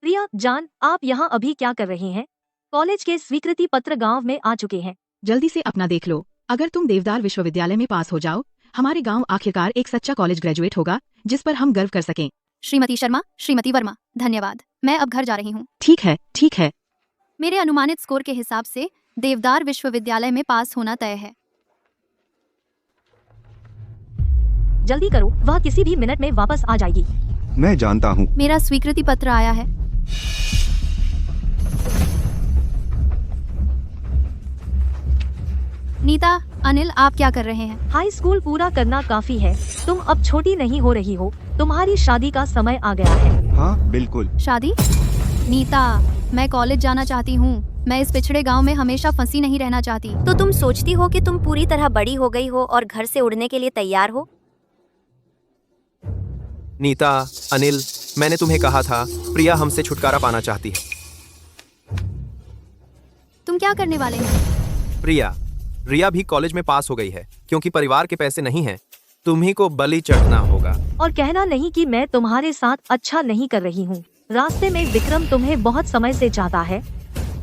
प्रिया जान, आप यहाँ अभी क्या कर रहे हैं? कॉलेज के स्वीकृति पत्र गांव में आ चुके हैं। जल्दी से अपना देख लो। अगर तुम देवदार विश्वविद्यालय में पास हो जाओ, हमारे गांव आखिरकार एक सच्चा कॉलेज ग्रेजुएट होगा जिस पर हम गर्व कर सकें। श्रीमती शर्मा, श्रीमती वर्मा, धन्यवाद। मैं अब घर जा रही हूँ। ठीक है, ठीक है। मेरे अनुमानित स्कोर के हिसाब से देवदार विश्वविद्यालय में पास होना तय है। जल्दी करो, वह किसी भी मिनट में वापस आ जाएगी। मैं जानता हूँ। मेरा स्वीकृति पत्र आया है। नीता, अनिल, आप क्या कर रहे हैं? हाई स्कूल पूरा करना काफी है। तुम अब छोटी नहीं हो रही हो। तुम्हारी शादी का समय आ गया है। हाँ बिल्कुल। शादी? नीता, मैं कॉलेज जाना चाहती हूँ। मैं इस पिछड़े गांव में हमेशा फंसी नहीं रहना चाहती। तो तुम सोचती हो कि तुम पूरी तरह बड़ी हो गई हो और घर से उड़ने के लिए तैयार हो? नीता, अनिल, मैंने तुम्हें कहा था, प्रिया हमसे छुटकारा पाना चाहती है। तुम क्या करने वाले हो? रिया भी कॉलेज में पास हो गई है। क्योंकि परिवार के पैसे नहीं हैं, तुम्ही को बलि चढ़ना होगा। और कहना नहीं कि मैं तुम्हारे साथ अच्छा नहीं कर रही हूँ। रास्ते में विक्रम तुम्हें बहुत समय से चाहता है।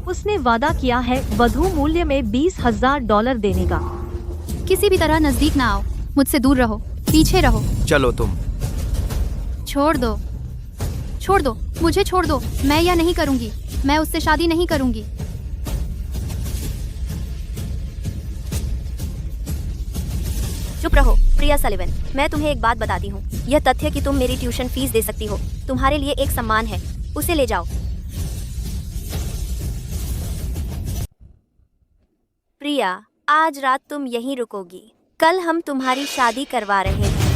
उसने वादा किया है वधु मूल्य में $20,000 देने का। किसी भी तरह नजदीक ना आओ। मुझसे दूर रहो, पीछे रहो। चलो तुम। छोड़ दो, छोड़ दो, मुझे छोड़ दो। मैं यह नहीं करूँगी। मैं उससे शादी नहीं करूँगी। चुप रहो प्रिया सलिवन। मैं तुम्हें एक बात बताती हूँ। यह तथ्य कि तुम मेरी ट्यूशन फीस दे सकती हो तुम्हारे लिए एक सम्मान है। उसे ले जाओ। प्रिया, आज रात तुम यहीं रुकोगी। कल हम तुम्हारी शादी करवा रहे हैं।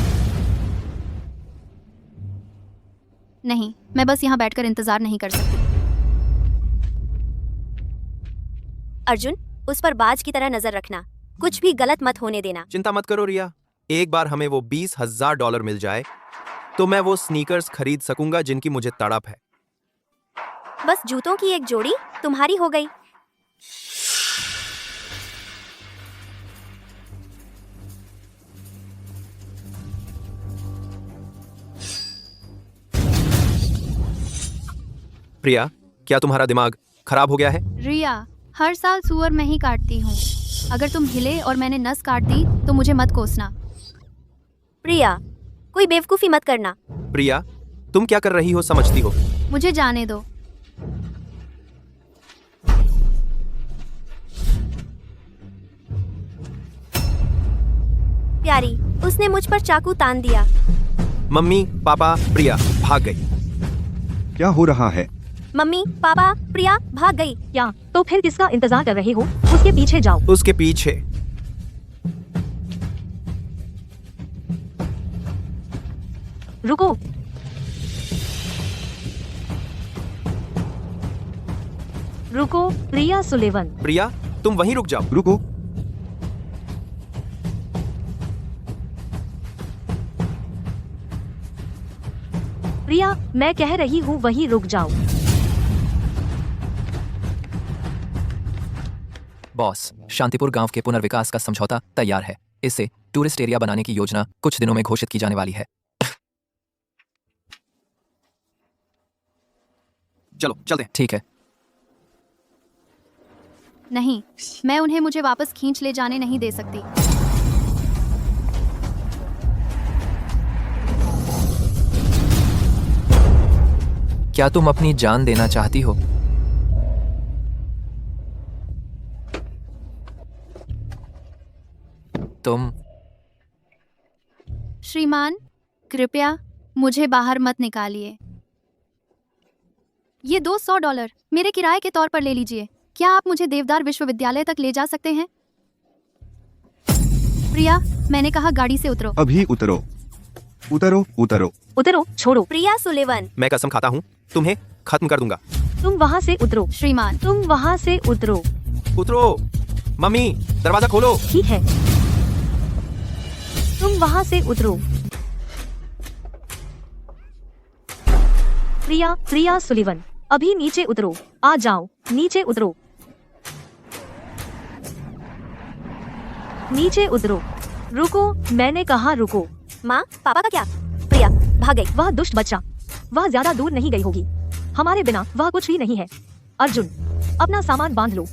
नहीं, मैं बस यहाँ बैठकर इंतजार नहीं कर सकती। अर्जुन, उस पर बाज की तरह नजर रखना। कुछ भी गलत मत होने देना। चिंता मत करो रिया। एक बार हमें वो $20,000 मिल जाए तो मैं वो स्नीकर्स खरीद सकूंगा जिनकी मुझे तड़प है। बस जूतों की एक जोड़ी तुम्हारी हो गई। प्रिया, क्या तुम्हारा दिमाग खराब हो गया है? रिया, हर साल सुअर मैं ही काटती हूँ। अगर तुम हिले और मैंने नस काट दी तो मुझे मत कोसना। प्रिया, कोई बेवकूफी मत करना। प्रिया, तुम क्या कर रही हो समझती हो? मुझे जाने दो। प्यारी, उसने मुझ पर चाकू तान दिया। मम्मी, पापा, प्रिया भाग गई। क्या हो रहा है? मम्मी, पापा, प्रिया भाग गई। क्या? तो फिर किसका इंतजार कर रहे हो? उसके पीछे जाओ। उसके पीछे। रुको। रुको प्रिया सुलेवन। प्रिया, तुम वहीं रुक जाओ। रुको। प्रिया, मैं कह रही हूँ वहीं रुक जाओ। बॉस, शांतिपुर गांव के पुनर्विकास का समझौता तैयार है। इसे टूरिस्ट एरिया बनाने की योजना कुछ दिनों में घोषित की जाने वाली है। चलो चलते हैं। ठीक है। नहीं, मैं उन्हें मुझे वापस खींच ले जाने नहीं दे सकती। क्या तुम अपनी जान देना चाहती हो? तुम? श्रीमान, कृपया मुझे बाहर मत निकालिए। ये $200 मेरे किराए के तौर पर ले लीजिए। क्या आप मुझे देवदार विश्वविद्यालय तक ले जा सकते हैं? प्रिया, मैंने कहा गाड़ी से उतरो। अभी उतरो। उतरो उतरो। उतरो, छोड़ो। प्रिया सुलेवन। मैं कसम खाता हूँ, तुम्हें खत्म कर दूंगा। तुम वहाँ से उतरो। श्रीमान, तुम वहाँ से उतरो। उतरो। मम्मी, दरवाजा खोलो। ठीक है, तुम वहाँ से उतरो। प्रिया सुलिवन, अभी नीचे उतरो। आ जाओ, नीचे उतरो। नीचे उतरो। रुको, मैंने कहा रुको। माँ, पापा का क्या? प्रिया भाग गई। वह दुष्ट बच्चा, वह ज्यादा दूर नहीं गई होगी। हमारे बिना वह कुछ भी नहीं है। अर्जुन, अपना सामान बांध लो,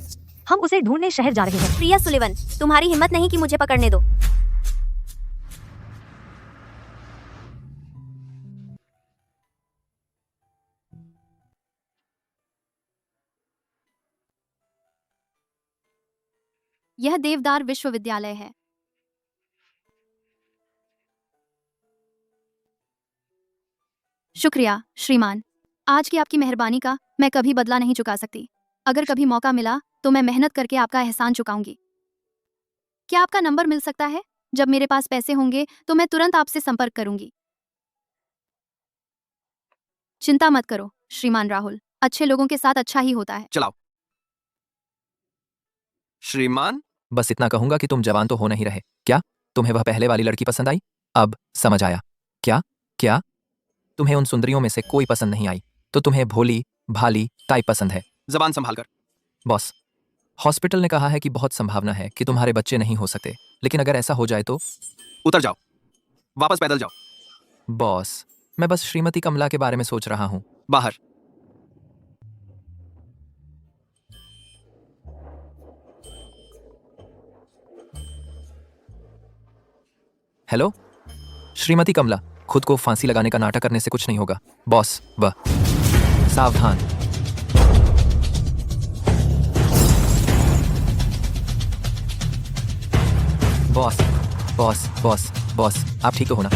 हम उसे ढूंढने शहर जा रहे हैं। प्रिया सुलिवन, तुम्हारी हिम्मत नहीं कि मुझे पकड़ने दो। यह देवदार विश्वविद्यालय है। शुक्रिया श्रीमान, आज की आपकी मेहरबानी का मैं कभी बदला नहीं चुका सकती। अगर कभी मौका मिला तो मैं मेहनत करके आपका एहसान चुकाऊंगी। क्या आपका नंबर मिल सकता है? जब मेरे पास पैसे होंगे तो मैं तुरंत आपसे संपर्क करूंगी। चिंता मत करो श्रीमान राहुल, अच्छे लोगों के साथ अच्छा ही होता है। चलाओ। श्रीमान, बस इतना कहूंगा कि तुम जवान तो हो नहीं रहे। क्या तुम्हें वह पहले वाली लड़की पसंद आई? अब समझ आया। क्या क्या तुम्हें उन सुंदरियों में से कोई पसंद नहीं आई? तो तुम्हें भोली भाली टाइप पसंद है। जबान संभाल कर। बॉस, हॉस्पिटल ने कहा है कि बहुत संभावना है कि तुम्हारे बच्चे नहीं हो सकते, लेकिन अगर ऐसा हो जाए तो? उतर जाओ, वापस पैदल जाओ। बॉस, मैं बस श्रीमती कमला के बारे में सोच रहा हूँ। बाहर। हेलो श्रीमती कमला, खुद को फांसी लगाने का नाटक करने से कुछ नहीं होगा। बॉस, वह सावधान। बॉस बॉस बॉस बॉस, आप ठीक तो हो ना?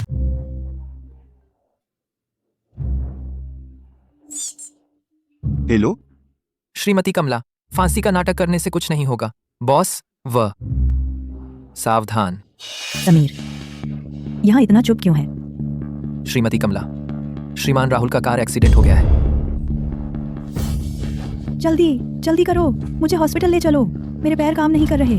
हेलो, श्रीमती कमला, फांसी का नाटक करने से कुछ नहीं होगा। बॉस, वह सावधान। समीर, यहाँ इतना चुप क्यों है? श्रीमती कमला, श्रीमान राहुल का कार एक्सीडेंट हो गया है। जल्दी जल्दी करो, मुझे हॉस्पिटल ले चलो, मेरे पैर काम नहीं कर रहे।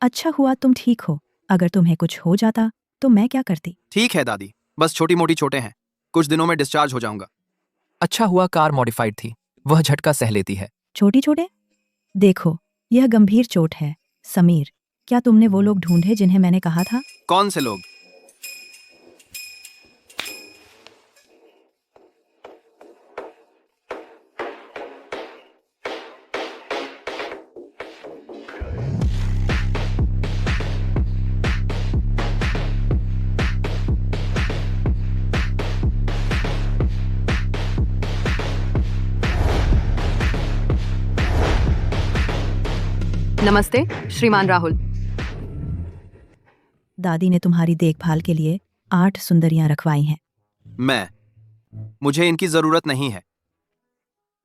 अच्छा हुआ तुम ठीक हो, अगर तुम्हें कुछ हो जाता तो मैं क्या करती? ठीक है दादी, बस छोटी मोटी चोटें हैं, कुछ दिनों में डिस्चार्ज हो जाऊंगा। अच्छा हुआ कार मॉडिफाइड थी, वह झटका सह लेती है। छोटी चोटें? देखो, यह गंभीर चोट है। समीर, क्या तुमने वो लोग ढूंढे जिन्हें मैंने कहा था? कौन से लोग? नमस्ते श्रीमान राहुल। दादी ने तुम्हारी देखभाल के लिए 8 सुंदरियां रखवाई हैं। मुझे इनकी जरूरत नहीं है।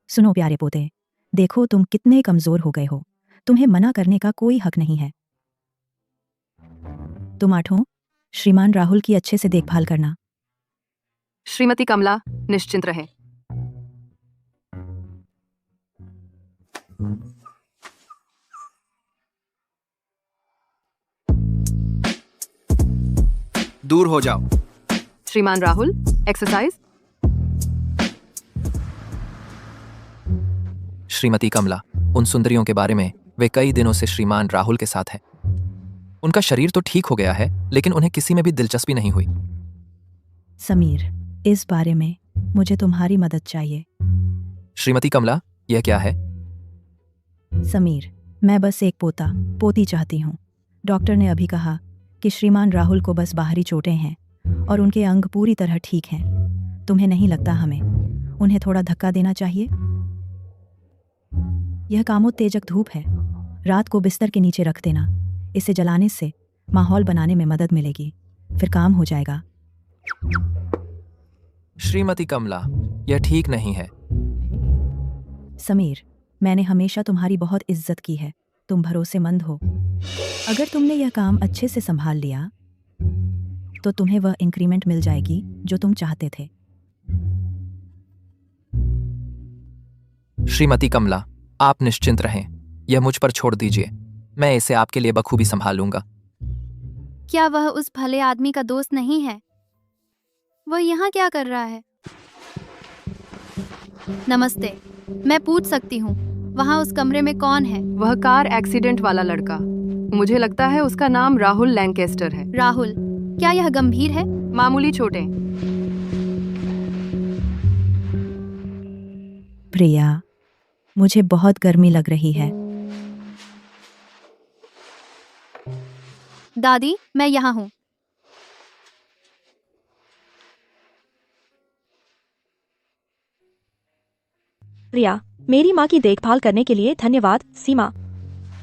सुनो प्यारे पोते, देखो तुम कितने कमजोर हो गए हो, तुम्हें मना करने का कोई हक नहीं है। तुम 8 श्रीमान राहुल की अच्छे से देखभाल करना। श्रीमती कमला, निश्चिंत रहें। दूर हो जाओ। श्रीमान राहुल, एक्सरसाइज। श्रीमती कमला, उन सुंदरियों के बारे में वे कई दिनों से श्रीमान राहुल के साथ हैं। उनका शरीर तो ठीक हो गया है, लेकिन उन्हें किसी में भी दिलचस्पी नहीं हुई। समीर, इस बारे में मुझे तुम्हारी मदद चाहिए। श्रीमती कमला, यह क्या है? समीर, मैं बस एक पोती चाहती हूँ। डॉक्टर ने अभी कहा कि श्रीमान राहुल को बस बाहरी चोटें हैं और उनके अंग पूरी तरह ठीक हैं। तुम्हें नहीं लगता हमें उन्हें थोड़ा धक्का देना चाहिए? यह कामोत्तेजक धूप है, रात को बिस्तर के नीचे रख देना। इसे जलाने से माहौल बनाने में मदद मिलेगी, फिर काम हो जाएगा। श्रीमती कमला, यह ठीक नहीं है। समीर, मैंने हमेशा तुम्हारी बहुत इज्जत की है, तुम भरोसेमंद हो। अगर तुमने यह काम अच्छे से संभाल लिया तो तुम्हें वह इंक्रीमेंट मिल जाएगी जो तुम चाहते थे। श्रीमती कमला, आप निश्चिंत रहें, यह मुझ पर छोड़ दीजिए, मैं इसे आपके लिए बखूबी संभाल लूंगा। क्या वह उस भले आदमी का दोस्त नहीं है? वह यहाँ क्या कर रहा है? नमस्ते, मैं पूछ सकती हूँ वहाँ उस कमरे में कौन है? वह कार एक्सीडेंट वाला लड़का, मुझे लगता है उसका नाम राहुल लैंकेस्टर है। राहुल, क्या यह गंभीर है? मामूली चोटें। प्रिया, मुझे बहुत गर्मी लग रही है। दादी, मैं यहाँ हूँ। प्रिया, मेरी माँ की देखभाल करने के लिए धन्यवाद। सीमा,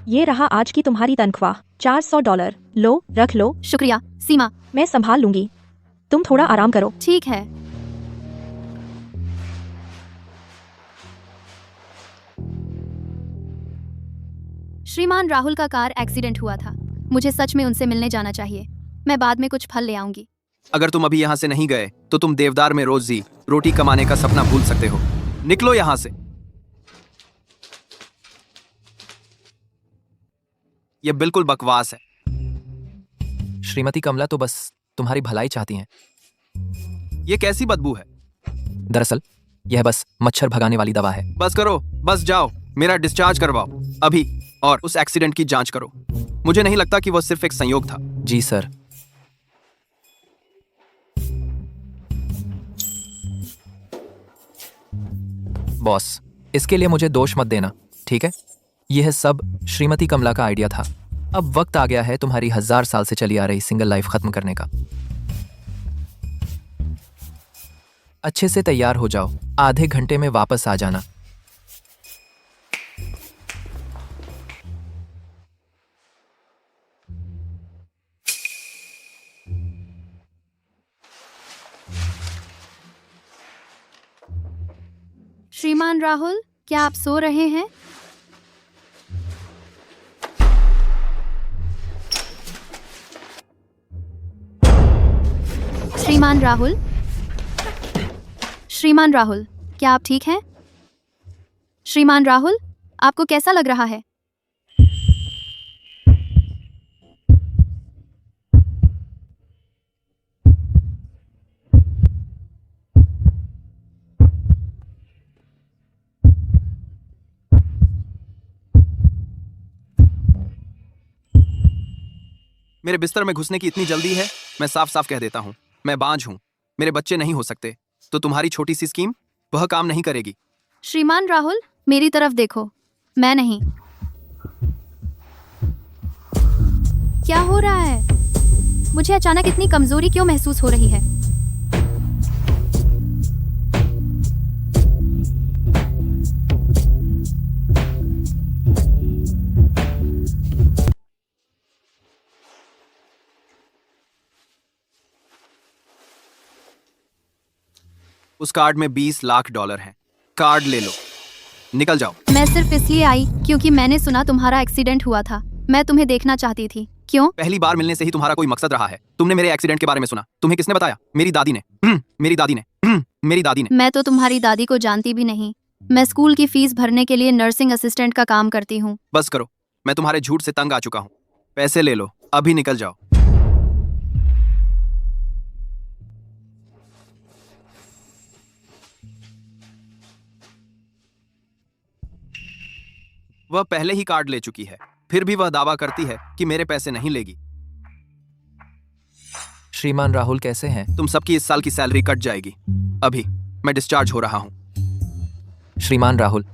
ये रहा आज की तुम्हारी तनख्वाह, $400। लो, रख लो। शुक्रिया सीमा। मैं संभाल लूंगी, तुम थोड़ा आराम करो। ठीक है। श्रीमान राहुल का कार एक्सीडेंट हुआ था। मुझे सच में उनसे मिलने जाना चाहिए। मैं बाद में कुछ फल ले आऊंगी। अगर तुम अभी यहाँ से नहीं गए तो तुम देवदार में रोजी रोटी कमाने का सपना भूल सकते हो। निकलो यहाँ से। यह बिल्कुल बकवास है। श्रीमती कमला तो बस तुम्हारी भलाई चाहती हैं। यह कैसी बदबू है? दरअसल यह बस मच्छर भगाने वाली दवा है। बस करो, बस जाओ, मेरा डिस्चार्ज करवाओ अभी, और उस एक्सीडेंट की जांच करो। मुझे नहीं लगता कि वह सिर्फ एक संयोग था। जी सर। बॉस, इसके लिए मुझे दोष मत देना, ठीक है? यह सब श्रीमती कमला का आइडिया था। अब वक्त आ गया है तुम्हारी 1000 साल से चली आ रही सिंगल लाइफ खत्म करने का। अच्छे से तैयार हो जाओ, आधे घंटे में वापस आ जाना। श्रीमान राहुल, क्या आप सो रहे हैं? श्रीमान राहुल, श्रीमान राहुल, क्या आप ठीक हैं? श्रीमान राहुल, आपको कैसा लग रहा है? मेरे बिस्तर में घुसने की इतनी जल्दी है? मैं साफ साफ कह देता हूँ, मैं बांझ हूँ, मेरे बच्चे नहीं हो सकते, तो तुम्हारी छोटी सी स्कीम वह काम नहीं करेगी। श्रीमान राहुल, मेरी तरफ देखो, मैं नहीं। क्या हो रहा है? मुझे अचानक इतनी कमजोरी क्यों महसूस हो रही है? उस कार्ड में $20 लाख हैं। कार्ड ले लो, निकल जाओ। मैं सिर्फ इसलिए आई क्योंकि मैंने सुना तुम्हारा एक्सीडेंट हुआ था। मैं तुम्हें देखना चाहती थी। क्यों? पहली बार मिलने से ही तुम्हारा कोई मकसद रहा है? तुमने मेरे एक्सीडेंट के बारे में सुना? तुम्हें किसने बताया? मेरी दादी ने। मेरी दादी ने। मेरी दादी ने। मैं तो तुम्हारी दादी को जानती भी नहीं। मैं स्कूल की फीस भरने के लिए नर्सिंग असिस्टेंट का काम करती हूँ। बस करो, मैं तुम्हारे झूठ से तंग आ चुका हूँ। पैसे ले लो, अभी निकल जाओ। वह पहले ही कार्ड ले चुकी है, फिर भी वह दावा करती है कि मेरे पैसे नहीं लेगी। श्रीमान राहुल कैसे हैं? तुम सबकी इस साल की सैलरी कट जाएगी। अभी मैं डिस्चार्ज हो रहा हूँ। श्रीमान राहुल,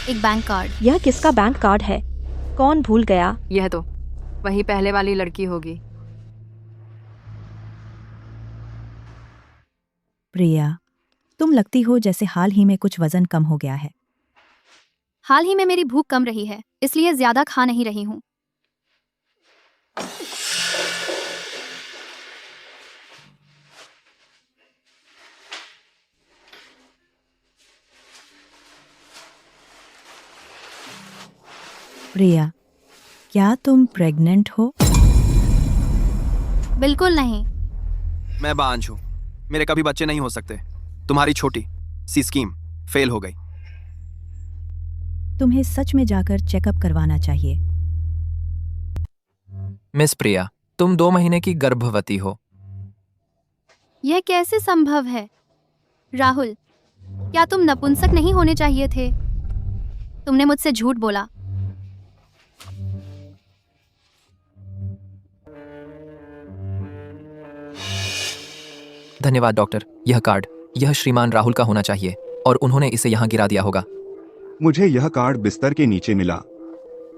एक बैंक कार्ड। यह किसका बैंक कार्ड है? कौन भूल गया? यह तो वही पहले वाली लड़की होगी। प्रिया, तुम लगती हो जैसे हाल ही में कुछ वजन कम हो गया है। हाल ही में मेरी भूख कम रही है, इसलिए ज्यादा खा नहीं रही हूँ। प्रिया, क्या तुम प्रेग्नेंट हो? बिल्कुल नहीं। मैं बांझ हूँ, मेरे कभी बच्चे नहीं हो सकते। तुम्हारी छोटी सी स्कीम फेल हो गई। तुम्हें सच में जाकर चेकअप करवाना चाहिए। मिस प्रिया, तुम 2 महीने की गर्भवती हो। यह कैसे संभव है? राहुल, क्या तुम नपुंसक नहीं होने चाहिए थे? तुमने मुझसे झूठ बोला। धन्यवाद डॉक्टर। यह कार्ड यह श्रीमान राहुल का होना चाहिए और उन्होंने इसे यहाँ गिरा दिया होगा। मुझे यह कार्ड बिस्तर के नीचे मिला।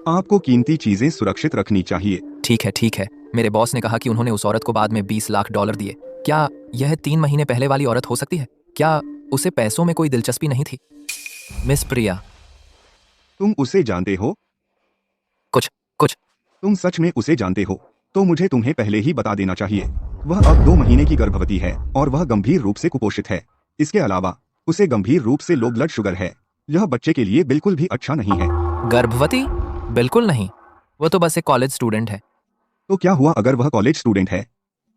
आपको कीमती चीजें सुरक्षित रखनी चाहिए। ठीक है। मेरे बॉस ने कहा कि उन्होंने उस औरत को बाद में $20 लाख दिए। क्या यह 3 महीने पहले वाली औरत हो सकती है? क्या उसे पैसों में कोई दिलचस्पी नहीं थी? मिस प्रिया, तुम उसे जानते हो? कुछ तुम सच में उसे जानते हो? तो मुझे तुम्हें पहले ही बता देना चाहिए। वह अब 2 महीने की गर्भवती है और वह गंभीर रूप से कुपोषित है। इसके अलावा उसे गंभीर रूप से लो ब्लड शुगर है। यह बच्चे के लिए बिल्कुल भी अच्छा नहीं है। गर्भवती? बिल्कुल नहीं, वो तो बस एक कॉलेज स्टूडेंट है। तो क्या हुआ अगर वह कॉलेज स्टूडेंट है?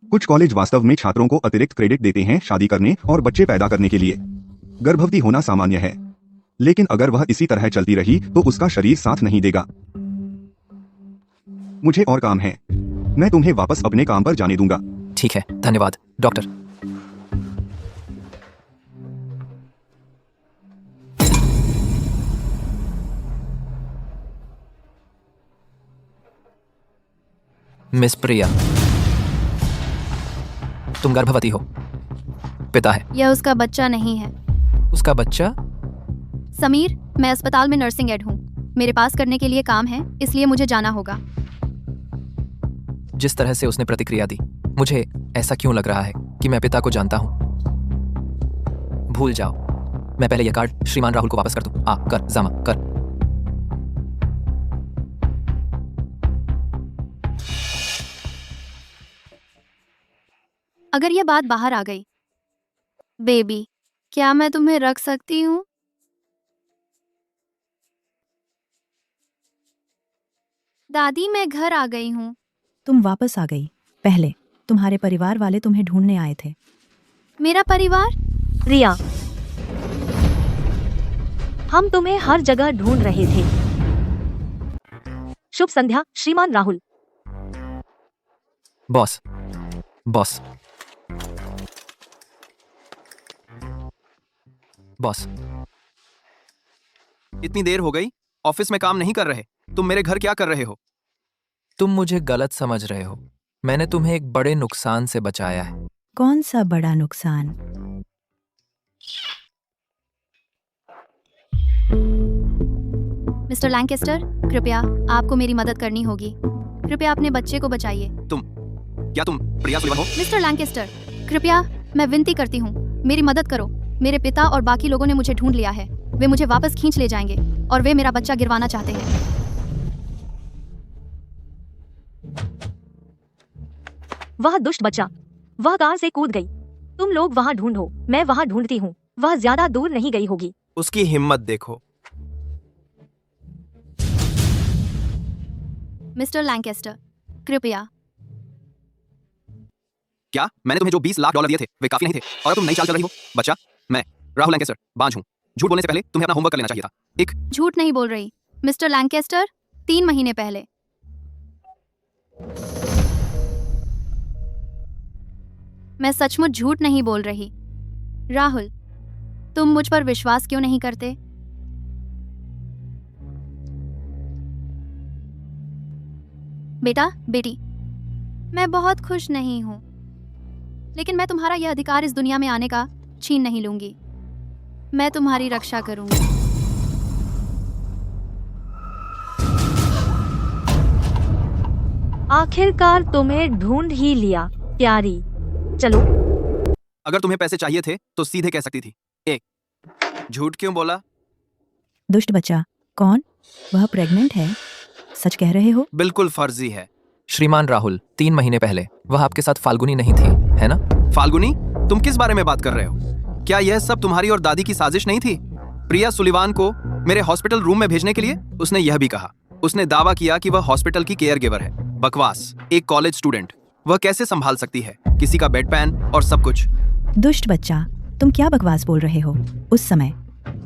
कुछ कॉलेज वास्तव में छात्रों को अतिरिक्त क्रेडिट देते हैं शादी करने और बच्चे पैदा करने के लिए। गर्भवती होना सामान्य है, लेकिन अगर वह इसी तरह चलती रही तो उसका शरीर साथ नहीं देगा। मुझे और काम है। मैं तुम्हें वापस अपने काम पर जाने दूंगा। ठीक है, धन्यवाद डॉक्टर। मिस प्रिया, तुम गर्भवती हो। पिता है। यह उसका बच्चा नहीं है। उसका बच्चा? समीर, मैं अस्पताल में नर्सिंग एड हूँ। मेरे पास करने के लिए काम है, इसलिए मुझे जाना होगा। जिस तरह से उसने प्रतिक्रिया दी, मुझे ऐसा क्यों लग रहा है कि मैं पिता को जानता हूं। भूल जाओ, मैं पहले यह कार्ड श्रीमान राहुल को वापस कर दूं। कर जमा कर। अगर यह बात बाहर आ गई, बेबी, क्या मैं तुम्हें रख सकती हूँ? दादी, मैं घर आ गई हूँ। तुम वापस आ गई। पहले तुम्हारे परिवार वाले तुम्हें ढूंढने आए थे। मेरा परिवार? प्रिया, हम तुम्हें हर जगह ढूंढ रहे थे। शुभ संध्या श्रीमान राहुल। बॉस इतनी देर हो गई, ऑफिस में काम नहीं कर रहे। तुम मेरे घर क्या कर रहे हो? तुम मुझे गलत समझ रहे हो। मैंने तुम्हें एक बड़े नुकसान से बचाया है। कौन सा बड़ा नुकसान? मिस्टर लैंकेस्टर, कृपया आपको मेरी मदद करनी होगी। कृपया अपने बच्चे को बचाइए। क्या तुम प्रिया सुलिवान हो? मिस्टर लैंकेस्टर, कृपया, मैं विनती करती हूँ, मेरी मदद करो। मेरे पिता और बाकी लोगों ने मुझे ढूंढ लिया है। वे मुझे वापस खींच ले जाएंगे और वे मेरा बच्चा गिरवाना चाहते हैं। वह दुष्ट बच्चा, वह कार से कूद गई। तुम लोग वहाँ ढूंढो, मैं वहाँ ढूंढती हूँ। वह ज्यादा दूर नहीं गई होगी। उसकी हिम्मत देखो। मिस्टर लैंकेस्टर, कृपया। क्या मैंने तुम्हें जो $20 लाख दिए थे वे काफी नहीं थे और अब तुम नई चाल चल रही हो? बच्चा, मैं राहुल लैंकेस्टर, बांझ हूँ। झूठ बोलने से पहले तुम्हें अपना होमवर्क कर लेना चाहिए था। एक झूठ नहीं बोल रही मिस्टर लैंकेस्टर। 3 महीने पहले। मैं सचमुच झूठ नहीं बोल रही। राहुल, तुम मुझ पर विश्वास क्यों नहीं करते? बेटा, बेटी, मैं बहुत खुश नहीं हूं, लेकिन मैं तुम्हारा यह अधिकार इस दुनिया में आने का छीन नहीं लूंगी। मैं तुम्हारी रक्षा करूंगी। आखिरकार तुम्हें ढूंढ ही लिया प्यारी। चलो। अगर तुम्हें पैसे चाहिए थे तो सीधे कह सकती थी। एक झूठ क्यों बोला? दुष्ट बच्चा। कौन? वह प्रेग्नेंट है? सच कह रहे हो? बिल्कुल फर्जी है। श्रीमान राहुल, 3 महीने पहले वह आपके साथ फाल्गुनी नहीं थी, है ना? फाल्गुनी? तुम किस बारे में बात कर रहे हो? क्या यह सब तुम्हारी और दादी की साजिश नहीं थी? प्रिया सुलिवान को मेरे हॉस्पिटल रूम में भेजने के लिए उसने यह भी कहा। उसने दावा किया कि वह हॉस्पिटल की केयर गिवर है। बकवास। एक कॉलेज स्टूडेंट, वह कैसे संभाल सकती है किसी का बेड पैन और सब कुछ? दुष्ट बच्चा, तुम क्या बकवास बोल रहे हो? उस समय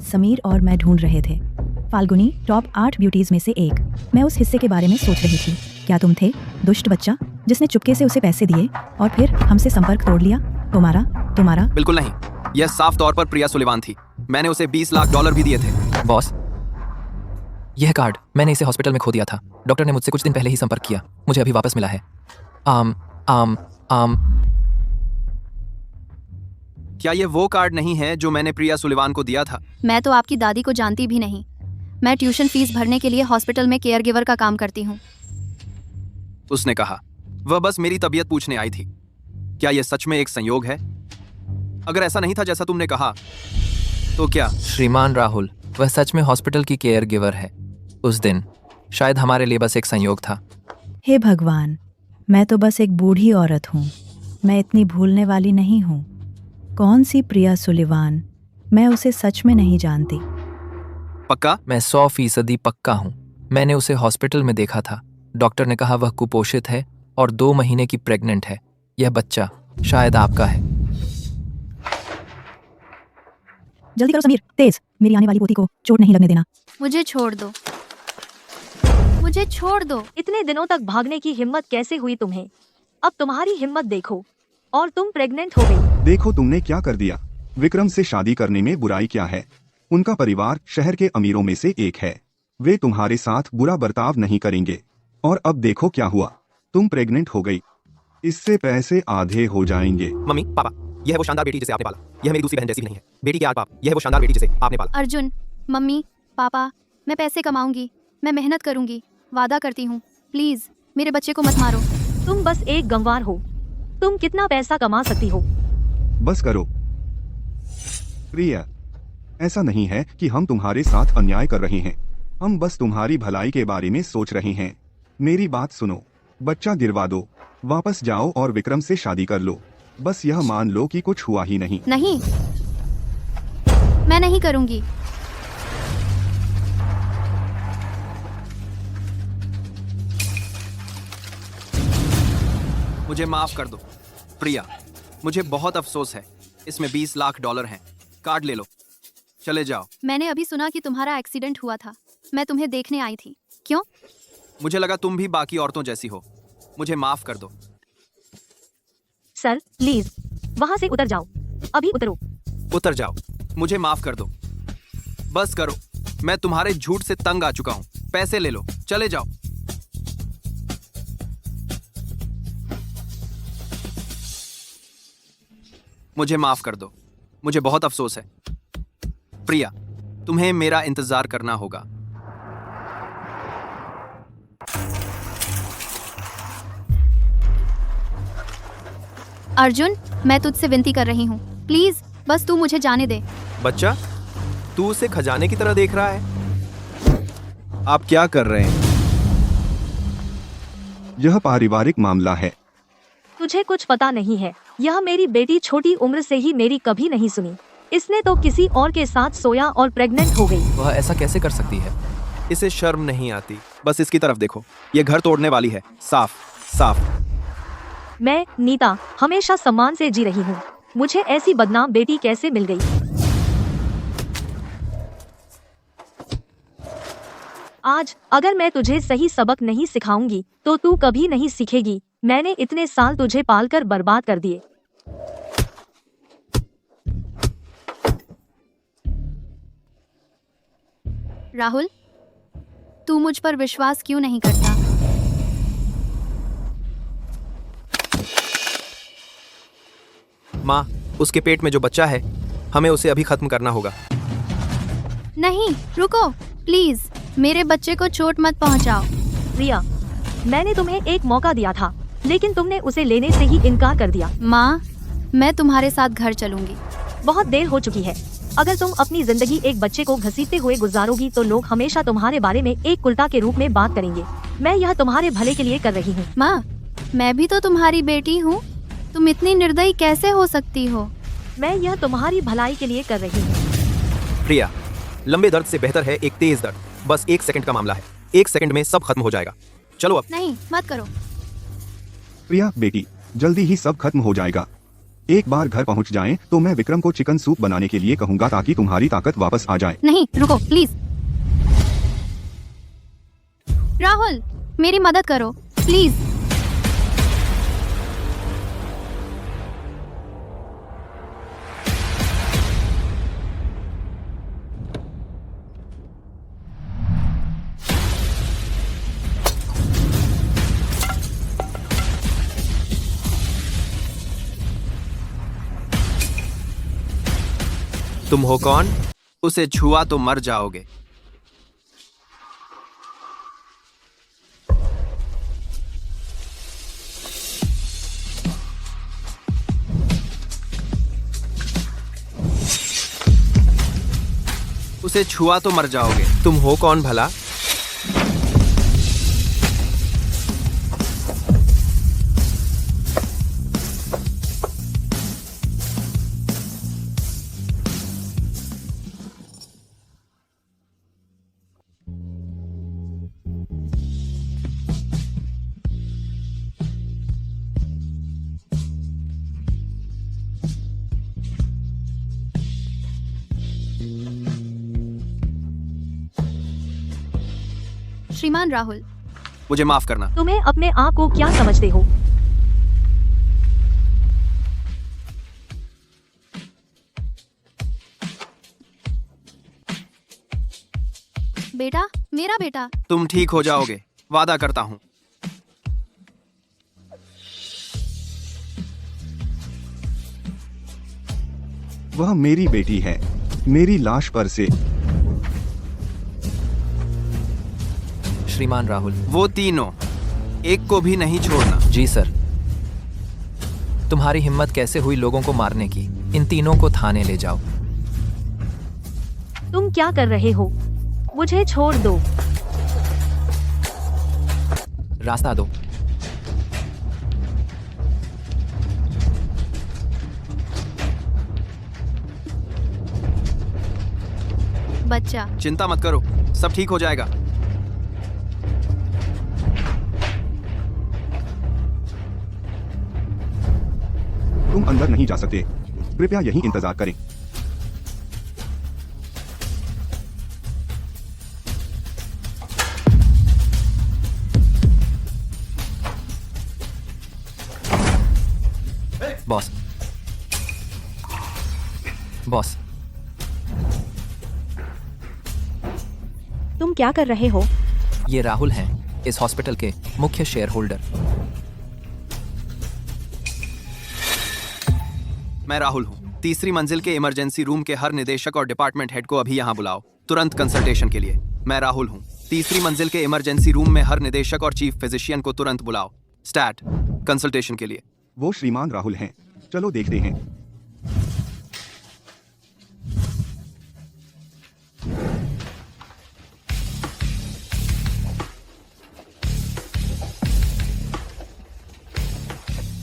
समीर और मैं ढूंढ रहे थे फाल्गुनी टॉप 8 ब्यूटीज में से एक। मैं उस हिस्से के बारे में सोच रही थी। क्या तुम थे दुष्ट बच्चा जिसने चुपके से उसे पैसे दिए और फिर हमसे संपर्क तोड़ लिया? तुम्हारा? बिल्कुल नहीं। यह साफ तौर पर प्रिया सुलिवान थी। मैंने उसे $20 लाख भी दिए थे। बॉस, यह कार्ड मैंने इसे हॉस्पिटल में खो दिया था। डॉक्टर ने मुझसे कुछ दिन पहले ही संपर्क किया। मुझे अभी वापस मिला है। क्या ये वो कार्ड नहीं है जो मैंने प्रिया सुलिवान को दिया था? मैं तो आपकी दादी को जानती भी नहीं। मैं ट्यूशन फीस भरने के लिए हॉस्पिटल में केयर गिवर का काम करती हूँ। उसने कहा वह बस मेरी तबीयत पूछने आई थी। क्या यह सच में एक संयोग है? अगर ऐसा नहीं था जैसा तुमने कहा तो क्या? श्रीमान राहुल, वह सच में हॉस्पिटल की केयर गिवर है। उस दिन शायद हमारे लिए बस एक संयोग था। हे भगवान, मैं तो बस एक बूढ़ी औरत हूँ। मैं इतनी भूलने वाली नहीं हूँ। कौन सी प्रिया सुलिवान? मैं उसे सच में नहीं जानती। पक्का? मैं 100% पक्का हूँ। मैंने उसे हॉस्पिटल में देखा था। डॉक्टर ने कहा वह कुपोषित है और 2 महीने की प्रेग्नेंट है। यह बच्चा शायद आपका है। जल्दी करो समीर, तेज। मेरी आने वाली पोती को चोट नहीं लगने देना। मुझे छोड़ दो, मुझे छोड़ दो। इतने दिनों तक भागने की हिम्मत कैसे हुई तुम्हें? अब तुम्हारी हिम्मत देखो, और तुम प्रेग्नेंट हो गई। देखो तुमने क्या कर दिया। विक्रम से शादी करने में बुराई क्या है? उनका परिवार शहर के अमीरों में से एक है। वे तुम्हारे साथ बुरा बर्ताव नहीं करेंगे। और अब देखो क्या हुआ, तुम प्रेग्नेंट हो गई। इससे पैसे आधे हो जाएंगे। मम्मी, पापा, यह है वो शानदार बेटी जिसे आपने पाला। यह मेरी दूसरी बहन जैसी भी नहीं है। बेटी के आग पाप, यह है वो शानदार बेटी जिसे आपने पाला। अर्जुन, मम्मी, पापा, मैं पैसे कमाऊंगी, मैं मेहनत करूंगी, वादा करती हूँ। प्लीज मेरे बच्चे को मत मारो। तुम बस एक गंवार हो। तुम कितना पैसा कमा सकती हो? बस करो प्रिया, ऐसा नहीं है कि हम तुम्हारे साथ अन्याय कर रहे हैं। हम बस तुम्हारी भलाई के बारे में सोच रहे हैं। मेरी बात सुनो, बच्चा गिरवा दो, वापस जाओ और विक्रम से शादी कर लो। बस यह मान लो कि कुछ हुआ ही नहीं। नहीं, मैं नहीं करूंगी। मुझे माफ कर दो प्रिया, मुझे बहुत अफसोस है। इसमें $20 लाख हैं। कार्ड ले लो, चले जाओ। मैंने अभी सुना कि तुम्हारा एक्सीडेंट हुआ था। मैं तुम्हें देखने आई थी। क्यों? मुझे लगा तुम भी बाकी औरतों जैसी हो। मुझे माफ कर दो। सर प्लीज वहाँ से उतर जाओ, अभी उतरो। उतर जाओ, मुझे माफ कर दो। बस करो, मैं तुम्हारे झूठ से तंग आ चुका हूँ। पैसे ले लो, चले जाओ। मुझे माफ कर दो, मुझे बहुत अफसोस है। प्रिया, तुम्हें मेरा इंतजार करना होगा। अर्जुन, मैं तुझसे विनती कर रही हूँ, प्लीज बस तू मुझे जाने दे। बच्चा, तू उसे खजाने की तरह देख रहा है? आप क्या कर रहे हैं? यह पारिवारिक मामला है। तुझे कुछ पता नहीं है। यह मेरी बेटी छोटी उम्र से ही मेरी कभी नहीं सुनी। इसने तो किसी और के साथ सोया और प्रेग्नेंट हो गई। वह ऐसा कैसे कर सकती है? इसे शर्म नहीं आती? बस इसकी तरफ देखो, ये घर तोड़ने वाली है। साफ साफ। मैं नीता हमेशा सम्मान से जी रही हूँ। मुझे ऐसी बदनाम बेटी कैसे मिल गई? आज अगर मैं तुझे सही सबक नहीं सिखाऊंगी तो तू कभी नहीं सीखेगी। मैंने इतने साल तुझे पालकर बर्बाद कर दिए। राहुल, तू मुझ पर विश्वास क्यों नहीं करता? माँ, उसके पेट में जो बच्चा है, हमें उसे अभी खत्म करना होगा। नहीं, रुको प्लीज, मेरे बच्चे को चोट मत पहुंचाओ। प्रिया, मैंने तुम्हें एक मौका दिया था, लेकिन तुमने उसे लेने से ही इनकार कर दिया। माँ, मैं तुम्हारे साथ घर चलूंगी। बहुत देर हो चुकी है। अगर तुम अपनी जिंदगी एक बच्चे को घसीटते हुए गुजारोगी तो लोग हमेशा तुम्हारे बारे में एक कुलटा के रूप में बात करेंगे। मैं यह तुम्हारे भले के लिए कर रही हूँ। माँ, मैं भी तो तुम्हारी बेटी हूँ। तुम इतनी निर्दयी कैसे हो सकती हो? मैं यह तुम्हारी भलाई के लिए कर रही हूँ। प्रिया, लंबे दर्द से बेहतर है एक तेज दर्द। बस 1 सेकंड का मामला है। 1 सेकंड में सब खत्म हो जाएगा। चलो अब। नहीं, मत करो। प्रिया बेटी, जल्दी ही सब खत्म हो जाएगा। एक बार घर पहुंच जाएं तो मैं विक्रम को चिकन सूप बनाने के लिए कहूंगा ताकि तुम्हारी ताकत वापस आ जाए। नहीं, रुको प्लीज। राहुल, मेरी मदद करो प्लीज। तुम हो कौन? उसे छुआ तो मर जाओगे। उसे छुआ तो मर जाओगे। तुम हो कौन भला? श्रीमान राहुल, मुझे माफ करना। तुम्हें अपने आप को क्या समझते हो? बेटा, मेरा बेटा। तुम ठीक हो जाओगे, वादा करता हूं। वह मेरी बेटी है, मेरी लाश पर से। श्रीमान राहुल। वो तीनों, एक को भी नहीं छोड़ना। जी सर। तुम्हारी हिम्मत कैसे हुई लोगों को मारने की? इन तीनों को थाने ले जाओ। तुम क्या कर रहे हो? मुझे छोड़ दो। रास्ता दो। बच्चा, चिंता मत करो, सब ठीक हो जाएगा। तुम अंदर नहीं जा सकते, कृपया यहीं इंतजार करें। बॉस। बॉस, तुम क्या कर रहे हो? ये राहुल हैं, इस हॉस्पिटल के मुख्य शेयर होल्डर। मैं राहुल हूँ। तीसरी मंजिल के इमरजेंसी रूम के हर निदेशक और डिपार्टमेंट हेड को अभी यहाँ बुलाओ, तुरंत कंसल्टेशन के लिए। मैं राहुल हूँ। तीसरी मंजिल के इमरजेंसी रूम में हर निदेशक और चीफ फिजिशियन को तुरंत बुलाओ, स्टैट कंसल्टेशन के लिए। वो श्रीमान राहुल हैं, चलो देखते हैं।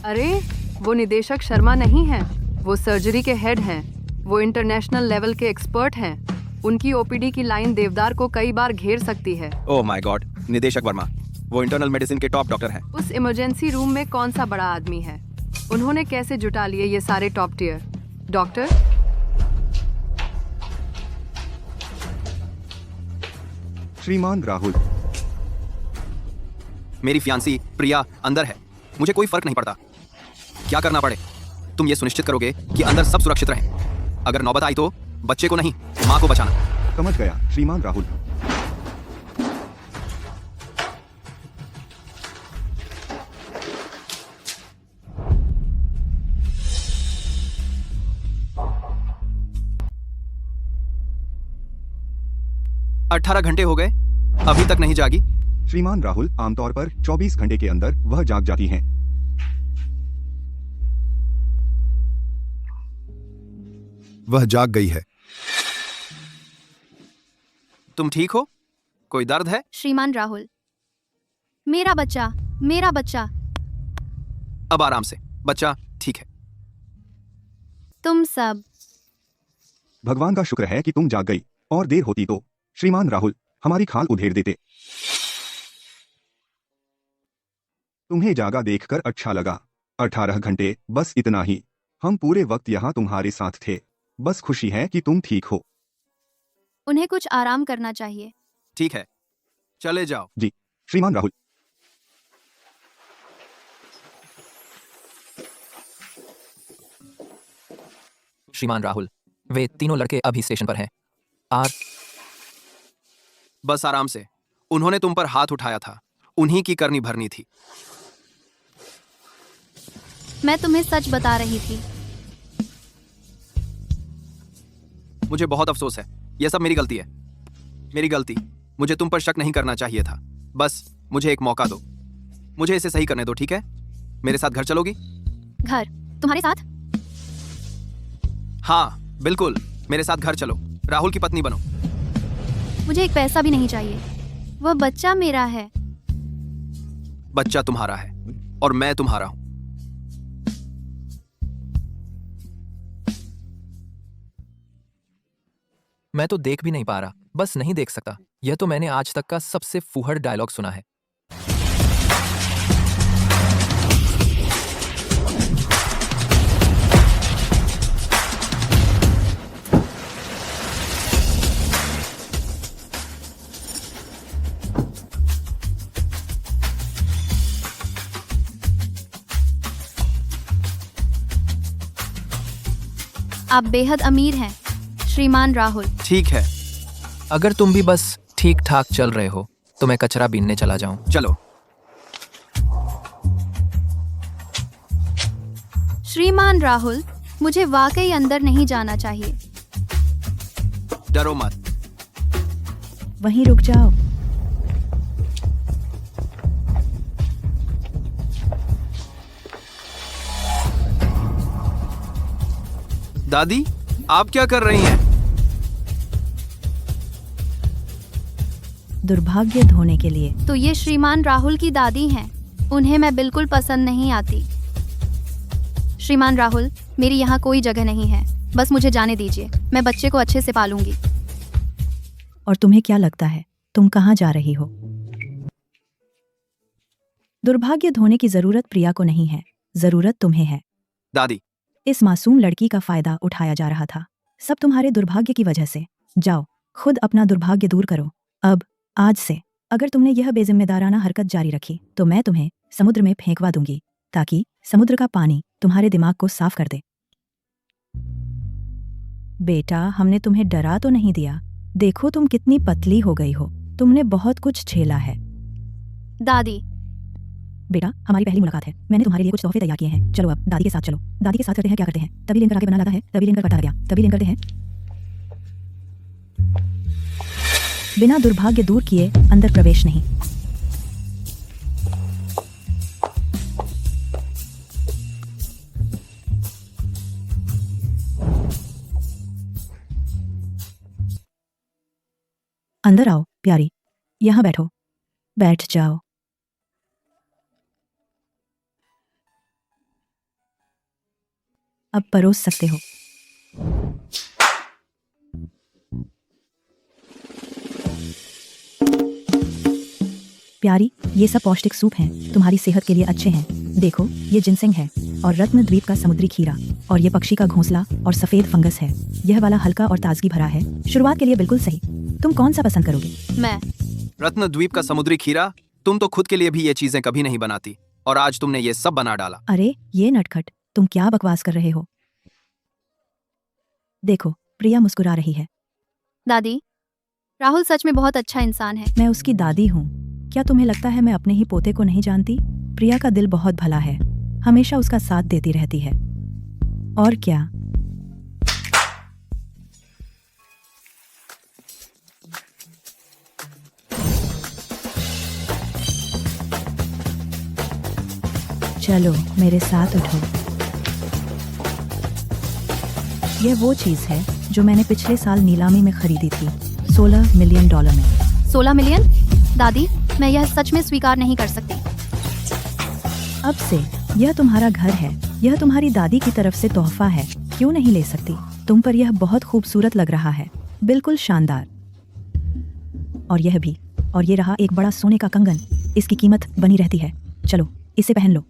अरे, वो निदेशक शर्मा नहीं है, वो सर्जरी के हेड हैं। वो इंटरनेशनल लेवल के एक्सपर्ट हैं। उनकी ओपीडी की लाइन देवदार को कई बार घेर सकती है। ओह माय गॉड, निदेशक वर्मा, वो इंटरनल मेडिसिन के टॉप डॉक्टर हैं। उस इमरजेंसी रूम में कौन सा बड़ा आदमी है? उन्होंने कैसे जुटा लिए ये सारे टॉप टियर डॉक्टर? श्रीमान राहुल। मेरी फियांसी प्रिया अंदर है, मुझे कोई फर्क नहीं पड़ता क्या करना पड़े। तुम ये सुनिश्चित करोगे कि अंदर सब सुरक्षित रहें। अगर नौबत आई तो बच्चे को नहीं, माँ को बचाना। समझ गया श्रीमान राहुल। अठारह घंटे हो गए, अभी तक नहीं जागी। श्रीमान राहुल, आमतौर पर 24 घंटे के अंदर वह जाग जाती हैं। वह जाग गई है। तुम ठीक हो? कोई दर्द है? श्रीमान राहुल, मेरा बच्चा, मेरा बच्चा। अब आराम से, बच्चा ठीक है। तुम सब। भगवान का शुक्र है कि तुम जाग गई, और देर होती तो श्रीमान राहुल हमारी खाल उधेड़ देते। तुम्हें जागा देखकर अच्छा लगा। 18 घंटे, बस इतना ही। हम पूरे वक्त यहाँ तुम्हारे साथ थे। बस खुशी है कि तुम ठीक हो। उन्हें कुछ आराम करना चाहिए। ठीक है, चले जाओ। जी श्रीमान राहुल। श्रीमान राहुल, वे तीनों लड़के अभी स्टेशन पर हैं। बस आराम से, उन्होंने तुम पर हाथ उठाया था, उन्हीं की करनी भरनी थी। मैं तुम्हें सच बता रही थी। मुझे बहुत अफसोस है। यह सब मेरी गलती है। मेरी गलती। मुझे तुम पर शक नहीं करना चाहिए था। बस मुझे एक मौका दो। मुझे इसे सही करने दो, ठीक है? मेरे साथ घर चलोगी? घर? तुम्हारे साथ? हाँ, बिल्कुल। मेरे साथ घर चलो। राहुल की पत्नी बनो। मुझे एक पैसा भी नहीं चाहिए। वह बच्चा मेरा है। बच्चा तुम्हारा है और मैं तुम्हारा हूं। मैं तो देख भी नहीं पा रहा, बस नहीं देख सकता। यह तो मैंने आज तक का सबसे फूहड़ डायलॉग सुना है। आप बेहद अमीर हैं, श्रीमान राहुल। ठीक है, अगर तुम भी बस ठीक ठाक चल रहे हो तो मैं कचरा बीनने चला जाऊं। चलो। श्रीमान राहुल, मुझे वाकई अंदर नहीं जाना चाहिए। डरो मत। वहीं रुक जाओ। दादी, आप क्या कर रही हैं? दुर्भाग्य धोने के लिए। तो ये श्रीमान राहुल की दादी हैं। उन्हें मैं बिल्कुल पसंद नहीं आती। श्रीमान राहुल, मेरी यहाँ कोई जगह नहीं है। बस मुझे जाने दीजिए। मैं बच्चे को अच्छे से पालूंगी। और तुम्हें क्या लगता है तुम कहाँ जा रही हो? दुर्भाग्य धोने की जरूरत प्रिया को नहीं है, जरूरत तुम्हें है। दादी, इस मासूम लड़की का फायदा उठाया जा रहा था, सब तुम्हारे दुर्भाग्य की वजह से। जाओ, खुद अपना दुर्भाग्य दूर करो। अब आज से अगर तुमने यह बेजिम्मेदाराना हरकत जारी रखी तो मैं तुम्हें समुद्र में फेंकवा दूंगी, ताकि समुद्र का पानी तुम्हारे दिमाग को साफ कर दे। बेटा, हमने तुम्हें डरा तो नहीं दिया। देखो तुम कितनी पतली हो गई हो। तुमने बहुत कुछ झेला है। दादी, बेटा, हमारी पहली मुलाकात है। मैंने तुम्हारे लिए कुछ तोहफे तैयार किए हैं। चलो अब दादी के साथ चलो। दादी के साथ करते हैं क्या करते हैं? तभी लेन कर आगे बना लाता है, तभी लेन कर कटा गया, तभी लेन करते हैं। बिना दुर्भाग्य दूर किए अंदर प्रवेश नहीं। अंदर आओ प्यारी, यहां बैठो। बैठ जाओ। अब परोस सकते हो। प्यारी, ये सब पौष्टिक सूप हैं, तुम्हारी सेहत के लिए अच्छे हैं। देखो, ये जिनसेंग है और रत्नद्वीप का समुद्री खीरा, और ये पक्षी का घोंसला और सफेद फंगस है। यह वाला हल्का और ताजगी भरा है। शुरुआत के लिए बिल्कुल सही। तुम कौन सा पसंद करोगे? मैं। रत्नद्वीप का समुद्री खीरा? तुम तो खुद के लिए भी ये चीजें कभी नहीं बनाती, और आज तुमने ये सब बना डाला। अरे ये नटखट, तुम क्या बकवास कर रहे हो? देखो, प्रिया मुस्कुरा रही है। दादी, राहुल सच में बहुत अच्छा इंसान है। मैं उसकी दादी हूँ। क्या तुम्हें लगता है मैं अपने ही पोते को नहीं जानती? प्रिया का दिल बहुत भला है, हमेशा उसका साथ देती रहती है। और क्या? चलो मेरे साथ उठो। यह वो चीज है जो मैंने पिछले साल नीलामी में खरीदी थी, $16 मिलियन में। 16 मिलियन? दादी, मैं यह सच में स्वीकार नहीं कर सकती। अब से यह तुम्हारा घर है। यह तुम्हारी दादी की तरफ से तोहफा है। क्यों नहीं ले सकती? तुम पर यह बहुत खूबसूरत लग रहा है, बिल्कुल शानदार। और यह भी। और ये रहा एक बड़ा सोने का कंगन। इसकी कीमत बनी रहती है। चलो इसे पहन लो।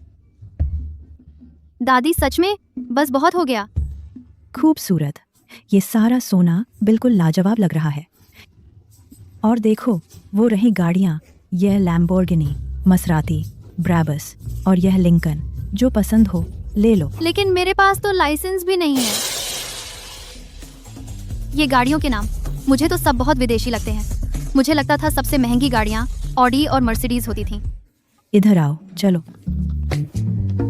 दादी, सच में बस बहुत हो गया। खूबसूरत। ये सारा सोना बिल्कुल लाजवाब लग रहा है। और देखो, वो रही गाड़ियाँ। यह लैम्बोर्गिनी, मसराती, ब्राबस और यह लिंकन। जो पसंद हो ले लो। लेकिन मेरे पास तो लाइसेंस भी नहीं है। ये गाड़ियों के नाम मुझे तो सब बहुत विदेशी लगते हैं। मुझे लगता था सबसे महंगी गाड़ियाँ ऑडी और मर्सिडीज होती थीं। इधर आओ, चलो।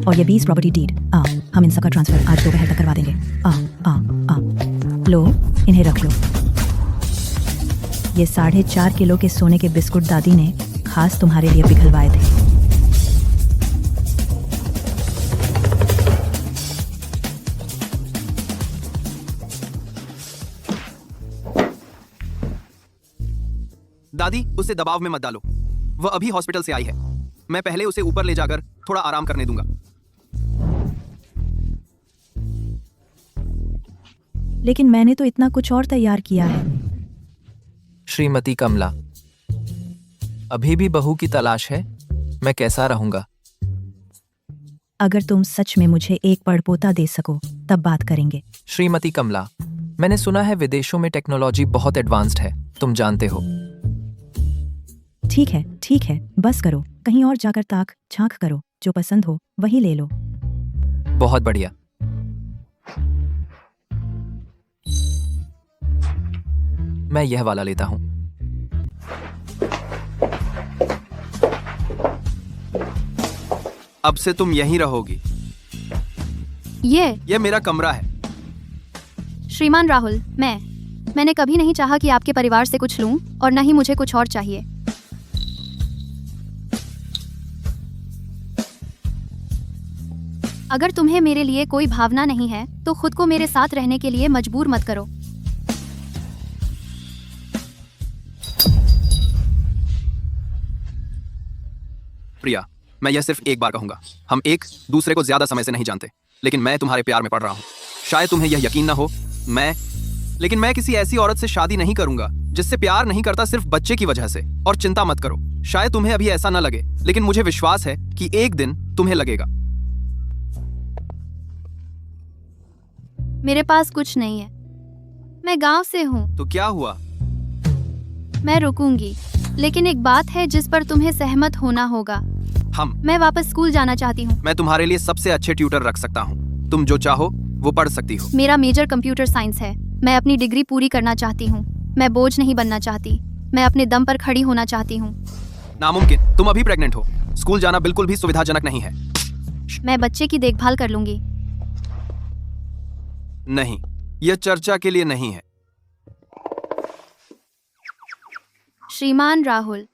और ये 20 प्रॉपर्टी डीड। आओ, हम इन सबका ट्रांसफर आज दोपहर तक करवा देंगे। आओ आओ आओ, लो। इन्हें रख लो। ये 4.5 किलो के सोने के बिस्कुट दादी ने खास तुम्हारे लिए पिघलवाए थे। दादी, उसे दबाव में मत डालो। वह अभी हॉस्पिटल से आई है। मैं पहले उसे ऊपर ले जाकर थोड़ा आराम करने दूंगा। लेकिन मैंने तो इतना कुछ और तैयार किया है। श्रीमती कमला, अभी भी बहू की तलाश है। मैं कैसा रहूंगा? अगर तुम सच में मुझे एक पड़पोता दे सको तब बात करेंगे। श्रीमती कमला, मैंने सुना है विदेशों में टेक्नोलॉजी बहुत एडवांस्ड है, तुम जानते हो। ठीक है, बस करो। कहीं और जाकर ताक झांक करो, जो पसंद हो वही ले लो। बहुत बढ़िया। मैं यह वाला लेता हूं। अब से तुम यहीं रहोगी। ये मेरा कमरा है। श्रीमान राहुल, मैंने कभी नहीं चाहा कि आपके परिवार से कुछ लूं और न ही मुझे कुछ और चाहिए। अगर तुम्हें मेरे लिए कोई भावना नहीं है तो खुद को मेरे साथ रहने के लिए मजबूर मत करो। प्रिया, मैं यह सिर्फ एक बार कहूंगा। हम एक दूसरे को ज्यादा समय से नहीं जानते, लेकिन मैं तुम्हारे प्यार में पड़ रहा हूं। शायद तुम्हें यह यकीन ना हो, लेकिन मैं किसी ऐसी औरत से शादी नहीं करूंगा जिससे प्यार नहीं करता, सिर्फ बच्चे की वजह से। और चिंता मत करो, शायद तुम्हें अभी ऐसा न लगे, लेकिन मुझे विश्वास है कि एक दिन तुम्हें लगेगा। मेरे पास कुछ नहीं है। मैं गांव से हूँ। तो क्या हुआ? मैं रुकूंगी, लेकिन एक बात है जिस पर तुम्हें सहमत होना होगा। मैं वापस स्कूल जाना चाहती हूँ। मैं तुम्हारे लिए सबसे अच्छे ट्यूटर रख सकता हूँ। तुम जो चाहो वो पढ़ सकती हो। मेरा मेजर कंप्यूटर साइंस है। मैं अपनी डिग्री पूरी करना चाहती हूँ। मैं बोझ नहीं बनना चाहती। मैं अपने दम पर खड़ी होना चाहती हूँ। नामुमकिन, तुम अभी प्रेग्नेंट हो। स्कूल जाना बिल्कुल भी सुविधाजनक नहीं है। मैं बच्चे की देखभाल कर लूंगी। नहीं, यह चर्चा के लिए नहीं है। श्रीमान राहुल,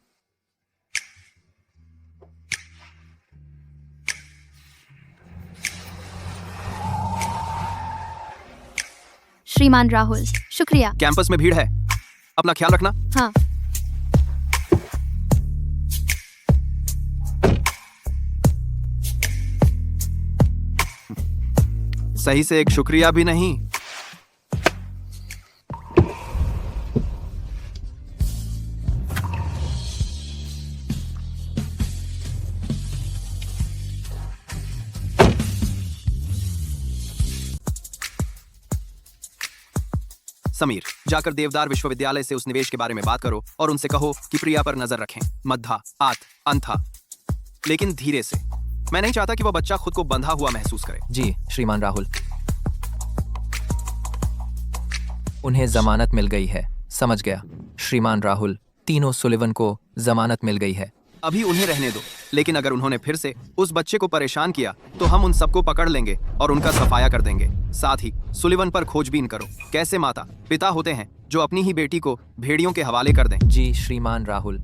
श्रीमान राहुल, शुक्रिया। कैंपस में भीड़ है, अपना ख्याल रखना। हाँ। सही से एक शुक्रिया भी नहीं। समीर, जाकर देवदार विश्वविद्यालय से उस निवेश के बारे में बात करो और उनसे कहो कि प्रिया पर नजर रखें। मध्या, आत, अंथा, लेकिन धीरे से। मैं नहीं चाहता कि वह बच्चा खुद को बंधा हुआ महसूस करे। जी श्रीमान राहुल। उन्हें जमानत मिल गई है। समझ गया श्रीमान राहुल। तीनों सुलिवन को जमानत मिल गई है। अभी उन्हें रहने दो, लेकिन अगर उन्होंने फिर से उस बच्चे को परेशान किया तो हम उन सबको पकड़ लेंगे और उनका सफाया कर देंगे। साथ ही सुलिवन पर खोजबीन करो। कैसे माता पिता होते हैं जो अपनी ही बेटी को भेड़ियों के हवाले कर दें। जी श्रीमान राहुल।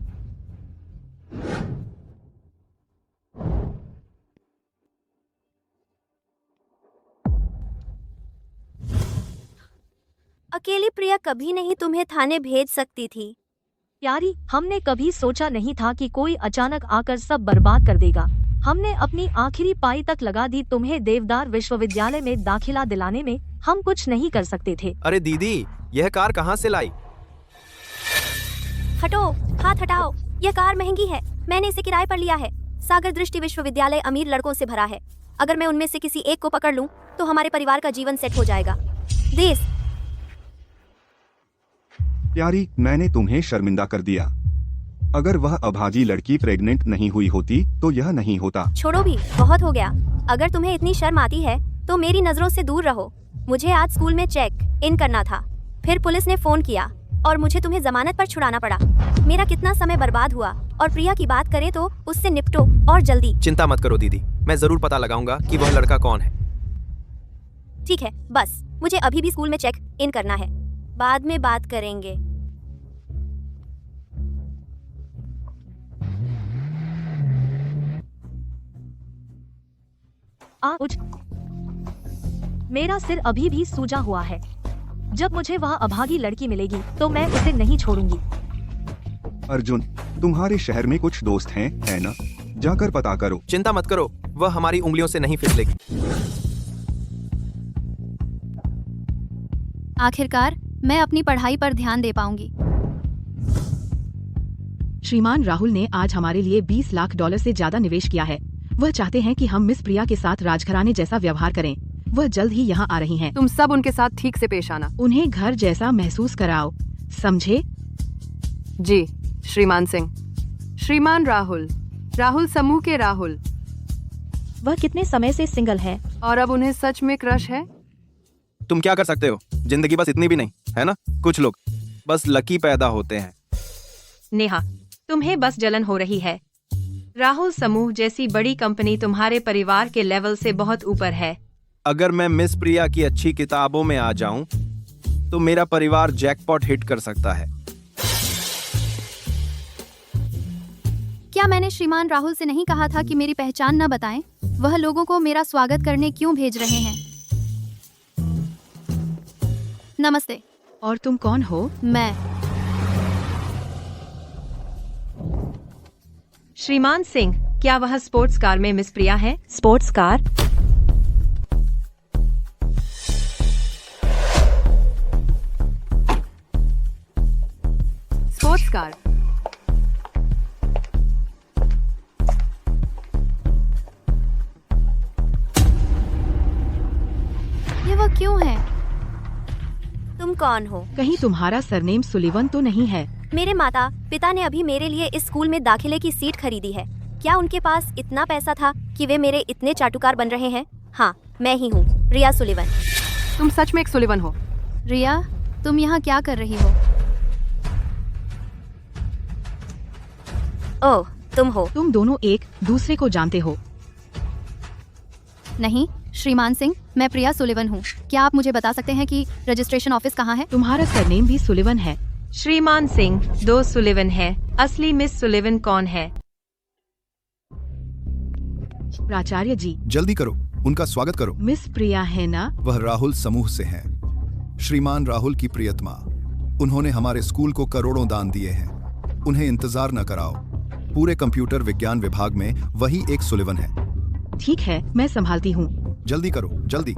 अकेली प्रिया कभी नहीं तुम्हें थाने भेज सकती थी। प्यारी, हमने कभी सोचा नहीं था कि कोई अचानक आकर सब बर्बाद कर देगा। हमने अपनी आखिरी पाई तक लगा दी। तुम्हें देवदार विश्वविद्यालय में दाखिला दिलाने में हम कुछ नहीं कर सकते थे। अरे दीदी, यह कार कहाँ से लाई? हटो, हाथ हटाओ। यह कार महंगी है। मैंने इसे किराए पर लिया है। सागर दृष्टि विश्वविद्यालय अमीर लड़कों से भरा है। अगर मैं उनमें से किसी एक को पकड़ लूं तो हमारे परिवार का जीवन सेट हो जाएगा। देश प्यारी, मैंने तुम्हें शर्मिंदा कर दिया। अगर वह अभागी लड़की प्रेग्नेंट नहीं हुई होती तो यह नहीं होता। छोड़ो भी, बहुत हो गया। अगर तुम्हें इतनी शर्म आती है तो मेरी नजरों से दूर रहो। मुझे आज स्कूल में चेक इन करना था, फिर पुलिस ने फोन किया और मुझे तुम्हें जमानत पर छुड़ाना पड़ा। मेरा कितना समय बर्बाद हुआ। और प्रिया की बात करें तो उससे निपटो और जल्दी। चिंता मत करो दीदी, मैं जरूर पता लगाऊंगा कि वह लड़का कौन है। ठीक है, बस मुझे अभी भी स्कूल में चेक इन करना है। बाद में बात करेंगे। आउच! मेरा सिर अभी भी सूजा हुआ है। जब मुझे वह अभागी लड़की मिलेगी तो मैं उसे नहीं छोड़ूंगी। अर्जुन, तुम्हारे शहर में कुछ दोस्त हैं, है ना? जाकर पता करो। चिंता मत करो, वह हमारी उंगलियों से नहीं फिसलेगी। आखिरकार मैं अपनी पढ़ाई पर ध्यान दे पाऊंगी। श्रीमान राहुल ने आज हमारे लिए 20 लाख डॉलर से ज्यादा निवेश किया है। वह चाहते हैं कि हम मिस प्रिया के साथ राजघराने जैसा व्यवहार करें। वह जल्द ही यहाँ आ रही हैं। तुम सब उनके साथ ठीक से पेश आना। उन्हें घर जैसा महसूस कराओ, समझे? जी श्रीमान सिंह। श्रीमान राहुल, राहुल समूह के राहुल। वह कितने समय से सिंगल है और अब उन्हें सच में क्रश है। तुम क्या कर सकते हो? जिंदगी बस इतनी भी नहीं है ना। कुछ लोग बस लकी पैदा होते हैं। नेहा, तुम्हें बस जलन हो रही है। राहुल समूह जैसी बड़ी कंपनी तुम्हारे परिवार के लेवल से बहुत ऊपर है। अगर मैं मिस प्रिया की अच्छी किताबों में आ जाऊं तो मेरा परिवार जैकपॉट हिट कर सकता है। क्या मैंने श्रीमान राहुल से नहीं कहा था कि मेरी पहचान न बताएं? वह लोगों को मेरा स्वागत करने क्यों भेज रहे हैं? नमस्ते। और तुम कौन हो? मैं श्रीमान सिंह, क्या वह स्पोर्ट्स कार में मिस प्रिया है? Sports car? Sports car. ये वो क्यों है? तुम कौन हो? कहीं तुम्हारा सरनेम सुलिवन तो नहीं है? मेरे माता पिता ने अभी मेरे लिए इस स्कूल में दाखिले की सीट खरीदी है। क्या उनके पास इतना पैसा था कि वे मेरे इतने चाटुकार बन रहे हैं? हाँ, मैं ही हूँ, रिया सुलिवन। तुम सच में एक सुलिवन हो? रिया, तुम यहाँ क्या कर रही हो? ओह, तुम हो। तुम दोनों एक दूसरे को जानते हो? नहीं श्रीमान सिंह, मैं प्रिया सुलिवन हूँ। क्या आप मुझे बता सकते हैं कि रजिस्ट्रेशन ऑफिस कहाँ है? तुम्हारा सरनेम भी सुलिवन है। श्रीमान सिंह, 2 सुलिवन है। असली मिस सुलिवन कौन है? प्राचार्य जी, जल्दी करो, उनका स्वागत करो। मिस प्रिया है ना? वह राहुल समूह से हैं। श्रीमान राहुल की प्रियतमा। उन्होंने हमारे स्कूल को करोड़ों दान दिए हैं। उन्हें इंतजार न कराओ। पूरे कंप्यूटर विज्ञान विभाग में वही एक सुलिवन है। ठीक है, मैं संभालती हूँ। जल्दी करो, जल्दी।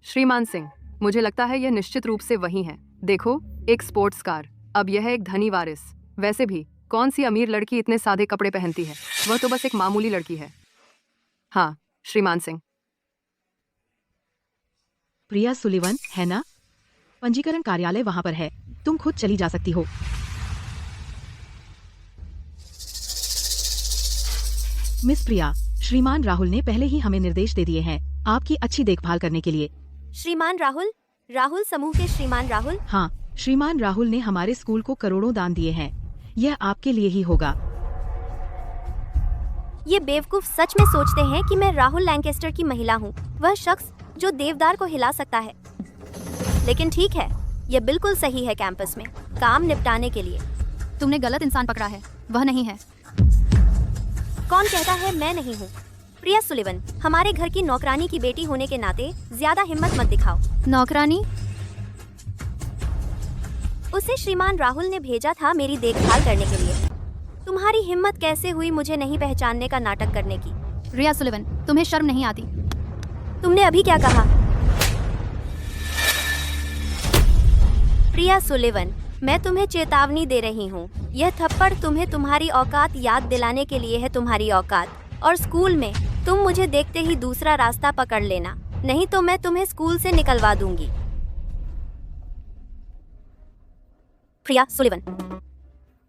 श्रीमान सिंह, मुझे लगता है यह निश्चित रूप से वही है। देखो, एक स्पोर्ट्स कार। अब यह एक धनी वारिस। वैसे भी कौन सी अमीर लड़की इतने सादे कपड़े पहनती है? वह तो बस एक मामूली लड़की है। हाँ श्रीमान सिंह। प्रिया सुलिवन है ना? पंजीकरण कार्यालय वहाँ पर है। तुम खुद चली जा सकती हो। मिस प्रिया, श्रीमान राहुल ने पहले ही हमें निर्देश दे दिए हैं आपकी अच्छी देखभाल करने के लिए। श्रीमान राहुल? राहुल समूह के श्रीमान राहुल? हाँ, श्रीमान राहुल ने हमारे स्कूल को करोड़ों दान दिए हैं। यह आपके लिए ही होगा। ये बेवकूफ सच में सोचते हैं कि मैं राहुल लैंकेस्टर की महिला हूँ, वह शख्स जो देवदार को हिला सकता है। लेकिन ठीक है, यह बिल्कुल सही है कैंपस में काम निपटाने के लिए। तुमने गलत इंसान पकड़ा है, वह नहीं है। कौन कहता है मैं नहीं हूँ? प्रिया सुलिवन, हमारे घर की नौकरानी की बेटी होने के नाते ज्यादा हिम्मत मत दिखाओ। नौकरानी? उसे श्रीमान राहुल ने भेजा था मेरी देखभाल करने के लिए। तुम्हारी हिम्मत कैसे हुई मुझे नहीं पहचानने का नाटक करने की? रिया सुलिवन, तुम्हें शर्म नहीं आती? तुमने अभी क्या कहा? प्रिया सुलिवन, मैं तुम्हें चेतावनी दे रही हूँ। यह थप्पड़ तुम्हें तुम्हारी औकात याद दिलाने के लिए है। तुम्हारी औकात। और स्कूल में तुम मुझे देखते ही दूसरा रास्ता पकड़ लेना, नहीं तो मैं तुम्हें स्कूल से निकलवा दूंगी। प्रिया सुलिवन,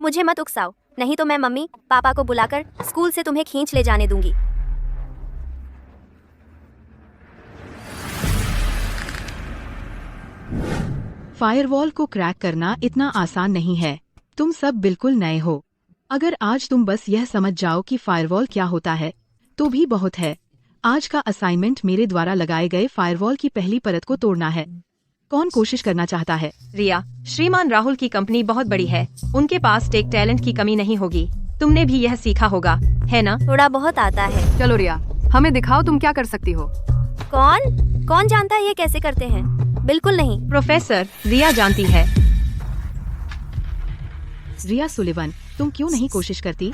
मुझे मत उकसाओ, नहीं तो मैं मम्मी पापा को बुलाकर स्कूल से तुम्हें खींच ले जाने दूंगी। फायरवॉल को क्रैक करना इतना आसान नहीं है। तुम सब बिल्कुल नए हो। अगर आज तुम बस यह समझ जाओ कि फायरवॉल क्या होता है तो भी बहुत है। आज का असाइनमेंट मेरे द्वारा लगाए गए फायरवॉल की पहली परत को तोड़ना है। कौन कोशिश करना चाहता है? रिया, श्रीमान राहुल की कंपनी बहुत बड़ी है, उनके पास टेक टैलेंट की कमी नहीं होगी। तुमने भी यह सीखा होगा, है ना? थोड़ा बहुत आता है। चलो रिया, हमें दिखाओ तुम क्या कर सकती हो। कौन जानता है ये कैसे करते हैं? बिल्कुल नहीं। प्रोफेसर, रिया जानती है। रिया सुलिवन, तुम क्यों नहीं कोशिश करती?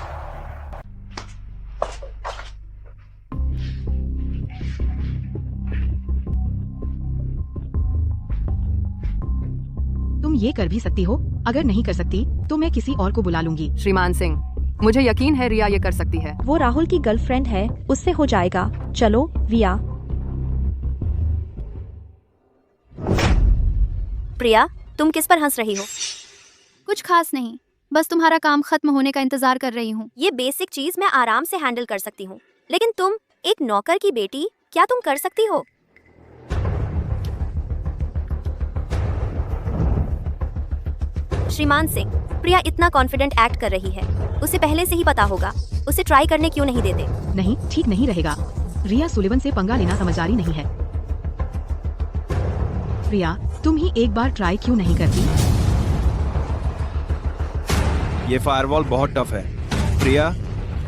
तुम ये कर भी सकती हो। अगर नहीं कर सकती तो मैं किसी और को बुला लूंगी। श्रीमान सिंह, मुझे यकीन है रिया ये कर सकती है। वो राहुल की गर्लफ्रेंड है, उससे हो जाएगा। चलो रिया। प्रिया, तुम किस पर हंस रही हो? कुछ खास नहीं, बस तुम्हारा काम खत्म होने का इंतजार कर रही हूँ। ये बेसिक चीज मैं आराम से हैंडल कर सकती हूँ, लेकिन तुम एक नौकर की बेटी, क्या तुम कर सकती हो? श्रीमान सिंह, प्रिया इतना कॉन्फिडेंट एक्ट कर रही है, उसे पहले से ही पता होगा। उसे ट्राई करने क्यों नहीं देते? नहीं, ठीक नहीं रहेगा। रिया सुलिवन से पंगा लेना समझदारी नहीं है। प्रिया, तुम ही एक बार ट्राई क्यों नहीं करती? ये फायरवॉल बहुत टफ है। प्रिया,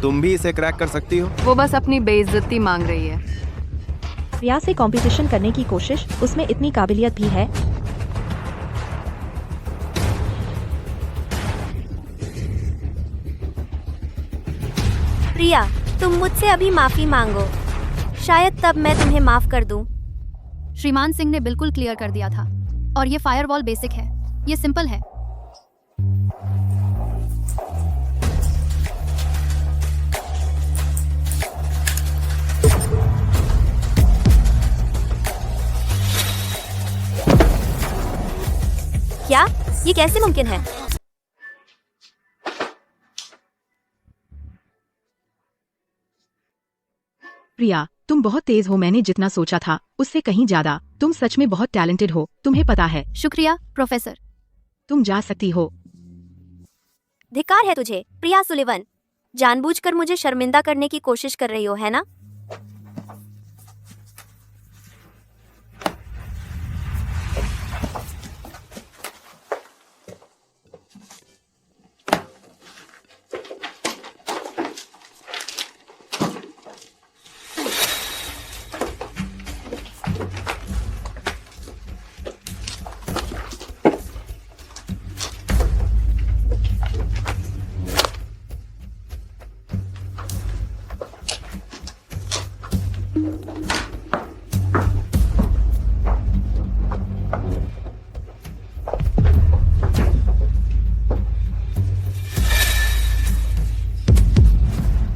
तुम भी इसे क्रैक कर सकती हो। वो बस अपनी बेइज्जती मांग रही है। रिया से कंपटीशन करने की कोशिश, उसमें इतनी काबिलियत भी है। प्रिया, तुम मुझसे अभी माफी मांगो, शायद तब मैं तुम्हें माफ कर दूं। श्रीमान सिंह ने बिल्कुल क्लियर कर दिया था। और ये फायरवॉल बेसिक है, ये सिंपल है। क्या ये कैसे मुमकिन है? प्रिया, तुम बहुत तेज हो। मैंने जितना सोचा था उससे कहीं ज्यादा। तुम सच में बहुत टैलेंटेड हो, तुम्हें पता है। शुक्रिया प्रोफेसर। तुम जा सकती हो। धिक्कार है तुझे, प्रिया सुलिवन। जानबूझकर मुझे शर्मिंदा करने की कोशिश कर रही हो, है ना?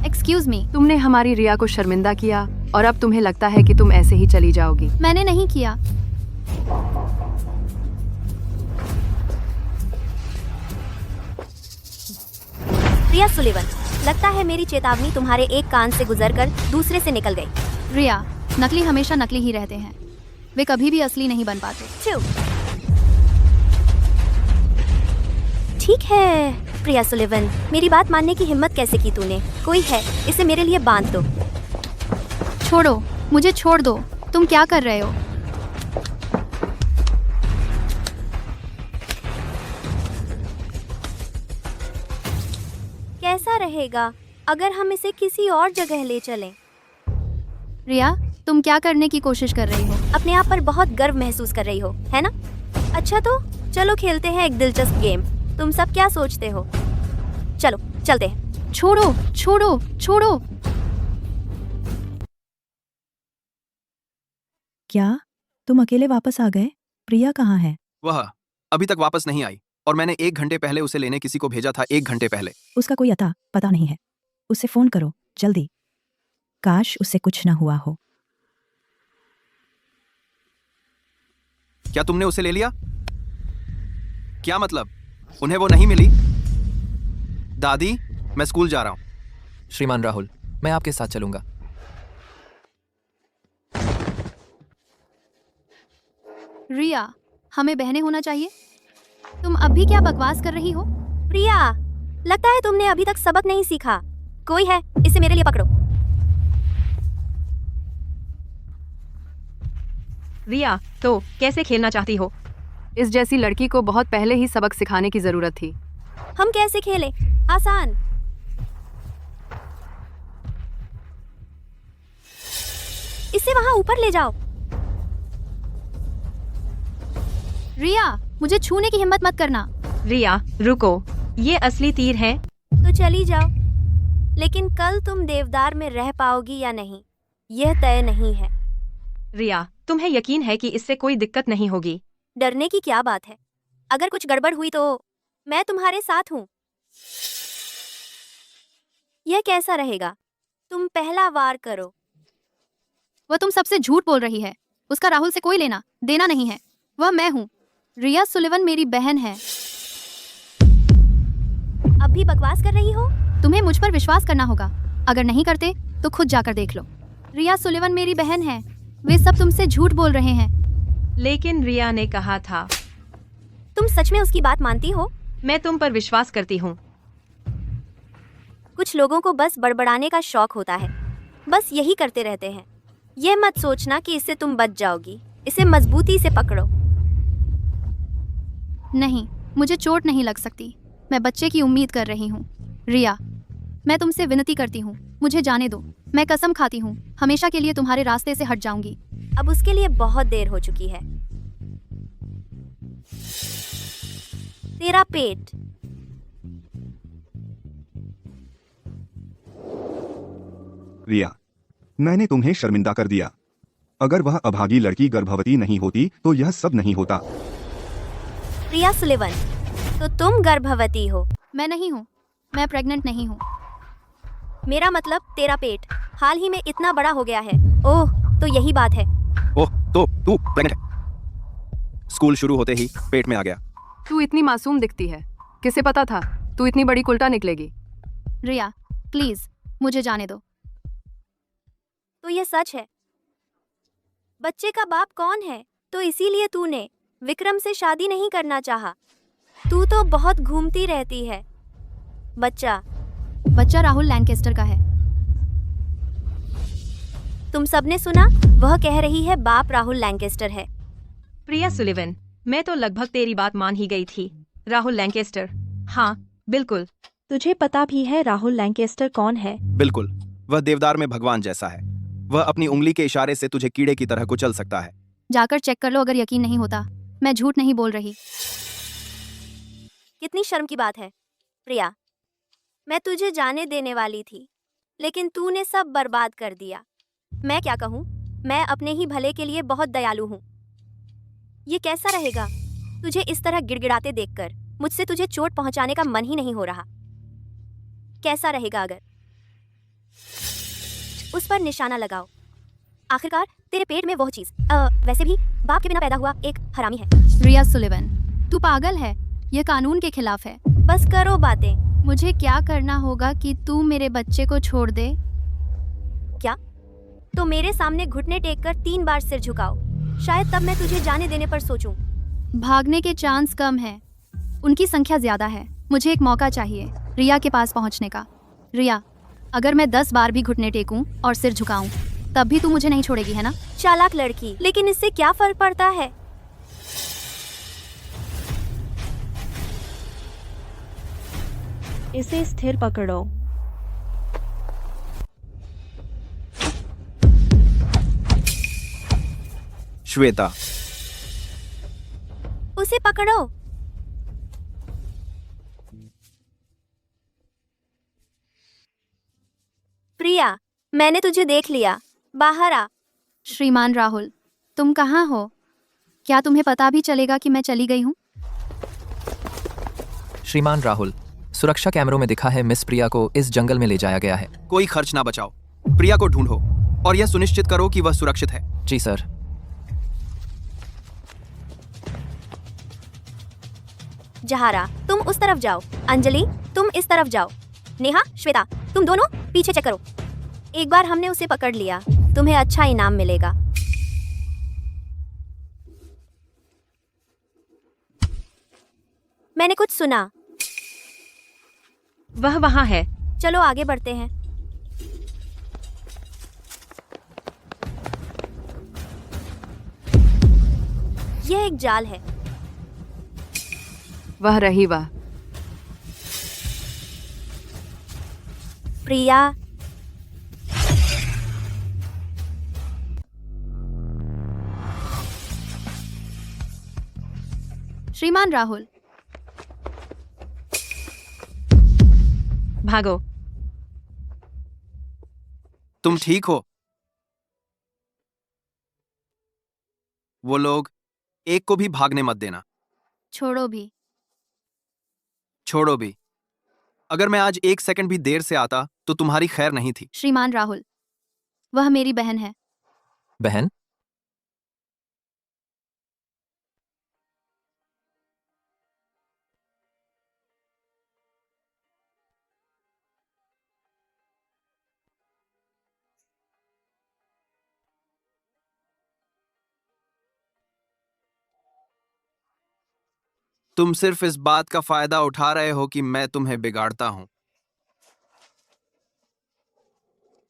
Excuse me. तुमने हमारी रिया को शर्मिंदा किया और अब तुम्हें लगता है कि तुम ऐसे ही चली जाओगी। मैंने नहीं किया। प्रिया सुलिवन, लगता है मेरी चेतावनी तुम्हारे एक कान से गुजरकर दूसरे से निकल गई। रिया, नकली हमेशा नकली ही रहते हैं, वे कभी भी असली नहीं बन पाते। चुप। ठीक है प्रिया सुलिवन, मेरी बात मानने की हिम्मत कैसे की तूने? कोई है, इसे मेरे लिए बांध दो। छोड़ो, मुझे छोड़ दो। तुम क्या कर रहे हो? कैसा रहेगा अगर हम इसे किसी और जगह ले चलें? रिया, तुम क्या करने की कोशिश कर रही हो? अपने आप पर बहुत गर्व महसूस कर रही हो, है ना? अच्छा तो चलो खेलते हैं एक दिलचस्प गेम। तुम सब क्या सोचते हो? चलो चलते हैं। छोड़ो छोड़ो छोड़ो। क्या तुम अकेले वापस आ गए? प्रिया कहाँ है? वह अभी तक वापस नहीं आई और मैंने 1 घंटे पहले उसे लेने किसी को भेजा था। 1 घंटे पहले। उसका कोई अता पता नहीं है। उसे फोन करो जल्दी। काश उससे कुछ ना हुआ हो। क्या तुमने उसे ले लिया? क्या मतलब? उन्हें वो नहीं मिली? दादी, मैं स्कूल जा रहा हूं। श्रीमान राहुल, मैं आपके साथ चलूंगा। रिया, हमें बहनें होना चाहिए। तुम अब भी क्या बकवास कर रही हो? प्रिया, लगता है तुमने अभी तक सबक नहीं सीखा। कोई है, इसे मेरे लिए पकड़ो। रिया, तो कैसे खेलना चाहती हो? इस जैसी लड़की को बहुत पहले ही सबक सिखाने की जरूरत थी। हम कैसे खेले? आसान। इसे वहां ऊपर ले जाओ। रिया, मुझे छूने की हिम्मत मत करना। रिया, रुको, ये असली तीर है। तो चली जाओ, लेकिन कल तुम देवदार में रह पाओगी या नहीं, यह तय नहीं है। रिया, तुम्हें यकीन है कि इससे कोई दिक्कत नहीं होगी? डरने की क्या बात है? अगर कुछ गड़बड़ हुई तो मैं तुम्हारे साथ हूं। यह कैसा रहेगा? तुम पहला वार करो। वह तुम सबसे झूठ बोल रही है। उसका राहुल से कोई लेना देना नहीं है। वह मैं हूँ। रिया सुलिवन मेरी बहन है। अब भी बकवास कर रही हो? तुम्हें मुझ पर विश्वास करना होगा। अगर नहीं करते तो खुद जाकर देख लो। रिया सुलिवन मेरी बहन है। वे सब तुमसे झूठ बोल रहे हैं। लेकिन रिया ने कहा था। तुम सच में उसकी बात मानती हो? मैं तुम पर विश्वास करती हूँ। कुछ लोगों को बस बड़बड़ाने का शौक होता है, बस यही करते रहते हैं। यह मत सोचना कि इससे तुम बच जाओगी। इसे मजबूती से पकड़ो। नहीं, मुझे चोट नहीं लग सकती। मैं बच्चे की उम्मीद कर रही हूँ। रिया, मैं तुमसे विनती करती हूँ, मुझे जाने दो। मैं कसम खाती हूँ, हमेशा के लिए तुम्हारे रास्ते से हट जाऊंगी। अब उसके लिए बहुत देर हो चुकी है। तेरा पेट। रिया, मैंने तुम्हें शर्मिंदा कर दिया। अगर वह अभागी लड़की गर्भवती नहीं होती तो यह सब नहीं होता। प्रिया सुलिवन, तो तुम गर्भवती हो? मैं नहीं हूँ। मैं प्रेग्नेंट नहीं हूँ। मेरा मतलब तेरा पेट हाल ही में इतना बड़ा हो गया है। ओह, तो यही बात है। ओह, तो तू प्रेग्नेंट है? स्कूल शुरू होते ही पेट में आ गया। तू इतनी मासूम दिखती है, किसे पता था तू इतनी बड़ी कुल्टा निकलेगी। रिया, प्लीज मुझे जाने दो। तो यह सच है? बच्चे का बाप कौन है? तो इसीलिए तूने विक्रम से शादी नहीं करना चाहा। तू तो बहुत घूमती रहती है। बच्चा राहुल लैंकेस्टर का है। तुम सबने सुना? वह कह रही है बाप राहुल लैंकेस्टर है। प्रिया सुलिवन, मैं तो लगभग तेरी बात मान ही गई थी। राहुल लैंकेस्टर, हाँ बिल्कुल। तुझे पता भी है राहुल लैंकेस्टर कौन है? बिल्कुल, वह देवदार में भगवान जैसा है। वह अपनी उंगली के इशारे से तुझे कीड़े की तरह कुचल सकता है। जाकर चेक कर लो अगर यकीन नहीं होता। मैं झूठ नहीं बोल रही। कितनी शर्म की बात है प्रिया। मैं तुझे जाने देने वाली थी, लेकिन तूने सब बर्बाद कर दिया। मैं क्या कहूँ? मैं अपने ही भले के लिए बहुत दयालु हूँ। ये कैसा रहेगा तुझे इस तरह गिड़गिड़ाते देखकर? मुझसे तुझे चोट पहुंचाने का मन ही नहीं हो रहा। कैसा रहेगा अगर उस पर निशाना लगाओ? आखिरकार तेरे पेट में वह चीज वैसे भी बाप के बिना पैदा हुआ एक हरामी है। रिया सुलिवन, तू पागल है। यह कानून के खिलाफ है। बस करो बातें। मुझे क्या करना होगा कि तू मेरे बच्चे को छोड़ दे? क्या? तो मेरे सामने घुटने टेक कर 3 बार सिर झुकाओ। शायद तब मैं तुझे जाने देने पर सोचूं। भागने के चांस कम है, उनकी संख्या ज्यादा है। मुझे एक मौका चाहिए रिया के पास पहुंचने का। रिया, अगर मैं 10 बार भी घुटने टेकूं और सिर झुकाऊं, तब भी तू मुझे नहीं छोड़ेगी, है ना? चालाक लड़की, लेकिन इससे क्या फर्क पड़ता है? इसे स्थिर पकड़ो। श्वेता, उसे पकड़ो। प्रिया, मैंने तुझे देख लिया। बाहर आ। श्रीमान राहुल, तुम कहाँ हो? क्या तुम्हें पता भी चलेगा कि मैं चली गई हूँ? श्रीमान राहुल, सुरक्षा कैमरों में दिखा है मिस प्रिया को इस जंगल में ले जाया गया है। कोई खर्च ना बचाओ। प्रिया को ढूंढो और यह सुनिश्चित करो कि वह सुरक्षित है। जी सर। जहारा, तुम उस तरफ जाओ। अंजलि, तुम इस तरफ जाओ। नेहा, श्वेता, तुम दोनों पीछे चेक करो। एक बार हमने उसे पकड़ लिया, तुम्हें अच्छा इनाम मिलेगा। मैंने कुछ सुना। वह वहाँ है। चलो आगे बढ़ते हैं। यह एक जाल है। वह रही वह। प्रिया, श्रीमान राहुल, भागो। तुम ठीक हो? वो लोग, एक को भी भागने मत देना। छोड़ो भी। छोड़ो भी। अगर मैं आज 1 सेकंड भी देर से आता तो तुम्हारी खैर नहीं थी। श्रीमान राहुल, वह मेरी बहन है। बहन? तुम सिर्फ इस बात का फायदा उठा रहे हो कि मैं तुम्हें बिगाड़ता हूं।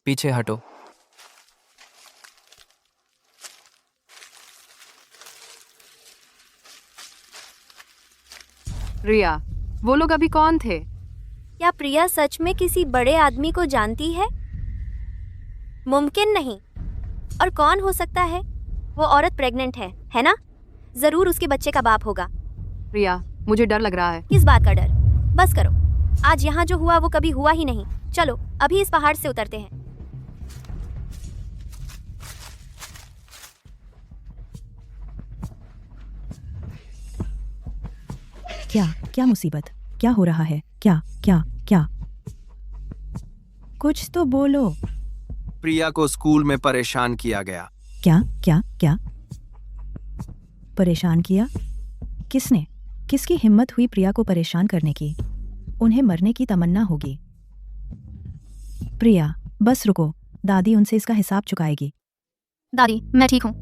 पीछे हटो। रिया, वो लोग अभी कौन थे? क्या प्रिया सच में किसी बड़े आदमी को जानती है? मुमकिन नहीं। और कौन हो सकता है? वो औरत प्रेग्नेंट है ना? जरूर उसके बच्चे का बाप होगा। रिया, मुझे डर लग रहा है। किस बात का डर? बस करो। आज यहाँ जो हुआ वो कभी हुआ ही नहीं। चलो अभी इस पहाड़ से उतरते हैं। क्या क्या मुसीबत? क्या हो रहा है? क्या क्या क्या? कुछ तो बोलो। प्रिया को स्कूल में परेशान किया गया। क्या क्या क्या? परेशान किया? किसने? किसकी हिम्मत हुई प्रिया को परेशान करने की? उन्हें मरने की तमन्ना होगी। प्रिया, बस रुको। दादी उनसे इसका हिसाब चुकाएगी। दादी, मैं ठीक हूँ।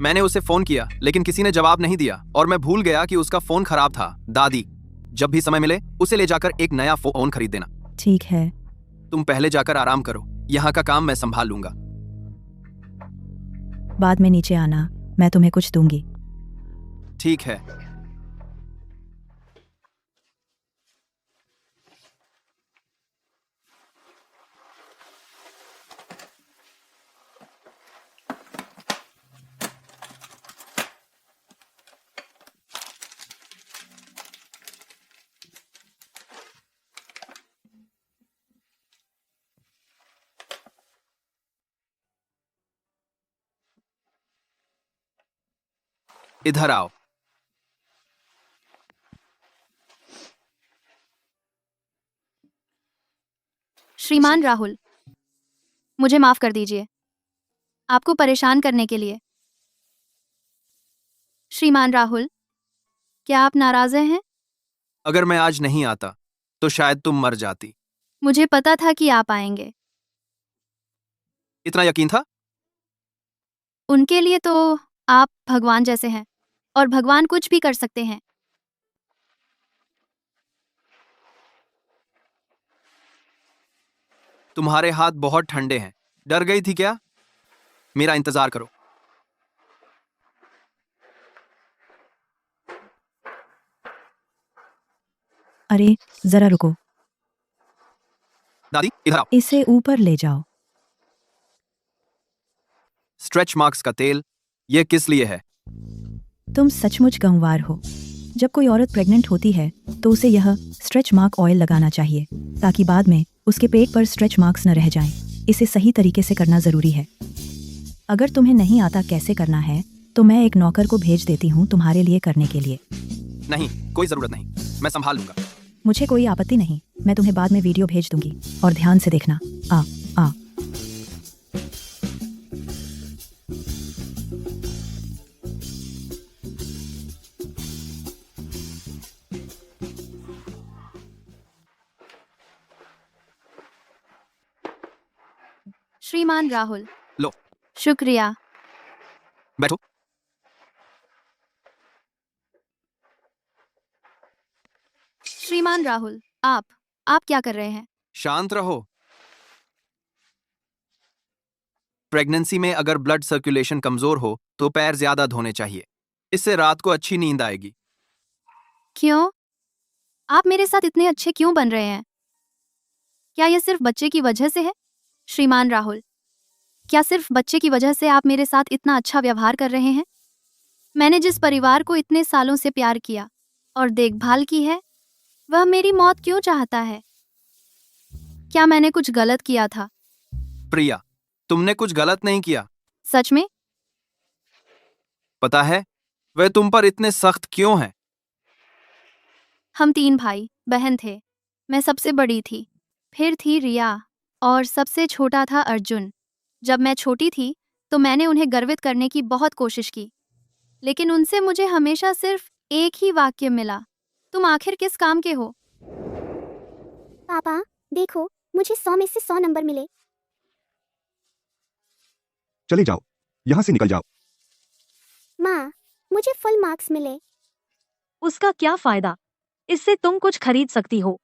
मैंने उसे फोन किया लेकिन किसी ने जवाब नहीं दिया और मैं भूल गया कि उसका फोन खराब था। दादी, जब भी समय मिले उसे ले जाकर एक नया फोन खरीद देना। ठीक है। तुम पहले जाकर आराम करो। यहाँ का काम मैं संभाल लूंगा। बाद में नीचे आना, मैं तुम्हें कुछ दूंगी। ठीक है। इधर आओ। श्रीमान राहुल, मुझे माफ कर दीजिए आपको परेशान करने के लिए। श्रीमान राहुल, क्या आप नाराज हैं? अगर मैं आज नहीं आता तो शायद तुम मर जाती। मुझे पता था कि आप आएंगे। इतना यकीन था? उनके लिए तो आप भगवान जैसे हैं और भगवान कुछ भी कर सकते हैं। तुम्हारे हाथ बहुत ठंडे हैं। डर गई थी क्या? मेरा इंतजार करो। अरे जरा रुको। दादी, इधर आओ। इसे ऊपर ले जाओ। स्ट्रेच मार्क्स का तेल, ये किस लिए है? तुम सचमुच गंवार हो। जब कोई औरत प्रेग्नेंट होती है तो उसे यह स्ट्रेच मार्क ऑयल लगाना चाहिए ताकि बाद में उसके पेट पर स्ट्रेच मार्क्स न रह जाएं। इसे सही तरीके से करना ज़रूरी है। अगर तुम्हें नहीं आता कैसे करना है तो मैं एक नौकर को भेज देती हूँ तुम्हारे लिए करने के लिए। नहीं, कोई जरूरत नहीं, मैं संभाल लूंगा। मुझे कोई आपत्ति नहीं। मैं तुम्हें बाद में वीडियो भेज दूंगी और ध्यान से देखना। आ आ श्रीमान राहुल, लो, शुक्रिया। बैठो। श्रीमान राहुल, आप क्या कर रहे हैं? शांत रहो। प्रेगनेंसी में अगर ब्लड सर्कुलेशन कमजोर हो तो पैर ज्यादा धोने चाहिए। इससे रात को अच्छी नींद आएगी। क्यों? आप मेरे साथ इतने अच्छे क्यों बन रहे हैं? क्या यह सिर्फ बच्चे की वजह से है? श्रीमान राहुल, क्या सिर्फ बच्चे की वजह से आप मेरे साथ इतना अच्छा व्यवहार कर रहे हैं? मैंने जिस परिवार को इतने सालों से प्यार किया और देखभाल की है, वह मेरी मौत क्यों चाहता है? क्या मैंने कुछ गलत किया था? प्रिया, तुमने कुछ गलत नहीं किया। सच में? पता है वह तुम पर इतने सख्त क्यों हैं? हम 3 भाई बहन थे। मैं सबसे बड़ी थी, फिर थी रिया और सबसे छोटा था अर्जुन। जब मैं छोटी थी तो मैंने उन्हें गर्वित करने की बहुत कोशिश की, लेकिन उनसे मुझे हमेशा सिर्फ एक ही वाक्य मिला, तुम आखिर किस काम के हो? पापा देखो, मुझे 100 में से 100 नंबर मिले। चले जाओ, यहाँ से निकल जाओ। माँ, मुझे फुल मार्क्स मिले। उसका क्या फायदा? इससे तुम कुछ खरीद सकती हो?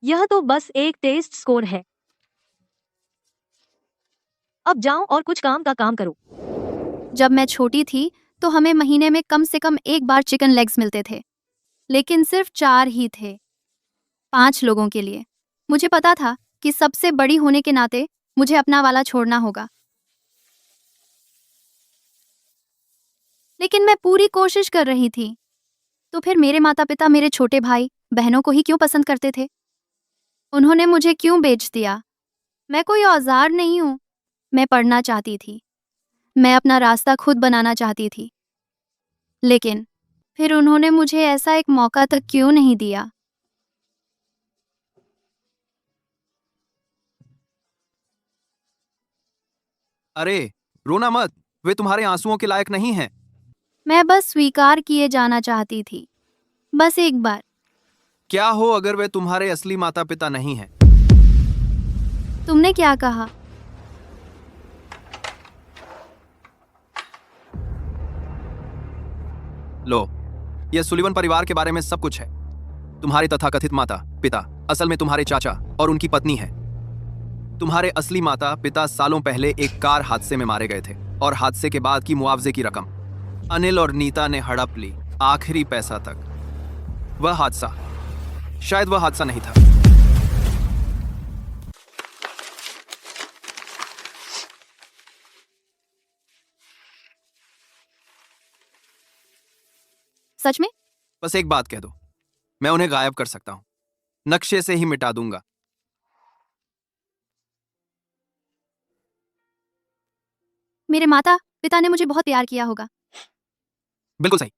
यह तो बस एक टेस्ट स्कोर है। अब जाओ और कुछ काम का काम करो। जब मैं छोटी थी तो हमें महीने में कम से कम एक बार चिकन लेग्स मिलते थे, लेकिन सिर्फ 4 ही थे, 5 लोगों के लिए। मुझे पता था कि सबसे बड़ी होने के नाते मुझे अपना वाला छोड़ना होगा, लेकिन मैं पूरी कोशिश कर रही थी। तो फिर मेरे माता पिता मेरे छोटे भाई बहनों को ही क्यों पसंद करते थे? उन्होंने मुझे क्यों बेच दिया? मैं कोई औजार नहीं हूं। मैं पढ़ना चाहती थी, मैं अपना रास्ता खुद बनाना चाहती थी, लेकिन फिर उन्होंने मुझे ऐसा एक मौका तक क्यों नहीं दिया? अरे रोना मत, वे तुम्हारे आंसुओं के लायक नहीं हैं। मैं बस स्वीकार किए जाना चाहती थी, बस एक बार। क्या हो अगर वे तुम्हारे असली माता पिता नहीं हैं? तुमने क्या कहा? लो, यह सुलिवन परिवार के बारे में सब कुछ है। तुम्हारे तथाकथित माता पिता असल में तुम्हारे चाचा और उनकी पत्नी है। तुम्हारे असली माता पिता सालों पहले एक कार हादसे में मारे गए थे और हादसे के बाद की मुआवजे की रकम अनिल और नीता ने हड़प ली, आखिरी पैसा तक। शायद वह हादसा नहीं था। सच में? बस एक बात कह दो, मैं उन्हें गायब कर सकता हूं, नक्शे से ही मिटा दूंगा। मेरे माता पिता ने मुझे बहुत प्यार किया होगा। बिल्कुल सही।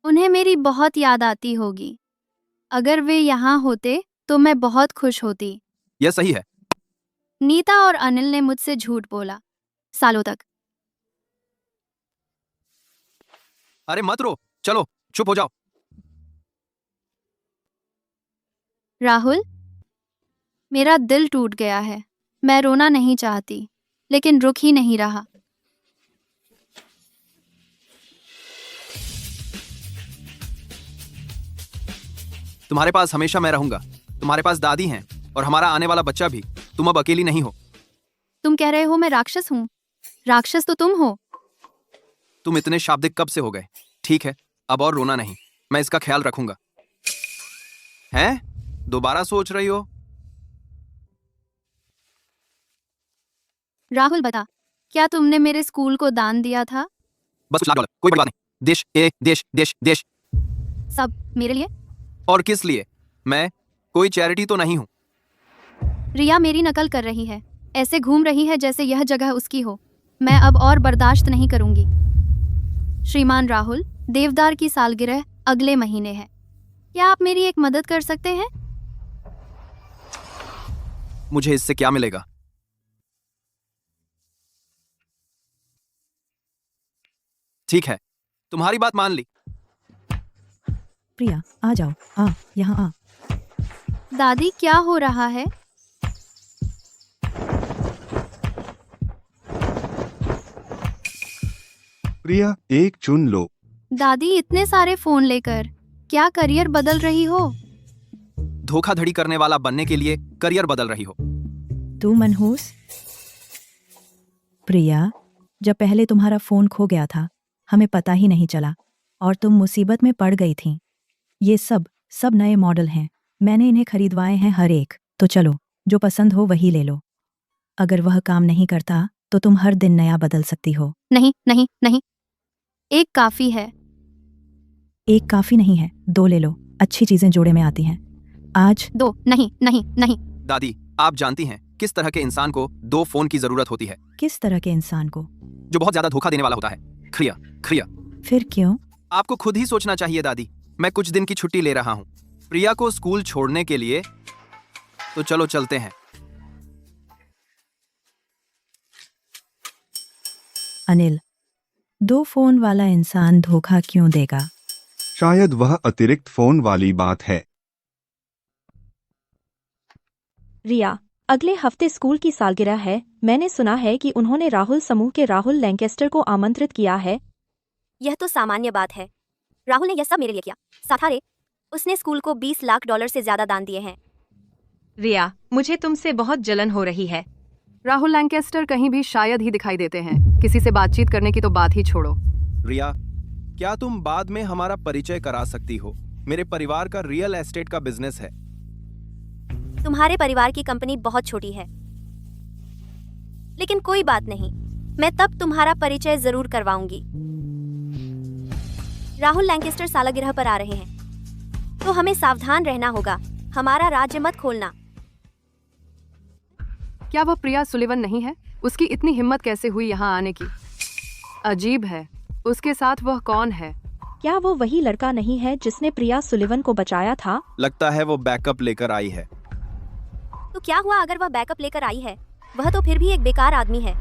उन्हें मेरी बहुत याद आती होगी। अगर वे यहाँ होते तो मैं बहुत खुश होती। यह सही है। नीता और अनिल ने मुझसे झूठ बोला सालों तक। अरे मत रो, चलो चुप हो जाओ। राहुल, मेरा दिल टूट गया है। मैं रोना नहीं चाहती, लेकिन रुक ही नहीं रहा। तुम्हारे पास हमेशा मैं रहूंगा। तुम्हारे पास दादी हैं और हमारा आने वाला बच्चा भी। तुम अब अकेली नहीं हो। तुम कह रहे हो मैं राक्षस हूँ? राक्षस तो तुम हो। तुम इतने शाब्दिक कब से हो गए? ठीक है, अब और रोना नहीं, मैं इसका ख्याल रखूंगा। हैं? दोबारा सोच रही हो? राहुल बता, क्या तुमने मेरे स्कूल को दान दिया था? बस कुछ $1, कोई बड़ी बात नहीं। देश ए देश देश देश। सब मेरे लिए? और किस लिए? मैं कोई चैरिटी तो नहीं हूं। रिया मेरी नकल कर रही है, ऐसे घूम रही है जैसे यह जगह उसकी हो। मैं अब और बर्दाश्त नहीं करूंगी। श्रीमान राहुल, देवदार की सालगिरह अगले महीने है। क्या आप मेरी एक मदद कर सकते हैं? मुझे इससे क्या मिलेगा? ठीक है, तुम्हारी बात मान ली। प्रिया, आ जाओ, आ, यहाँ आ। दादी, क्या हो रहा है? प्रिया, एक चुन लो। दादी, इतने सारे फोन लेकर क्या करियर बदल रही हो? धोखाधड़ी करने वाला बनने के लिए करियर बदल रही हो। तू मनहूस? प्रिया, जब पहले तुम्हारा फोन खो गया था हमें पता ही नहीं चला और तुम मुसीबत में पड़ गई थी। ये सब नए मॉडल हैं, मैंने इन्हें खरीदवाए हैं हर एक। तो चलो, जो पसंद हो वही ले लो। अगर वह काम नहीं करता तो तुम हर दिन नया बदल सकती हो। नहीं नहीं नहीं, एक काफी है। एक काफी नहीं है, 2 ले लो, अच्छी चीजें जोड़े में आती हैं। आज 2 नहीं नहीं नहीं। दादी, आप जानती हैं किस तरह के इंसान को 2 फोन की जरूरत होती है? किस तरह के इंसान को? जो बहुत ज्यादा धोखा देने वाला होता है। खरिया खरिया। फिर क्यों? आपको खुद ही सोचना चाहिए दादी। मैं कुछ दिन की छुट्टी ले रहा हूँ प्रिया को स्कूल छोड़ने के लिए, तो चलो चलते हैं। अनिल, 2 फोन वाला इंसान धोखा क्यों देगा? शायद वह अतिरिक्त फोन वाली बात है। रिया, अगले हफ्ते स्कूल की सालगिरह है। मैंने सुना है कि उन्होंने राहुल समूह के राहुल लैंकेस्टर को आमंत्रित किया है। यह तो सामान्य बात है। राहुल ने यह सब मेरे लिए किया। साथारे, उसने स्कूल को $20 लाख से ज्यादा दान दिए हैं। रिया, मुझे तुमसे बहुत जलन हो रही है। राहुल लैंकेस्टर कहीं भी शायद ही दिखाई देते हैं। किसी से बातचीत करने की तो बात ही छोड़ो। रिया, क्या तुम बाद में हमारा परिचय करा सकती हो? मेरे परिवार का रियल एस्टेट का बिजनेस है। तुम्हारे परिवार की कंपनी बहुत छोटी है, लेकिन कोई बात नहीं, मैं तब तुम्हारा परिचय जरूर करवाऊंगी। राहुल लैंकेस्टर सालगिरह पर आ रहे हैं, तो हमें सावधान रहना होगा। हमारा राज्य मत खोलना। क्या वह प्रिया सुलिवन नहीं है? उसकी इतनी हिम्मत कैसे हुई यहाँ आने की? अजीब है। उसके साथ वह कौन है? क्या वो वही लड़का नहीं है जिसने प्रिया सुलिवन को बचाया था? लगता है वो बैकअप लेकर आई है। तो क्या हुआ अगर वह बैकअप लेकर आई है? वह तो फिर भी एक बेकार आदमी है।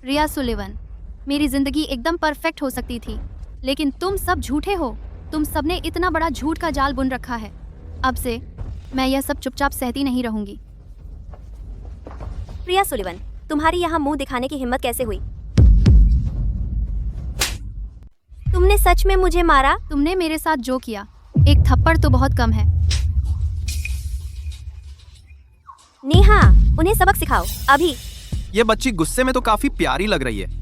रिया सुलिवन, मेरी जिंदगी एकदम परफेक्ट हो सकती थी, लेकिन तुम सब झूठे हो। तुम सबने इतना बड़ा झूठ का जाल बुन रखा है। अब से मैं यह सब चुपचाप सहती नहीं रहूंगी। प्रिया सुलिवन, तुम्हारी यहाँ मुंह दिखाने की हिम्मत कैसे हुई? तुमने सच में मुझे मारा? तुमने मेरे साथ जो किया, एक थप्पड़ तो बहुत कम है। नेहा, उन्हें सबक सिखाओ अभी। ये बच्ची गुस्से में तो काफी प्यारी लग रही है।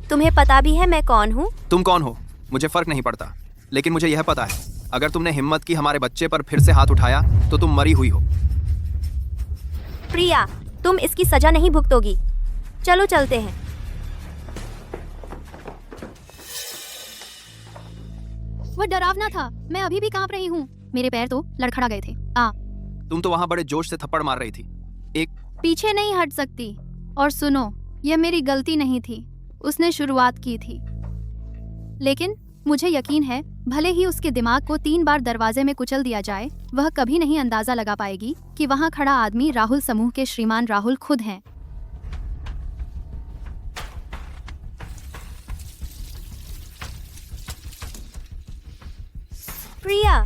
तुम्हें पता भी है मैं कौन हूँ? तुम कौन हो मुझे फर्क नहीं पड़ता, लेकिन मुझे यह पता है, अगर तुमने हिम्मत की हमारे बच्चे पर फिर से हाथ उठाया तो तुम मरी हुई हो। प्रिया, तुम इसकी सजा नहीं भुगतोगी। चलो चलते हैं। वो डरावना था, मैं अभी भी कांप रही हूँ। मेरे पैर तो लड़खड़ा गए थे। तुम तो वहाँ बड़े जोश से थप्पड़ मार रही थी। एक पीछे नहीं हट सकती। और सुनो, यह मेरी गलती नहीं थी, उसने शुरुआत की थी। लेकिन मुझे यकीन है, भले ही उसके दिमाग को 3 बार दरवाजे में कुचल दिया जाए, वह कभी नहीं अंदाजा लगा पाएगी कि वहाँ खड़ा आदमी राहुल समूह के श्रीमान राहुल खुद हैं। प्रिया,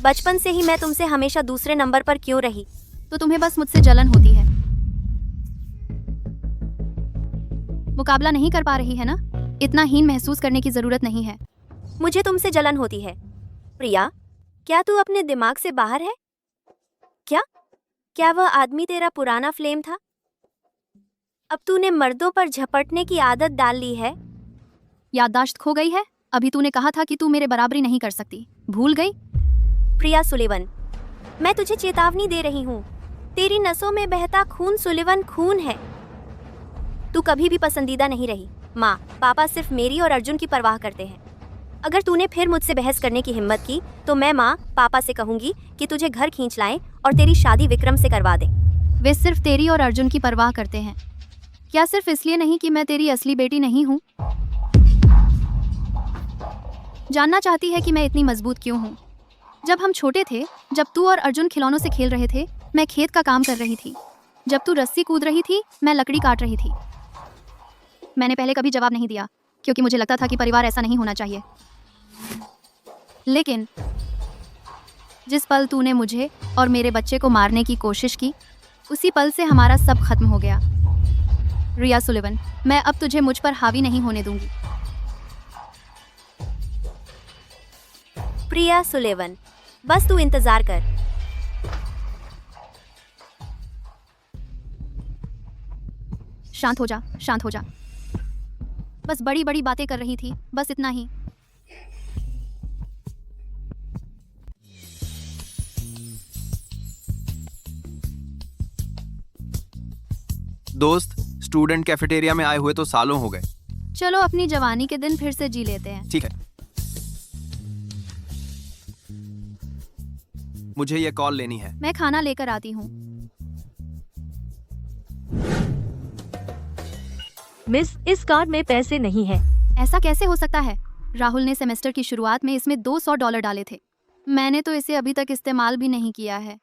बचपन से ही मैं तुमसे हमेशा दूसरे नंबर पर क्यों रही? तो तुम्हें बस मुझसे जलन होती है। मुकाबला नहीं कर पा रही है ना? इतना हीन महसूस करने की जरूरत नहीं है। मुझे तुमसे जलन होती है। प्रिया, क्या तू अपने दिमाग से बाहर है? क्या वह आदमी तेरा पुराना फ्लेम था? अब तूने मर्दों पर झपटने की आदत डाल ली है। याददाश्त खो गई है? अभी तूने कहा था कि तू मेरे बराबरी नहीं कर सकती, भूल गई? प्रिया सुलिवन, मैं तुझे चेतावनी दे रही हूँ। तेरी नसों में बहता खून सुलिवन खून है। तू कभी भी पसंदीदा नहीं रही। माँ पापा सिर्फ मेरी और अर्जुन की परवाह करते हैं। अगर तूने फिर मुझसे बहस करने की हिम्मत की तो मैं माँ पापा से कहूँगी कि तुझे घर खींच लाएं और तेरी शादी विक्रम से करवा दें। वे सिर्फ तेरी और अर्जुन की परवाह करते हैं। क्या सिर्फ इसलिए नहीं कि मैं तेरी असली बेटी नहीं हूँ? जानना चाहती है कि मैं इतनी मजबूत क्यों हूँ? जब हम छोटे थे, जब तू और अर्जुन खिलौनों से खेल रहे थे, मैं खेत का काम कर रही थी। जब तू रस्सी कूद रही थी, मैं लकड़ी काट रही थी। मैंने पहले कभी जवाब नहीं दिया, क्योंकि मुझे लगता था कि परिवार ऐसा नहीं होना चाहिए। लेकिन जिस पल तूने मुझे और मेरे बच्चे को मारने की कोशिश की, उसी पल से हमारा सब खत्म हो गया। रिया सुलिवन, मैं अब तुझे मुझ पर हावी नहीं होने दूंगी। प्रिया सुलेवन, बस तू इंतजार कर। शांत हो जा, शांत हो जा। बस बड़ी बड़ी बातें कर रही थी, बस इतना ही। दोस्त, स्टूडेंट कैफेटेरिया में आए हुए तो सालों हो गए। चलो अपनी जवानी के दिन फिर से जी लेते हैं। ठीक है, मुझे ये कॉल लेनी है। मैं खाना लेकर आती हूँ। मिस, इस कार्ड में पैसे नहीं है। ऐसा कैसे हो सकता है? राहुल ने सेमेस्टर की शुरुआत में इसमें $200 डाले थे। मैंने तो इसे अभी तक इस्तेमाल भी नहीं किया है।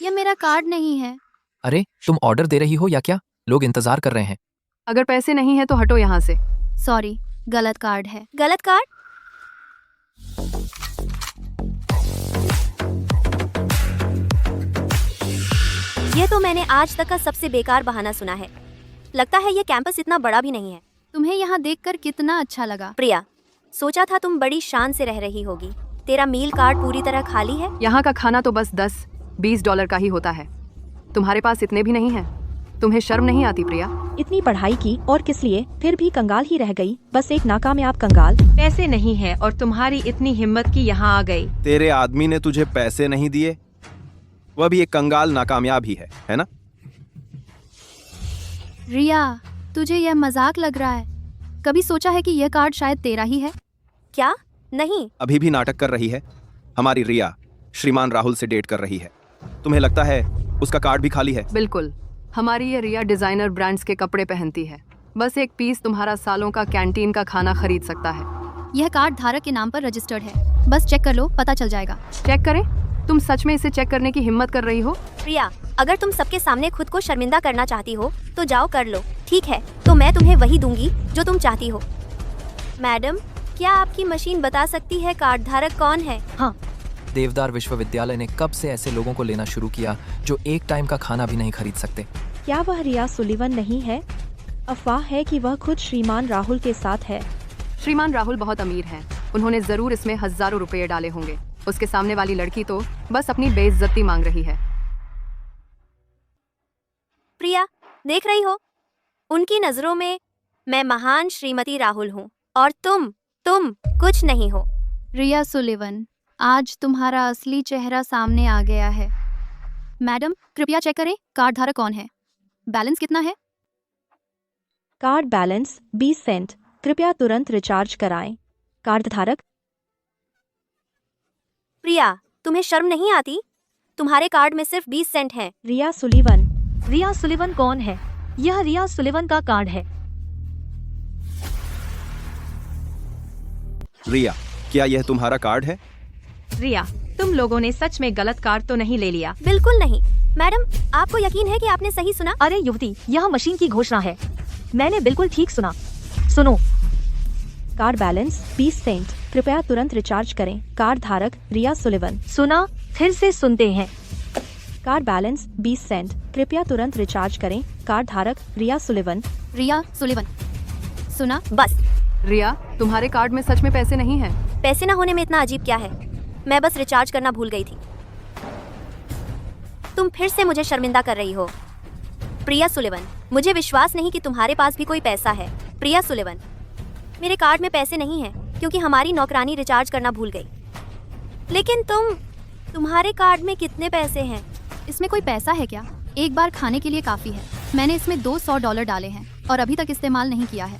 यह मेरा कार्ड नहीं है। अरे तुम ऑर्डर दे रही हो या क्या? लोग इंतजार कर रहे हैं। अगर पैसे नहीं है तो हटो यहाँ से। सॉरी, गलत कार्ड है। गलत कार्ड? यह तो मैंने आज तक का सबसे बेकार बहाना सुना है। लगता है ये कैंपस इतना बड़ा भी नहीं है। तुम्हें यहाँ देखकर कितना अच्छा लगा। प्रिया, सोचा था तुम बड़ी शान से रह रही होगी। तेरा मील कार्ड पूरी तरह खाली है। यहाँ का खाना तो बस $10-20 का ही होता है। तुम्हारे पास इतने भी नहीं है। तुम्हें शर्म नहीं आती प्रिया? इतनी पढ़ाई की और किस लिए, फिर भी कंगाल ही रह गई, बस एक नाकामयाब कंगाल। पैसे नहीं है और तुम्हारी इतनी हिम्मत की यहाँ आ गई। तेरे आदमी ने तुझे पैसे नहीं दिए, वह भी एक कंगाल नाकामयाब ही है ना? रिया, तुझे यह मजाक लग रहा है? कभी सोचा है कि यह कार्ड शायद तेरा ही है? क्या? नहीं। अभी भी नाटक कर रही है। हमारी रिया श्रीमान राहुल से डेट कर रही है। तुम्हें लगता है उसका कार्ड भी खाली है? बिल्कुल। हमारी ये रिया डिजाइनर ब्रांड्स के कपड़े पहनती है। बस एक पीस तुम्हारा सालों का कैंटीन का खाना खरीद सकता है। यह कार्ड धारक के नाम पर रजिस्टर्ड है। बस चेक कर लो, पता चल जाएगा। चेक करें? तुम सच में इसे चेक करने की हिम्मत कर रही हो? प्रिया, अगर तुम सबके सामने खुद को शर्मिंदा करना चाहती हो तो जाओ कर लो। ठीक है, तो मैं तुम्हें वही दूंगी जो तुम चाहती हो। मैडम, क्या आपकी मशीन बता सकती है कार्ड धारक कौन है? हाँ। देवदार विश्वविद्यालय ने कब से ऐसे लोगों को लेना शुरू किया जो एक टाइम का खाना भी नहीं खरीद सकते? क्या वह रिया सुलिवन नहीं है? अफवाह है कि वह खुद श्रीमान राहुल के साथ है। श्रीमान राहुल बहुत अमीर हैं। उन्होंने जरूर इसमें हजारों रुपए डाले होंगे। उसके सामने वाली लड़की तो बस अपनी बेइज्जती मांग रही है। प्रिया, देख रही हो? उनकी नजरों में मैं महान श्रीमती राहुल हूँ और तुम कुछ नहीं हो। रिया सुलिवन, आज तुम्हारा असली चेहरा सामने आ गया है। मैडम, कृपया चेक करें कार्ड धारक कौन है। बैलेंस कितना है? Card balance 20 cent. कृपया तुरंत रिचार्ज कराएं। कार्ड धारक? प्रिया, तुम्हें शर्म नहीं आती? तुम्हारे कार्ड में सिर्फ 20 सेंट है। रिया सुलिवन। रिया सुलिवन कौन है? यह रिया सुलिवन का कार्ड है। रिया, क्या यह तुम्हारा कार्ड है? रिया, तुम लोगों ने सच में गलत कार्ड तो नहीं ले लिया? बिल्कुल नहीं। मैडम, आपको यकीन है कि आपने सही सुना? अरे युवती, यह मशीन की घोषणा है। मैंने बिल्कुल ठीक सुना। सुनो, कार्ड बैलेंस 20 सेंट। कृपया तुरंत रिचार्ज करें। कार्ड धारक रिया सुलिवन। सुना? फिर से सुनते हैं। Card balance 20 cent. कृपया तुरंत रिचार्ज करें। कार्ड धारक रिया सुलिवन। रिया सुलिवन। सुना? बस। रिया, तुम्हारे कार्ड में सच में पैसे नहीं है? पैसे ना होने में इतना अजीब क्या है? मैं बस रिचार्ज करना भूल गई थी। तुम फिर से मुझे शर्मिंदा कर रही हो। प्रिया सुलिवन, मुझे विश्वास नहीं कि तुम्हारे पास भी कोई पैसा है। प्रिया सुलिवन, मेरे कार्ड में पैसे नहीं हैं क्योंकि हमारी नौकरानी रिचार्ज करना भूल गई। लेकिन तुम्हारे कार्ड में कितने पैसे हैं? इसमें कोई पैसा है क्या? एक बार खाने के लिए काफी है। मैंने इसमें $200 डाले हैं और अभी तक इस्तेमाल नहीं किया है।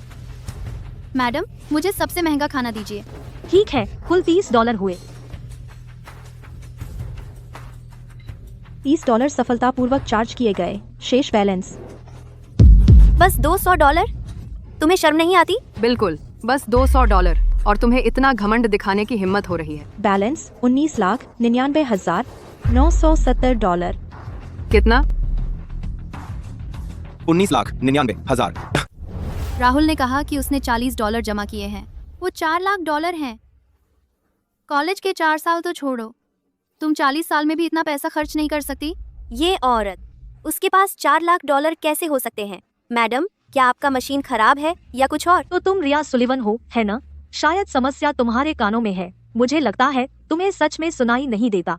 मैडम, मुझे सबसे महंगा खाना दीजिए। ठीक है, कुल $30 हुए। $30 सफलतापूर्वक चार्ज किए गए। शेष बैलेंस बस $200? तुम्हें शर्म नहीं आती? बिल्कुल, बस $200 और तुम्हें इतना घमंड दिखाने की हिम्मत हो रही है। बैलेंस $19,99,970। कितना? 19,99,000। राहुल ने कहा कि उसने $40 जमा किए हैं। वो $4 लाख हैं। कॉलेज के 4 साल तो छोड़ो, तुम 40 साल में भी इतना पैसा खर्च नहीं कर सकती? ये औरत, उसके पास $4 लाख कैसे हो सकते हैं? मैडम, क्या आपका मशीन खराब है या कुछ और? तो तुम रिया सुलिवन हो, है ना? शायद समस्या तुम्हारे कानों में है। मुझे लगता है तुम्हें सच में सुनाई नहीं देता।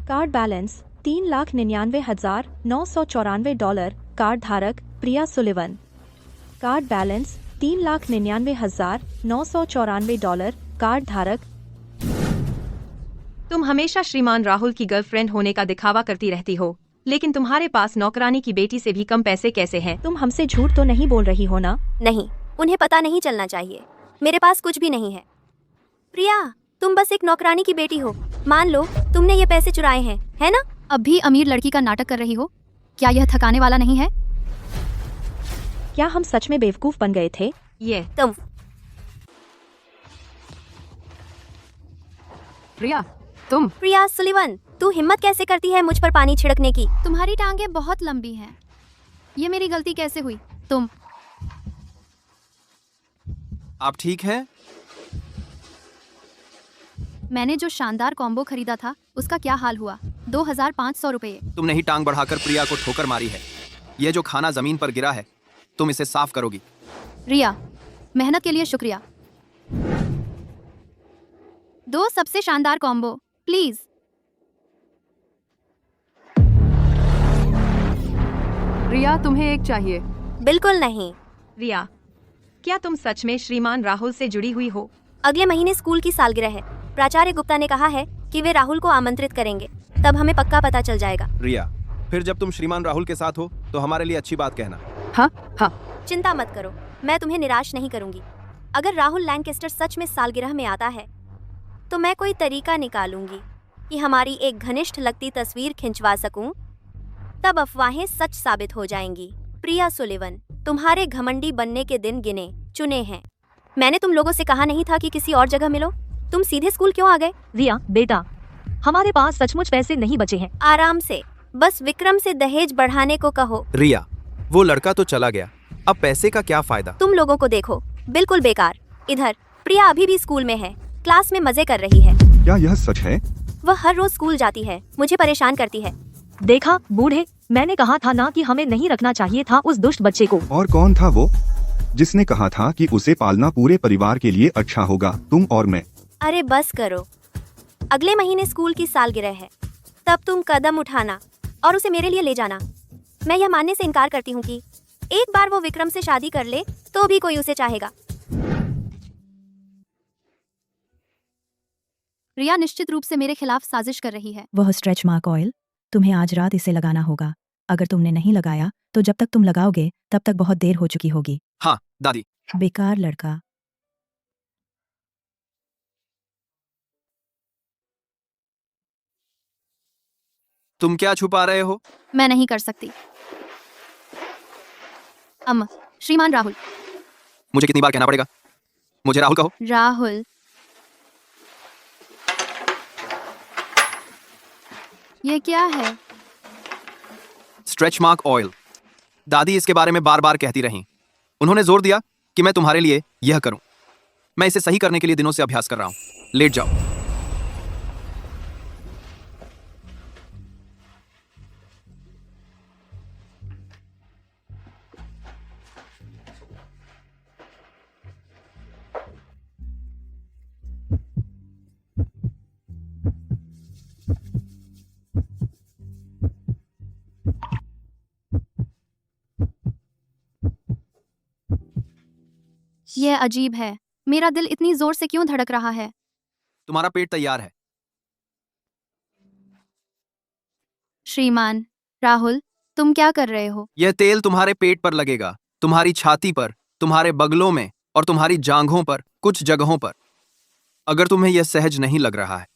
Card balance $3,99,994। कार्ड धारक प्रिया सुलिवन। Card balance $3,99,994। कार्ड धारक। तुम हमेशा श्रीमान राहुल की गर्लफ्रेंड होने का दिखावा करती रहती हो, लेकिन तुम्हारे पास नौकरानी की बेटी से भी कम पैसे कैसे हैं? तुम हमसे झूठ तो नहीं बोल रही हो ना? नहीं, उन्हें पता नहीं चलना चाहिए। मेरे पास कुछ भी नहीं है। प्रिया, तुम बस एक नौकरानी की बेटी हो। मान लो तुमने ये पैसे चुराए हैं, है ना? अब भी अमीर लड़की का नाटक कर रही हो? क्या यह थकाने वाला नहीं है? क्या हम सच में बेवकूफ बन गए थे? ये तुम प्रिया, तुम प्रिया सुलिवन, तू हिम्मत कैसे करती है मुझ पर पानी छिड़कने की? तुम्हारी टांगें बहुत लंबी हैं। ये मेरी गलती कैसे हुई? तुम आप ठीक हैं? मैंने जो शानदार कॉम्बो खरीदा था उसका क्या हाल हुआ? 2,500 रुपये। तुमने ही टांग बढ़ाकर प्रिया को ठोकर मारी है। ये जो खाना जमीन पर गिरा है, तुम इसे साफ करोगी। रिया, मेहनत के लिए शुक्रिया। 2 सबसे शानदार कॉम्बो, प्लीज। रिया, तुम्हें एक चाहिए। बिल्कुल नहीं। रिया, क्या तुम सच में श्रीमान राहुल से जुड़ी हुई हो? अगले महीने स्कूल की सालगिरह है। प्राचार्य गुप्ता ने कहा है कि वे राहुल को आमंत्रित करेंगे, तब हमें पक्का पता चल जाएगा। रिया, फिर जब तुम श्रीमान राहुल के साथ हो तो हमारे लिए अच्छी बात कहना। हाँ हाँ। चिंता मत करो, मैं तुम्हें निराश नहीं करूंगी। अगर राहुल लैंकेस्टर सच में सालगिरह में आता है तो मैं कोई तरीका निकालूंगी कि हमारी एक घनिष्ठ लगती तस्वीर खिंचवा सकूं। तब अफवाहें सच साबित हो जाएंगी। प्रिया सुलिवन, तुम्हारे घमंडी बनने के दिन गिने चुने हैं। मैंने तुम लोगों से कहा नहीं था कि किसी और जगह मिलो? तुम सीधे स्कूल क्यों आ गए? रिया बेटा, हमारे पास सचमुच पैसे नहीं बचे हैं। आराम से, बस विक्रम से दहेज बढ़ाने को कहो। रिया, वो लड़का तो चला गया, अब पैसे का क्या फायदा? तुम लोगों को देखो, बिल्कुल बेकार। इधर प्रिया अभी भी स्कूल में है, क्लास में मजे कर रही है। क्या यह सच है? वह हर रोज स्कूल जाती है, मुझे परेशान करती है। देखा बूढ़े, मैंने कहा था ना कि हमें नहीं रखना चाहिए था उस दुष्ट बच्चे को। और कौन था वो जिसने कहा था कि उसे पालना पूरे परिवार के लिए अच्छा होगा? तुम और मैं। अरे बस करो, अगले महीने स्कूल की सालगिरह है, तब तुम कदम उठाना और उसे मेरे लिए ले जाना। मैं यह मानने से इनकार करती हूँ कि एक बार वो विक्रम से शादी कर ले तो भी कोई उसे चाहेगा। रिया निश्चित रूप से मेरे खिलाफ साजिश कर रही है। वह स्ट्रेच मार्क ऑयल, तुम्हें आज रात इसे लगाना होगा। अगर तुमने नहीं लगाया तो जब तक तुम लगाओगे तब तक बहुत देर हो चुकी होगी। हाँ दादी। बेकार लड़का। तुम क्या छुपा रहे हो? मैं नहीं कर सकती। श्रीमान राहुल। मुझे कितनी बार कहना पड़ेगा? मुझे राहुल कहो। राहुल, ये क्या है? Stretch mark oil. दादी इसके बारे में बार बार कहती रहीं। उन्होंने जोर दिया कि मैं तुम्हारे लिए यह करूं। मैं इसे सही करने के लिए दिनों से अभ्यास कर रहा हूं। लेट जाओ। यह अजीब है। मेरा दिल इतनी जोर से क्यों धड़क रहा है? तुम्हारा पेट तैयार है। श्रीमान राहुल, तुम क्या कर रहे हो? यह तेल तुम्हारे पेट पर लगेगा, तुम्हारी छाती पर, तुम्हारे बगलों में और तुम्हारी जांघों पर, कुछ जगहों पर। अगर तुम्हें यह सहज नहीं लग रहा है,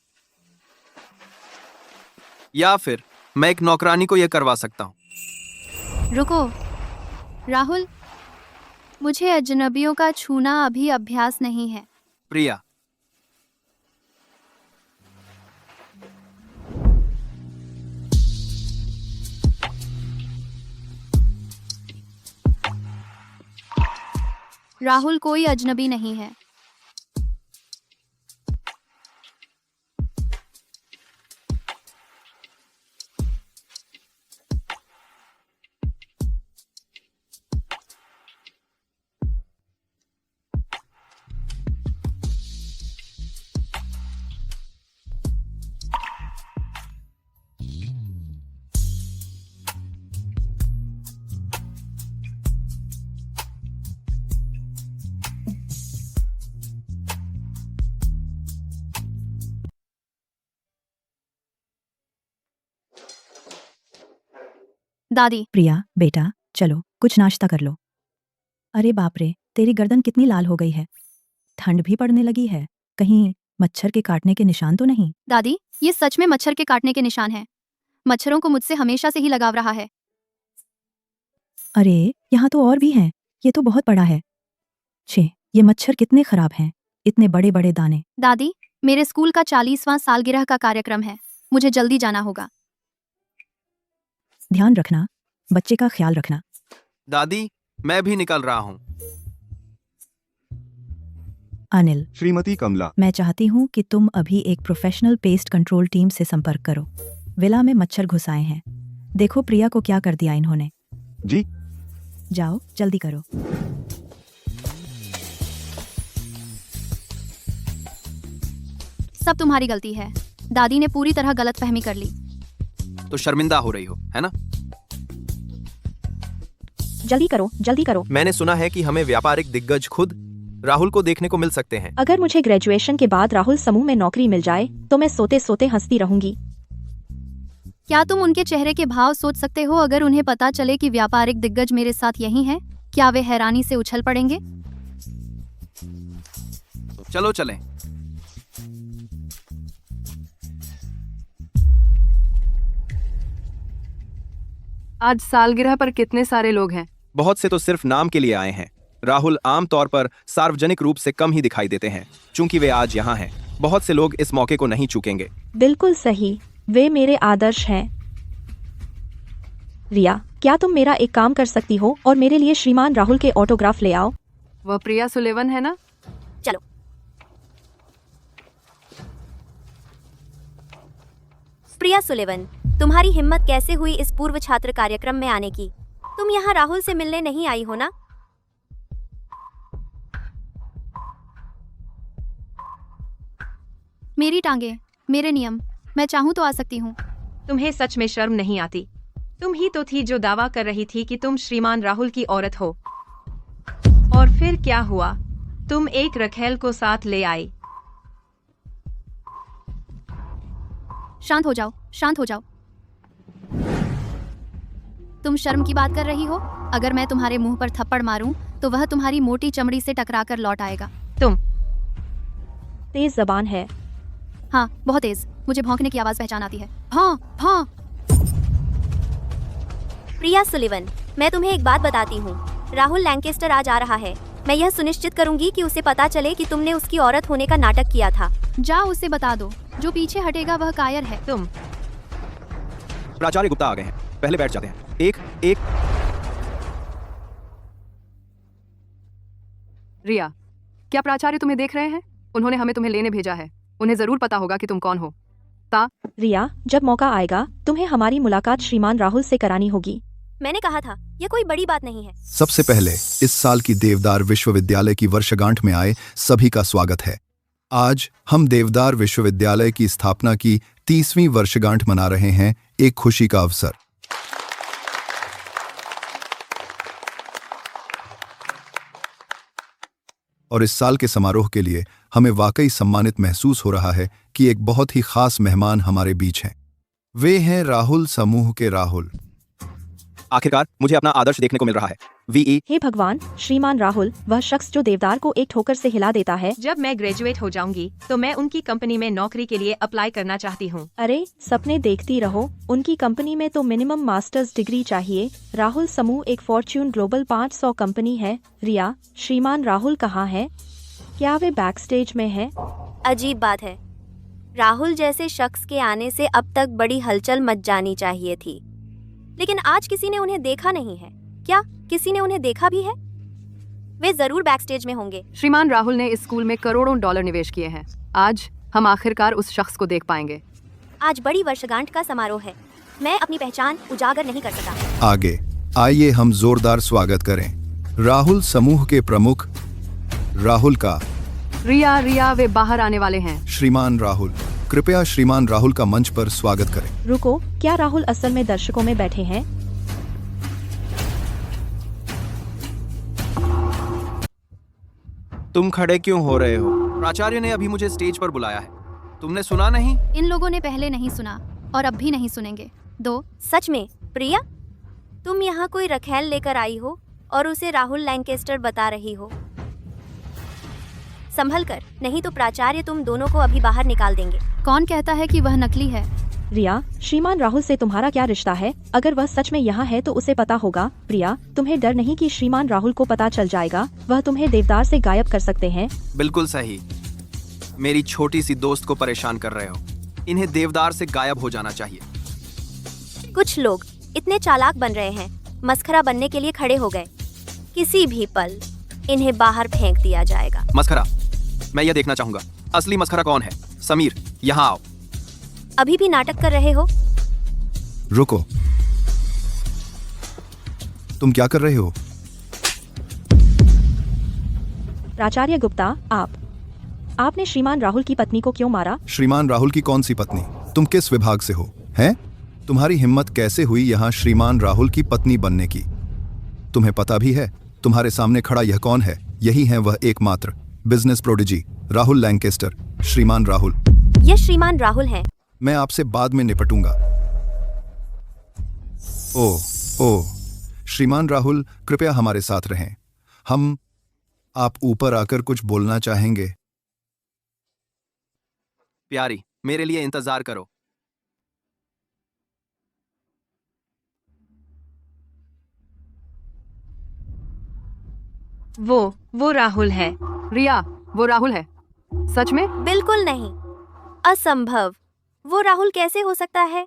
या फिर मैं एक नौकरानी को यह करवा सकता हूं। रुको राहुल, मुझे अजनबियों का छूना अभी अभ्यास नहीं है। प्रिया, राहुल कोई अजनबी नहीं है। दादी, प्रिया बेटा चलो कुछ नाश्ता कर लो। अरे बाप रे, तेरी गर्दन कितनी लाल हो गई है। ठंड भी पड़ने लगी है, कहीं मच्छर के काटने के निशान तो नहीं? दादी, ये सच में मच्छर के काटने के निशान हैं। मच्छरों को मुझसे हमेशा से ही लगाव रहा है। अरे यहाँ तो और भी हैं, ये तो बहुत बड़ा है। छे, ये मच्छर कितने खराब हैं, इतने बड़े बड़े दाने। दादी, मेरे स्कूल का 40वां सालगिरह का कार्यक्रम है, मुझे जल्दी जाना होगा। ध्यान रखना, बच्चे का ख्याल रखना। दादी, मैं भी निकल रहा हूँ। अनिल, श्रीमती कमला, मैं चाहती हूँ कि तुम अभी एक प्रोफेशनल पेस्ट कंट्रोल टीम से संपर्क करो। विला में मच्छर घुस आए हैं। देखो प्रिया को क्या कर दिया इन्होंने। जी। जाओ जल्दी करो। सब तुम्हारी गलती है। दादी ने पूरी तरह गलतफहमी कर ली। तो शर्मिंदा हो रही हो, है ना? जल्दी करो जल्दी करो। मैंने सुना है कि हमें व्यापारिक दिग्गज खुद राहुल को देखने को मिल सकते हैं। अगर मुझे ग्रेजुएशन के बाद राहुल समूह में नौकरी मिल जाए तो मैं सोते सोते हंसती रहूंगी। क्या तुम उनके चेहरे के भाव सोच सकते हो अगर उन्हें पता चले कि व्यापारिक दिग्गज मेरे साथ यही हैं? क्या वे हैरानी से उछल पड़ेंगे? चलो चलें। आज सालगिरह पर कितने सारे लोग हैं? बहुत से तो सिर्फ नाम के लिए आए हैं। राहुल आमतौर पर सार्वजनिक रूप से कम ही दिखाई देते हैं, चूंकि वे आज यहाँ हैं। बहुत से लोग इस मौके को नहीं चूकेंगे। बिल्कुल सही, वे मेरे आदर्श हैं। रिया, क्या तुम मेरा एक काम कर सकती हो और मेरे लिए श्रीमान राहुल के ऑटोग्राफ ले आओ? वह प्रिया सुलेवन है ना? चलो। प्रिया सुलेवन, तुम्हारी हिम्मत कैसे हुई इस पूर्व छात्र कार्यक्रम में आने की? तुम यहाँ राहुल से मिलने नहीं आई हो ना? मेरी टांगे, मेरे नियम, मैं चाहूँ तो आ सकती हूँ। तुम्हें सच में शर्म नहीं आती? तुम ही तो थी जो दावा कर रही थी कि तुम श्रीमान राहुल की औरत हो। और फिर क्या हुआ? तुम एक रखेल को साथ ले आई। शांत हो जाओ, शांत हो जाओ। तुम शर्म की बात कर रही हो? अगर मैं तुम्हारे मुंह पर थप्पड़ मारूं तो वह तुम्हारी मोटी चमड़ी से टकराकर लौट आएगा। तुम तेज जबान है। हाँ, बहुत तेज। मुझे भौंकने की आवाज पहचान आती है। हाँ हाँ। प्रिया सुलिवन, मैं तुम्हें एक बात बताती हूँ। राहुल लैंकेस्टर आज आ रहा है। मैं यह सुनिश्चित करूंगी कि उसे पता चले कि तुमने उसकी औरत होने का नाटक किया था। जाओ उसे बता दो, जो पीछे हटेगा वह कायर है। तुम प्राचार्य गुप्ता आ गए हैं, पहले बैठ जाते हैं। एक रिया, क्या प्राचार्य तुम्हें देख रहे हैं? उन्होंने हमें तुम्हें लेने भेजा है। उन्हें जरूर पता होगा कि तुम कौन हो। रिया, जब मौका आएगा तुम्हें हमारी मुलाकात श्रीमान राहुल से करानी होगी। मैंने कहा था, यह कोई बड़ी बात नहीं है। सबसे पहले इस साल की देवदार विश्वविद्यालय की वर्षगांठ में आए सभी का स्वागत है। आज हम देवदार विश्वविद्यालय की स्थापना की 30वीं वर्षगांठ मना रहे हैं, एक खुशी का अवसर। और इस साल के समारोह के लिए हमें वाकई सम्मानित महसूस हो रहा है कि एक बहुत ही खास मेहमान हमारे बीच हैं। वे हैं राहुल समूह के राहुल। आखिरकार मुझे अपना आदर्श देखने को मिल रहा है। वीई। हे भगवान, श्रीमान राहुल, वह शख्स जो देवदार को एक ठोकर से हिला देता है। जब मैं ग्रेजुएट हो जाऊंगी तो मैं उनकी कंपनी में नौकरी के लिए अप्लाई करना चाहती हूँ। अरे सपने देखती रहो, उनकी कंपनी में तो मिनिमम मास्टर्स डिग्री चाहिए। राहुल समूह एक फॉर्च्यून ग्लोबल 500 कंपनी है। रिया, श्रीमान राहुल कहाँ है? क्या वे बैक स्टेज में है? अजीब बात है। राहुल जैसे शख्स के आने से अब तक बड़ी हलचल मच जानी चाहिए थी, लेकिन आज किसी ने उन्हें देखा नहीं है। क्या किसी ने उन्हें देखा भी है? वे जरूर बैकस्टेज में होंगे। श्रीमान राहुल ने इस स्कूल में करोड़ों डॉलर निवेश किए हैं। आज हम आखिरकार उस शख्स को देख पाएंगे। आज बड़ी वर्षगांठ का समारोह है। मैं अपनी पहचान उजागर नहीं कर सका। आगे आइए हम जोरदार स्वागत करें राहुल समूह के प्रमुख राहुल का। रिया, वे बाहर आने वाले हैं। श्रीमान राहुल, कृपया श्रीमान राहुल का मंच पर स्वागत करें। रुको, क्या राहुल असल में दर्शकों में बैठे हैं? तुम खड़े क्यों हो रहे हो? प्राचार्य ने अभी मुझे स्टेज पर बुलाया है। तुमने सुना नहीं? इन लोगों ने पहले नहीं सुना और अब भी नहीं सुनेंगे। दो। सच में? प्रिया, तुम यहाँ कोई रखेल लेकर आई हो और उसे राहुल लैंकेस्टर बता रही हो। संभल कर, नहीं तो प्राचार्य तुम दोनों को अभी बाहर निकाल देंगे। कौन कहता है कि वह नकली है? रिया, श्रीमान राहुल से तुम्हारा क्या रिश्ता है? अगर वह सच में यहाँ है तो उसे पता होगा। प्रिया, तुम्हें डर नहीं कि श्रीमान राहुल को पता चल जाएगा? वह तुम्हें देवदार से गायब कर सकते हैं। बिल्कुल सही। मेरी छोटी सी दोस्त को परेशान कर रहे हो। इन्हें देवदार से गायब हो जाना चाहिए। कुछ लोग इतने चालाक बन रहे हैं, मस्खरा बनने के लिए खड़े हो गए। किसी भी पल इन्हें बाहर फेंक दिया जाएगा। मस्खरा? मैं यह देखना चाहूंगा असली मस्खरा कौन है। समीर, यहाँ आओ। अभी भी नाटक कर रहे हो? रुको, तुम क्या कर रहे हो? प्राचार्य गुप्ता, आपने श्रीमान राहुल की पत्नी को क्यों मारा? श्रीमान राहुल की कौन सी पत्नी? तुम किस विभाग से हो? हैं? तुम्हारी हिम्मत कैसे हुई यहाँ श्रीमान राहुल की पत्नी बनने की? तुम्हें पता भी है तुम्हारे सामने खड़ा यह कौन है? यही है वह एकमात्र बिजनेस प्रोडिजी राहुल लैंकेस्टर। श्रीमान राहुल। यह श्रीमान राहुल हैं। मैं आपसे बाद में निपटूंगा। ओ, श्रीमान राहुल, कृपया हमारे साथ रहें। आप ऊपर आकर कुछ बोलना चाहेंगे? प्यारी, मेरे लिए इंतजार करो। वो राहुल है। रिया, वो राहुल है? सच में? बिल्कुल नहीं, असंभव। वो राहुल कैसे हो सकता है?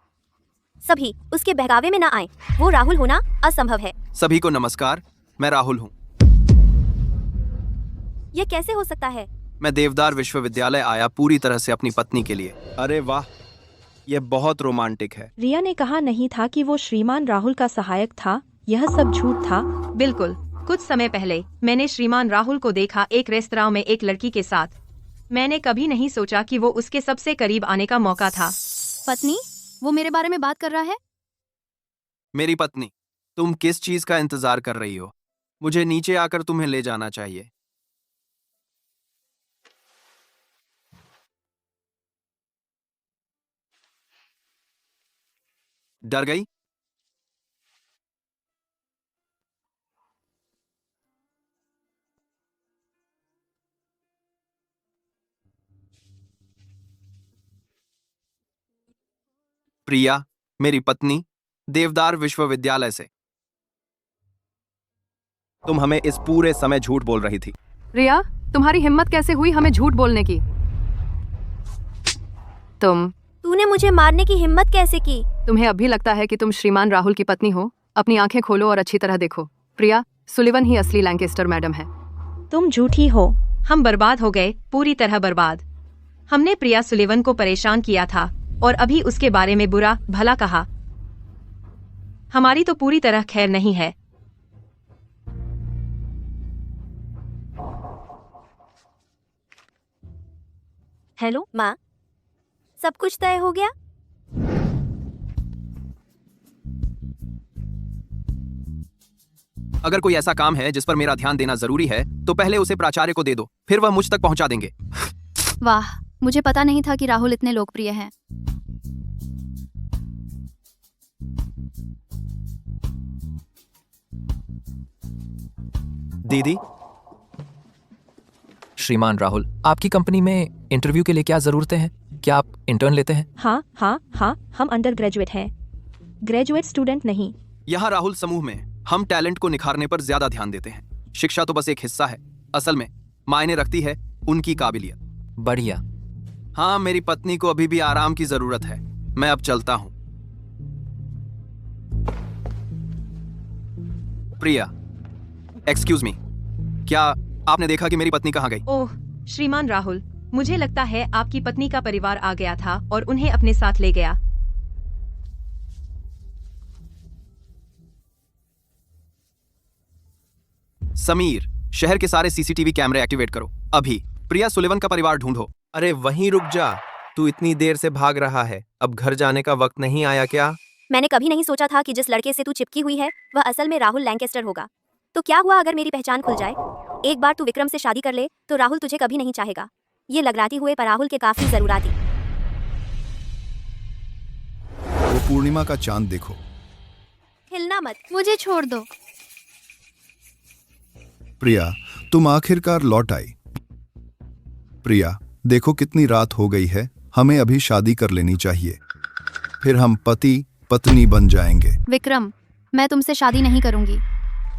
सभी उसके बहकावे में ना आए। वो राहुल होना असंभव है। सभी को नमस्कार, मैं राहुल हूँ। यह कैसे हो सकता है? मैं देवदार विश्वविद्यालय आया पूरी तरह से अपनी पत्नी के लिए। अरे वाह, यह बहुत रोमांटिक है। रिया ने कहा नहीं था कि वो श्रीमान राहुल का सहायक था। यह सब झूठ था। बिल्कुल। कुछ समय पहले मैंने श्रीमान राहुल को देखा एक रेस्तरां में एक लड़की के साथ। मैंने कभी नहीं सोचा कि वो उसके सबसे करीब आने का मौका था। पत्नी? वो मेरे बारे में बात कर रहा है? मेरी पत्नी, तुम किस चीज का इंतजार कर रही हो? मुझे नीचे आकर तुम्हें ले जाना चाहिए। डर गई? प्रिया, मेरी पत्नी, देवदार विश्वविद्यालय से। तुम हमें इस पूरे समय झूठ बोल रही थी। रिया, तुम्हारी हिम्मत कैसे हुई हमें झूठ बोलने की? तूने मुझे मारने की हिम्मत कैसे की? तुम्हें अभी लगता है कि तुम श्रीमान राहुल की पत्नी हो? अपनी आंखें खोलो और अच्छी तरह देखो। प्रिया, सुलिवन ही असली लैंकेस्टर मैडम है। तुम झूठी हो। हम बर्बाद हो गए, पूरी तरह बर्बाद। हमने प्रिया सुलिवन को परेशान किया था और अभी उसके बारे में बुरा भला कहा। हमारी तो पूरी तरह खैर नहीं है। हेलो माँ, सब कुछ तय हो गया? अगर कोई ऐसा काम है जिस पर मेरा ध्यान देना जरूरी है तो पहले उसे प्राचार्य को दे दो, फिर वह मुझ तक पहुंचा देंगे। वाह, मुझे पता नहीं था कि राहुल इतने लोकप्रिय हैं। दीदी, श्रीमान राहुल, आपकी कंपनी में इंटरव्यू के लिए क्या जरूरतें हैं? क्या आप इंटर्न लेते हैं? हाँ, हम अंडर ग्रेजुएट हैं, ग्रेजुएट स्टूडेंट नहीं। यहाँ राहुल समूह में हम टैलेंट को निखारने पर ज्यादा ध्यान देते हैं। शिक्षा तो बस एक हिस्सा है, असल में मायने रखती है उनकी काबिलियत। बढ़िया। हाँ, मेरी पत्नी को अभी भी आराम की जरूरत है। मैं अब चलता हूँ। प्रिया, एक्सक्यूज मी, क्या आपने देखा कि मेरी पत्नी कहाँ गई? ओह श्रीमान राहुल, मुझे लगता है आपकी पत्नी का परिवार आ गया था और उन्हें अपने साथ ले गया। समीर, शहर के सारे सीसीटीवी कैमरे एक्टिवेट करो अभी। प्रिया सुलिवन का परिवार ढूंढो। अरे वहीं रुक जा, तू इतनी देर से भाग रहा है, अब घर जाने का वक्त नहीं आया क्या? मैंने कभी नहीं सोचा था कि जिस लड़के से तू चिपकी हुई है वह असल में राहुल लैंकेस्टर होगा। तो क्या हुआ अगर मेरी पहचान खुल जाए? एक बार तू विक्रम से शादी कर ले तो राहुल तुझे कभी नहीं चाहेगा। ये लगराती हुए पर राहुल के काफी जरूराती। वो पूर्णिमा का चांद देखो। हिलना मत। मुझे छोड़ दो। प्रिया, तुम आखिरकार लौट आई। प्रिया, देखो कितनी रात हो गई है, हमें अभी शादी कर लेनी चाहिए, फिर हम पति पत्नी बन जाएंगे। विक्रम, मैं तुमसे शादी नहीं करूंगी।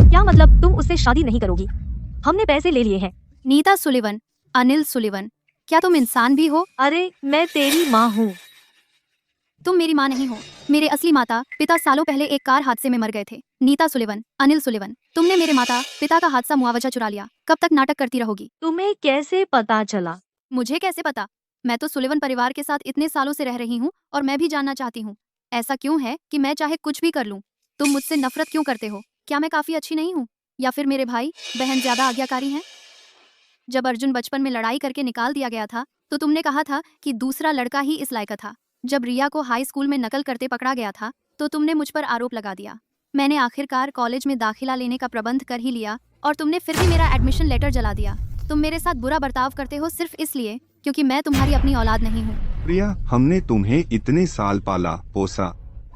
क्या मतलब तुम उससे शादी नहीं करोगी? हमने पैसे ले लिए हैं। नीता सुलिवन, अनिल सुलिवन, क्या तुम इंसान भी हो? अरे मैं तेरी माँ हूँ। तुम मेरी माँ नहीं हो। मेरे असली माता पिता सालों पहले एक कार हादसे में मर गए थे। नीता सुलिवन, अनिल सुलिवन, तुमने मेरे माता पिता का हादसा मुआवजा चुरा लिया। कब तक नाटक करती रहोगी? तुम्हें कैसे पता चला? मुझे कैसे पता? मैं तो सुलिवन परिवार के साथ इतने सालों से रह रही हूँ और मैं भी जानना चाहती हूँ, ऐसा क्यों है कि मैं चाहे कुछ भी कर लूँ, तुम मुझसे नफरत क्यों करते हो? क्या मैं काफी अच्छी नहीं हूँ, या फिर मेरे भाई बहन ज्यादा आज्ञाकारी हैं? जब अर्जुन बचपन में लड़ाई करके निकाल दिया गया था तो तुमने कहा था कि दूसरा लड़का ही इस लायक था। जब रिया को हाई स्कूल में नकल करते पकड़ा गया था तो तुमने मुझ पर आरोप लगा दिया। मैंने आखिरकार कॉलेज में दाखिला लेने का प्रबंध कर ही लिया और तुमने फिर भी मेरा एडमिशन लेटर जला दिया। तुम मेरे साथ बुरा बर्ताव करते हो सिर्फ इसलिए क्योंकि मैं तुम्हारी अपनी औलाद नहीं हूँ। प्रिया, हमने तुम्हें इतने साल पाला पोसा,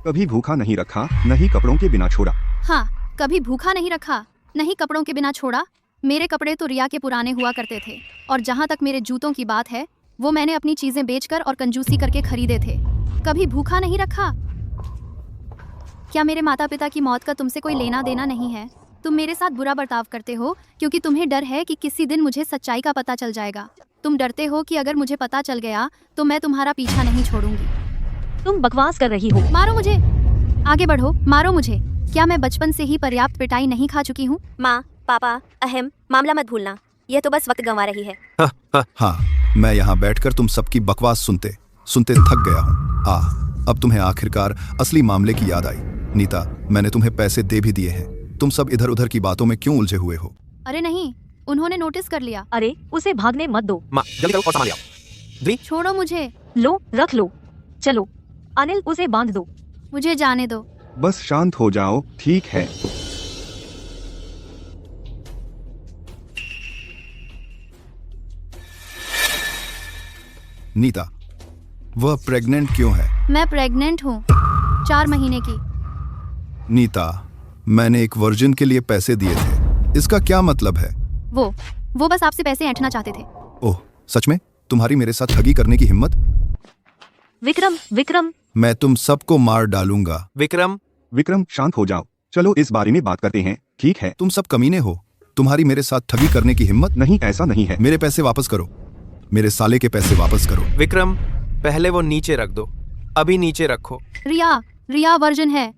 कभी भूखा नहीं रखा, नहीं कपड़ों के बिना छोड़ा। हाँ, कभी भूखा नहीं रखा, नहीं कपड़ों के बिना छोड़ा। मेरे कपड़े तो रिया के पुराने हुआ करते थे और जहाँ तक मेरे जूतों की बात है वो मैंने अपनी चीजें बेचकर और कंजूसी करके खरीदे थे। कभी भूखा नहीं रखा। क्या मेरे माता पिता की मौत का तुमसे कोई लेना देना नहीं है? तुम मेरे साथ बुरा बर्ताव करते हो क्योंकि तुम्हें डर है कि किसी दिन मुझे सच्चाई का पता चल जाएगा। तुम डरते हो कि अगर मुझे पता चल गया तो मैं तुम्हारा पीछा नहीं छोड़ूंगी। तुम बकवास कर रही हो। मारो मुझे, आगे बढ़ो, मारो मुझे। क्या मैं बचपन से ही पर्याप्त पिटाई नहीं खा चुकी हूँ? माँ, पापा, अहम, मामला मत भूलना। यह तो बस वक्त गंवा रही है। हाँ, मैं यहाँ बैठकर तुम सबकी बकवास सुनते सुनते थक गया हूँ। अब तुम्हें आखिरकार असली मामले की याद आई। नीता, मैंने तुम्हें पैसे दे भी दिए हैं, तुम सब इधर उधर की बातों में क्यों उलझे हुए हो? अरे नहीं, उन्होंने नोटिस कर लिया। अरे उसे भागने मत दो। माँ, जल्दी करो और सामान ले आओ। दी, छोड़ो मुझे, लो, रख लो। चलो अनिल, उसे बांध दो। मुझे जाने दो। बस शांत हो जाओ, ठीक है? नीता, वह प्रेग्नेंट क्यों है? मैं प्रेग्नेंट हूँ, 4 महीने की। नीता, मैंने एक वर्जिन के लिए पैसे दिए थे, इसका क्या मतलब है? वो बस आपसे पैसे ऐंठना चाहते थे। ओह, सच में? तुम्हारी मेरे साथ ठगी करने की हिम्मत? विक्रम, मैं तुम सबको मार डालूंगा। विक्रम, शांत हो जाओ। चलो इस बारे में बात करते हैं, ठीक है? तुम सब कमीने हो, तुम्हारी मेरे साथ ठगी करने की हिम्मत? नहीं, ऐसा नहीं है। मेरे पैसे वापस करो, मेरे साले के पैसे वापस करो। विक्रम, पहले वो नीचे रख दो, अभी नीचे रखो। रिया वर्जिन है।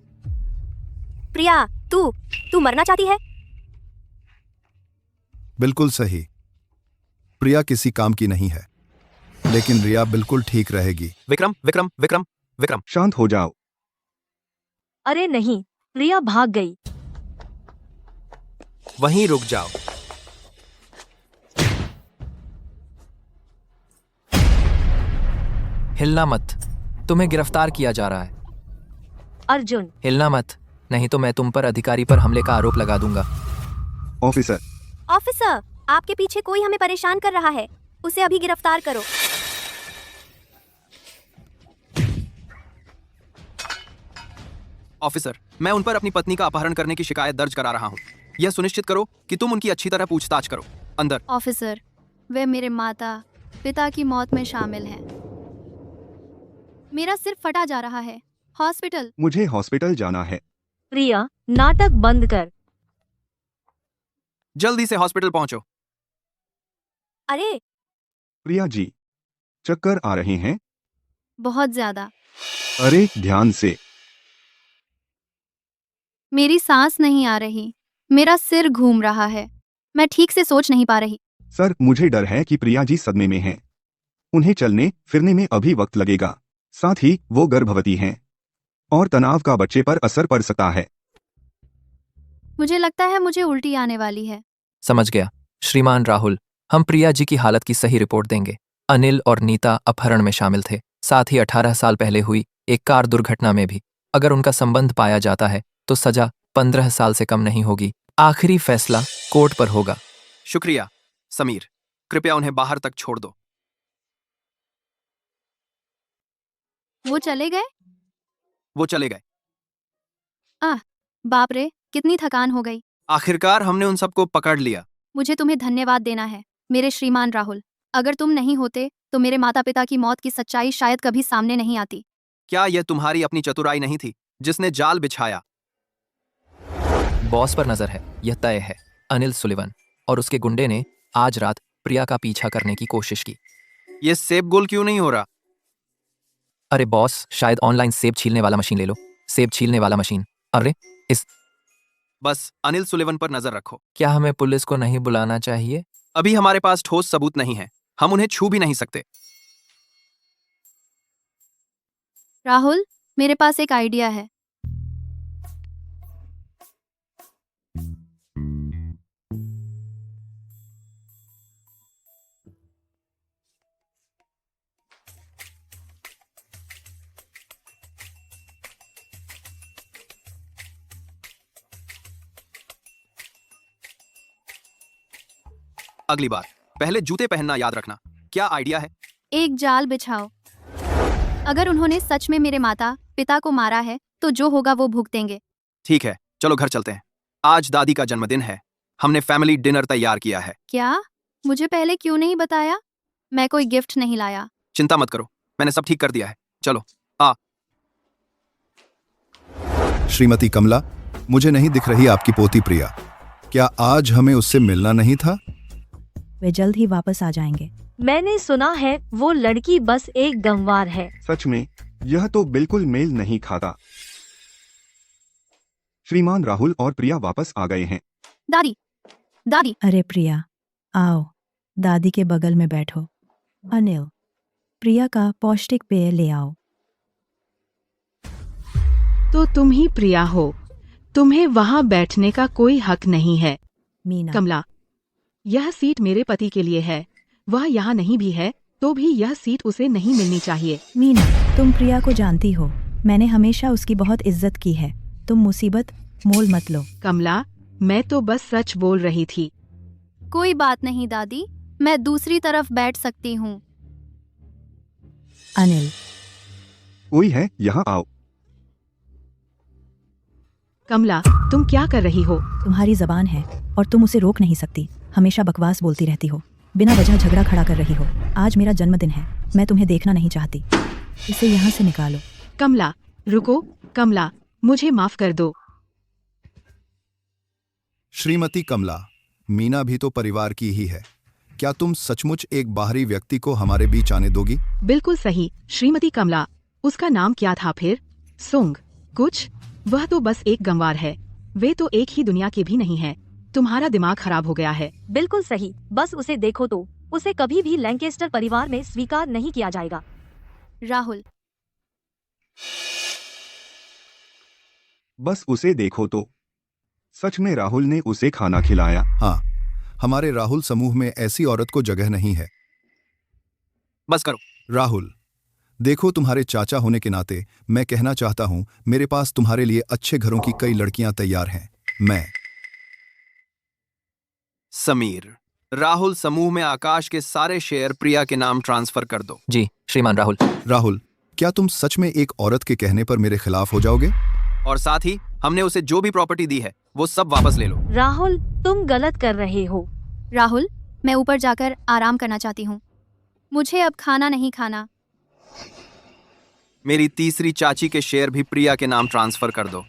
प्रिया, तू मरना चाहती है? बिल्कुल सही। प्रिया किसी काम की नहीं है, लेकिन रिया बिल्कुल ठीक रहेगी। विक्रम, शांत हो जाओ। अरे नहीं, रिया भाग गई। वहीं रुक जाओ। हिलना मत, तुम्हें गिरफ्तार किया जा रहा है। अर्जुन, हिलना मत, नहीं तो मैं तुम पर अधिकारी पर हमले का आरोप लगा दूंगा। ऑफिसर, ऑफिसर, आपके पीछे कोई हमें परेशान कर रहा है, उसे अभी गिरफ्तार करो। ऑफिसर, मैं उन पर अपनी पत्नी का अपहरण करने की शिकायत दर्ज करा रहा हूँ। यह सुनिश्चित करो कि तुम उनकी अच्छी तरह पूछताछ करो। अंदर। ऑफिसर, वे मेरे माता पिता की मौत में शामिल हैं। मेरा सिर फटा जा रहा है। हॉस्पिटल। मुझे हॉस्पिटल जाना है। रिया, नाटक बंद कर। जल्दी से हॉस्पिटल पहुंचो। अरे प्रिया जी, चक्कर आ रहे हैं? बहुत ज्यादा। अरे ध्यान से। मेरी सांस नहीं आ रही, मेरा सिर घूम रहा है, मैं ठीक से सोच नहीं पा रही। सर, मुझे डर है कि प्रिया जी सदमे में हैं। उन्हें चलने फिरने में अभी वक्त लगेगा, साथ ही वो गर्भवती हैं और तनाव का बच्चे पर असर पड़ सकता है। मुझे लगता है मुझे उल्टी आने वाली है। समझ गया श्रीमान राहुल, हम प्रिया जी की हालत की सही रिपोर्ट देंगे। अनिल और नीता अपहरण में शामिल थे, साथ ही 18 साल पहले हुई एक कार दुर्घटना में भी। अगर उनका संबंध पाया जाता है तो सजा 15 साल से कम नहीं होगी। आखिरी फैसला कोर्ट पर होगा। शुक्रिया समीर, कृपया उन्हें बाहर तक छोड़ दो। वो चले गए? वो चले गए। बाप रे, कितनी थकान हो गई। आखिरकार हमने उन सबको पकड़ लिया। मुझे तुम्हें धन्यवाद देना है, मेरे श्रीमान राहुल। अगर तुम नहीं होते तो मेरे माता पिता की मौत की सच्चाई शायद कभी सामने नहीं आती। क्या यह तुम्हारी अपनी चतुराई नहीं थी जिसने जाल बिछाया? बॉस पर नजर है, यह तय है। अनिल सुलिवन और उसके गुंडे ने आज रात प्रिया का पीछा करने की कोशिश की। ये सेब गोल क्यों नहीं हो रहा? अरे बॉस, शायद ऑनलाइन सेब छीलने वाला मशीन ले लो। सेब छीलने वाला मशीन। अरे बस अनिल सुलिवन पर नजर रखो। क्या हमें पुलिस को नहीं बुलाना चाहिए? अभी हमारे पास ठोस सबूत नहीं है, हम उन्हें छू भी नहीं सकते। राहुल, मेरे पास एक आइडिया है। अगली बार पहले जूते पहनना याद रखना। क्या आइडिया है? एक जाल बिछाओ। अगर उन्होंने सच में मेरे माता पिता को मारा है तो जो होगा वो भुगतेंगे। ठीक है, चलो घर चलते हैं। आज दादी का जन्मदिन है, हमने फैमिली डिनर तैयार किया है। क्या? मुझे पहले क्यों नहीं बताया? मैं कोई गिफ्ट नहीं लाया। चिंता मत करो, मैंने सब ठीक कर दिया है। चलो। श्रीमती कमला, मुझे नहीं दिख रही आपकी पोती प्रिया। क्या आज हमें उससे मिलना नहीं था? वे जल्द ही वापस आ जाएंगे। मैंने सुना है वो लड़की बस एक गंवार है। सच में यह तो बिल्कुल मेल नहीं खाता। श्रीमान राहुल और प्रिया वापस आ गए हैं। दादी, दादी। अरे प्रिया, आओ दादी के बगल में बैठो। अनिल, प्रिया का पौष्टिक पेय ले आओ। तो तुम ही प्रिया हो, तुम्हें वहां बैठने का कोई हक नहीं है। मीना, कमला, यह सीट मेरे पति के लिए है। वह यहाँ नहीं भी है तो भी यह सीट उसे नहीं मिलनी चाहिए। मीना, तुम प्रिया को जानती हो, मैंने हमेशा उसकी बहुत इज्जत की है। तुम मुसीबत मोल मत लो। कमला, मैं तो बस सच बोल रही थी। कोई बात नहीं दादी, मैं दूसरी तरफ बैठ सकती हूँ। अनिल, कोई है, यहाँ आओ। कमला, तुम क्या कर रही हो? तुम्हारी जबान है और तुम उसे रोक नहीं सकती। हमेशा बकवास बोलती रहती हो, बिना वजह झगड़ा खड़ा कर रही हो। आज मेरा जन्मदिन है, मैं तुम्हें देखना नहीं चाहती। इसे यहाँ से निकालो। कमला, रुको। कमला, मुझे माफ कर दो। श्रीमती कमला, मीना भी तो परिवार की ही है। क्या तुम सचमुच एक बाहरी व्यक्ति को हमारे बीच आने दोगी? बिल्कुल सही श्रीमती कमला। उसका नाम क्या था फिर? सुंग कुछ? वह तो बस एक गंवार है। वे तो एक ही दुनिया के भी नहीं है। तुम्हारा दिमाग खराब हो गया है। बिल्कुल सही, बस उसे देखो तो उसे कभी भी लैंकेस्टर परिवार में स्वीकार नहीं किया जाएगा। राहुल, बस उसे देखो तो सच में राहुल ने उसे खाना खिलाया। हाँ, हमारे राहुल समूह में ऐसी औरत को जगह नहीं है। बस करो। राहुल, देखो, तुम्हारे चाचा होने के नाते मैं कहना चाहता हूं, मेरे पास तुम्हारे लिए अच्छे घरों की कई लड़कियां तैयार हैं। मैं समीर, राहुल समूह में आकाश के सारे शेयर प्रिया के नाम ट्रांसफर कर दो। जी श्रीमान राहुल। राहुल, क्या तुम सच में एक औरत के कहने पर मेरे खिलाफ हो जाओगे? और साथ ही हमने उसे जो भी प्रॉपर्टी दी है वो सब वापस ले लो। राहुल, तुम गलत कर रहे हो। राहुल, मैं ऊपर जाकर आराम करना चाहती हूँ। मुझे अब खाना नहीं खाना। मेरी तीसरी चाची के शेयर भी प्रिया के नाम ट्रांसफर कर दो।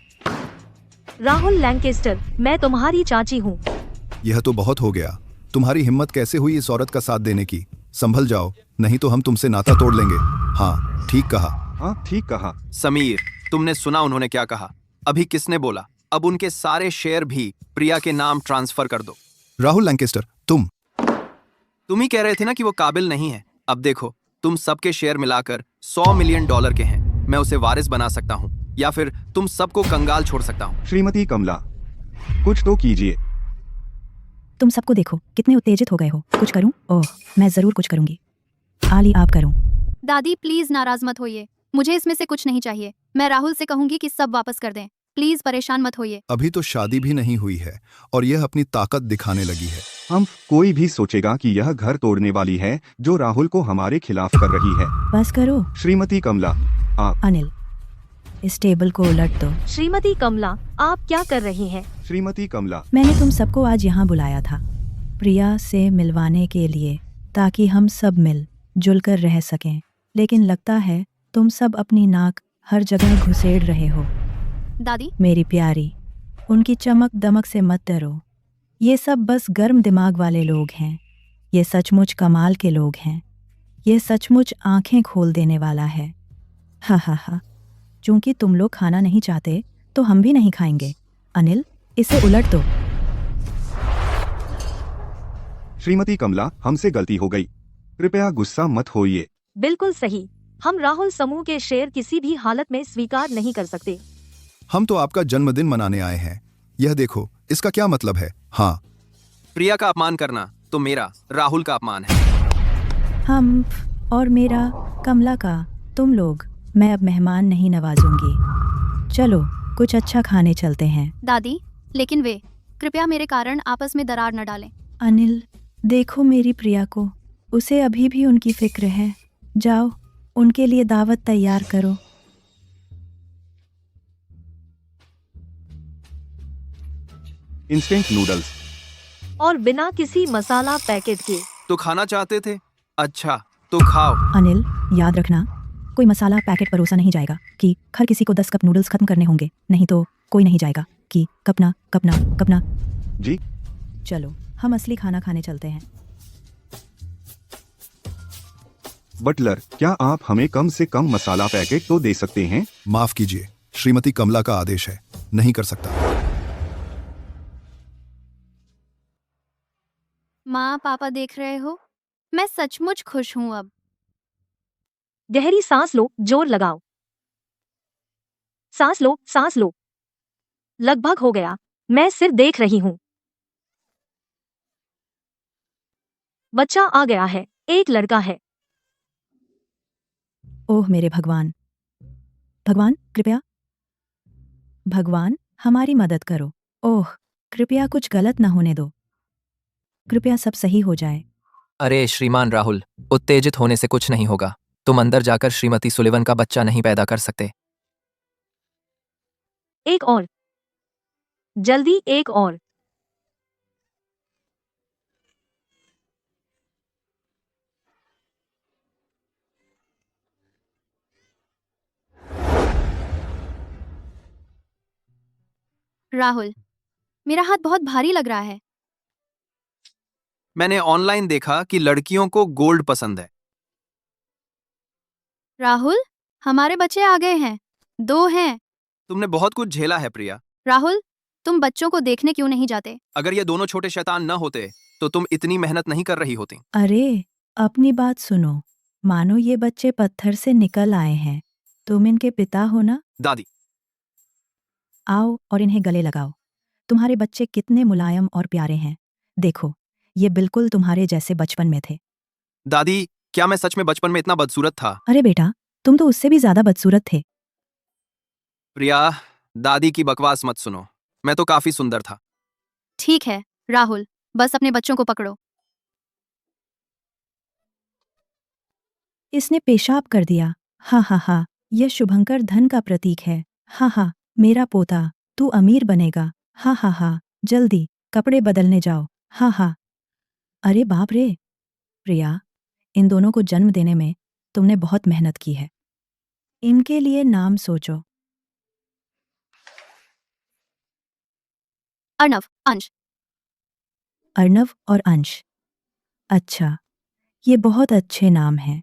राहुल लैंकेस्टर, मैं तुम्हारी चाची हूँ। यह तो बहुत हो गया। तुम्हारी हिम्मत कैसे हुई इस औरत का साथ देने की? संभल जाओ, नहीं तो हम तुमसे नाता तोड़ लेंगे। हाँ, ठीक कहा। हाँ, ठीक कहा। समीर, तुमने सुना उन्होंने क्या कहा? अभी किसने बोला? अब उनके सारे शेयर भी प्रिया के नाम ट्रांसफर कर दो। राहुल लैंकेस्टर, तुम ही कह रहे थे ना कि वो काबिल नहीं है। अब देखो, तुम सबके शेयर मिलाकर $100 मिलियन के हैं। मैं उसे वारिस बना सकता हूँ या फिर तुम सबको कंगाल छोड़ सकता हूँ। श्रीमती कमला, कुछ तो कीजिए। तुम सबको देखो, कितने उत्तेजित हो गए हो। कुछ करूं? ओह, मैं जरूर कुछ करूंगी। आली, आप करूं। दादी प्लीज नाराज मत होइए, मुझे इसमें से कुछ नहीं चाहिए। मैं राहुल से कहूंगी कि सब वापस कर दें। प्लीज परेशान मत होइए। अभी तो शादी भी नहीं हुई है और यह अपनी ताकत दिखाने लगी है। हम कोई भी सोचेगा कि यह घर तोड़ने वाली है जो राहुल को हमारे खिलाफ कर रही है। बस करो। श्रीमती कमला, आप। अनिल, इस टेबल को उलट दो। श्रीमती कमला, आप क्या कर रही हैं? श्रीमती कमला, मैंने तुम सबको आज यहाँ बुलाया था प्रिया से मिलवाने के लिए, ताकि हम सब मिल जुल कर रह सकें। लेकिन लगता है तुम सब अपनी नाक हर जगह घुसेड़ रहे हो। दादी, मेरी प्यारी, उनकी चमक दमक से मत डरो। ये सब बस गर्म दिमाग वाले लोग हैं। ये सचमुच कमाल के लोग हैं। ये सचमुच आंखें खोल देने वाला है। हा हा हा। चूंकि तुम लोग खाना नहीं चाहते तो हम भी नहीं खाएंगे। अनिल, इसे उलट दो। श्रीमती कमला, हमसे गलती हो गई, कृपया गुस्सा मत होइए। बिल्कुल सही। हम राहुल समूह के शेयर किसी भी हालत में स्वीकार नहीं कर सकते। हम तो आपका जन्मदिन मनाने आए हैं। यह देखो, इसका क्या मतलब है? हाँ, प्रिया का अपमान करना तो मेरा राहुल का अपमान है। हम और मेरा कमला का तुम लोग। मैं अब मेहमान नहीं नवाजूंगी। चलो कुछ अच्छा खाने चलते हैं। दादी, लेकिन वे कृपया मेरे कारण आपस में दरार न डालें। अनिल, देखो मेरी प्रिया को, उसे अभी भी उनकी फिक्र है। जाओ, उनके लिए दावत तैयार करो। Instant noodles. और बिना किसी मसाला पैकेट के। तो खाना चाहते थे? अच्छा, तो खाओ। अनिल, याद रखना, कोई मसाला पैकेट परोसा नहीं जाएगा कि हर किसी को 10 कप नूडल्स खत्म करने होंगे, नहीं तो कोई नहीं जाएगा कि कपना कपना कपना। जी। चलो हम असली खाना खाने चलते हैं। बटलर, क्या आप हमें कम से कम मसाला पैकेट तो दे सकते हैं? माफ कीजिए, श्रीमती कमला का आदेश है, नहीं कर सकता। माँ पापा देख रहे हो, मैं सचमुच खुश हूँ अब। गहरी सांस लो, जोर लगाओ। सांस लो, सांस लो। लगभग हो गया। मैं सिर्फ देख रही हूँ। बच्चा आ गया है, एक लड़का है। ओह मेरे भगवान, भगवान कृपया, भगवान हमारी मदद करो। ओह, कृपया कुछ गलत ना होने दो। कृपया सब सही हो जाए। अरे श्रीमान राहुल, उत्तेजित होने से कुछ नहीं होगा। तुम अंदर जाकर श्रीमती सुलिवन का बच्चा नहीं पैदा कर सकते। एक और, जल्दी एक और। राहुल, मेरा हाथ बहुत भारी लग रहा है। मैंने ऑनलाइन देखा कि लड़कियों को गोल्ड पसंद है। राहुल, हमारे बच्चे आ गए हैं। 2 हैं। तुमने बहुत कुछ झेला है प्रिया। राहुल, तुम बच्चों को देखने क्यों नहीं जाते? अगर ये दोनों छोटे शैतान न होते तो तुम इतनी मेहनत नहीं कर रही होती। अरे, अपनी बात सुनो। मानो ये बच्चे पत्थर से निकल आए हैं। तुम इनके पिता हो ना? दादी, आओ और इन्हें गले लगाओ। तुम्हारे बच्चे कितने मुलायम और प्यारे हैं। देखो, ये बिल्कुल तुम्हारे जैसे बचपन में थे। दादी, क्या मैं सच में बचपन में इतना बदसूरत था? अरे बेटा, तुम तो उससे भी ज्यादा बदसूरत थे। प्रिया, दादी की बकवास मत सुनो। मैं तो काफी सुंदर था। ठीक है राहुल, बस अपने बच्चों को पकड़ो। इसने पेशाब कर दिया। हा हा हा, यह शुभंकर धन का प्रतीक है। हा हा, मेरा पोता, तू अमीर बनेगा। हा हा हा, जल्दी कपड़े बदलने जाओ। हा हा। अरे बाप रे, प्रिया, इन दोनों को जन्म देने में तुमने बहुत मेहनत की है। इनके लिए नाम सोचो। अर्णव, अंश। अर्णव और अंश। अच्छा, ये बहुत अच्छे नाम हैं।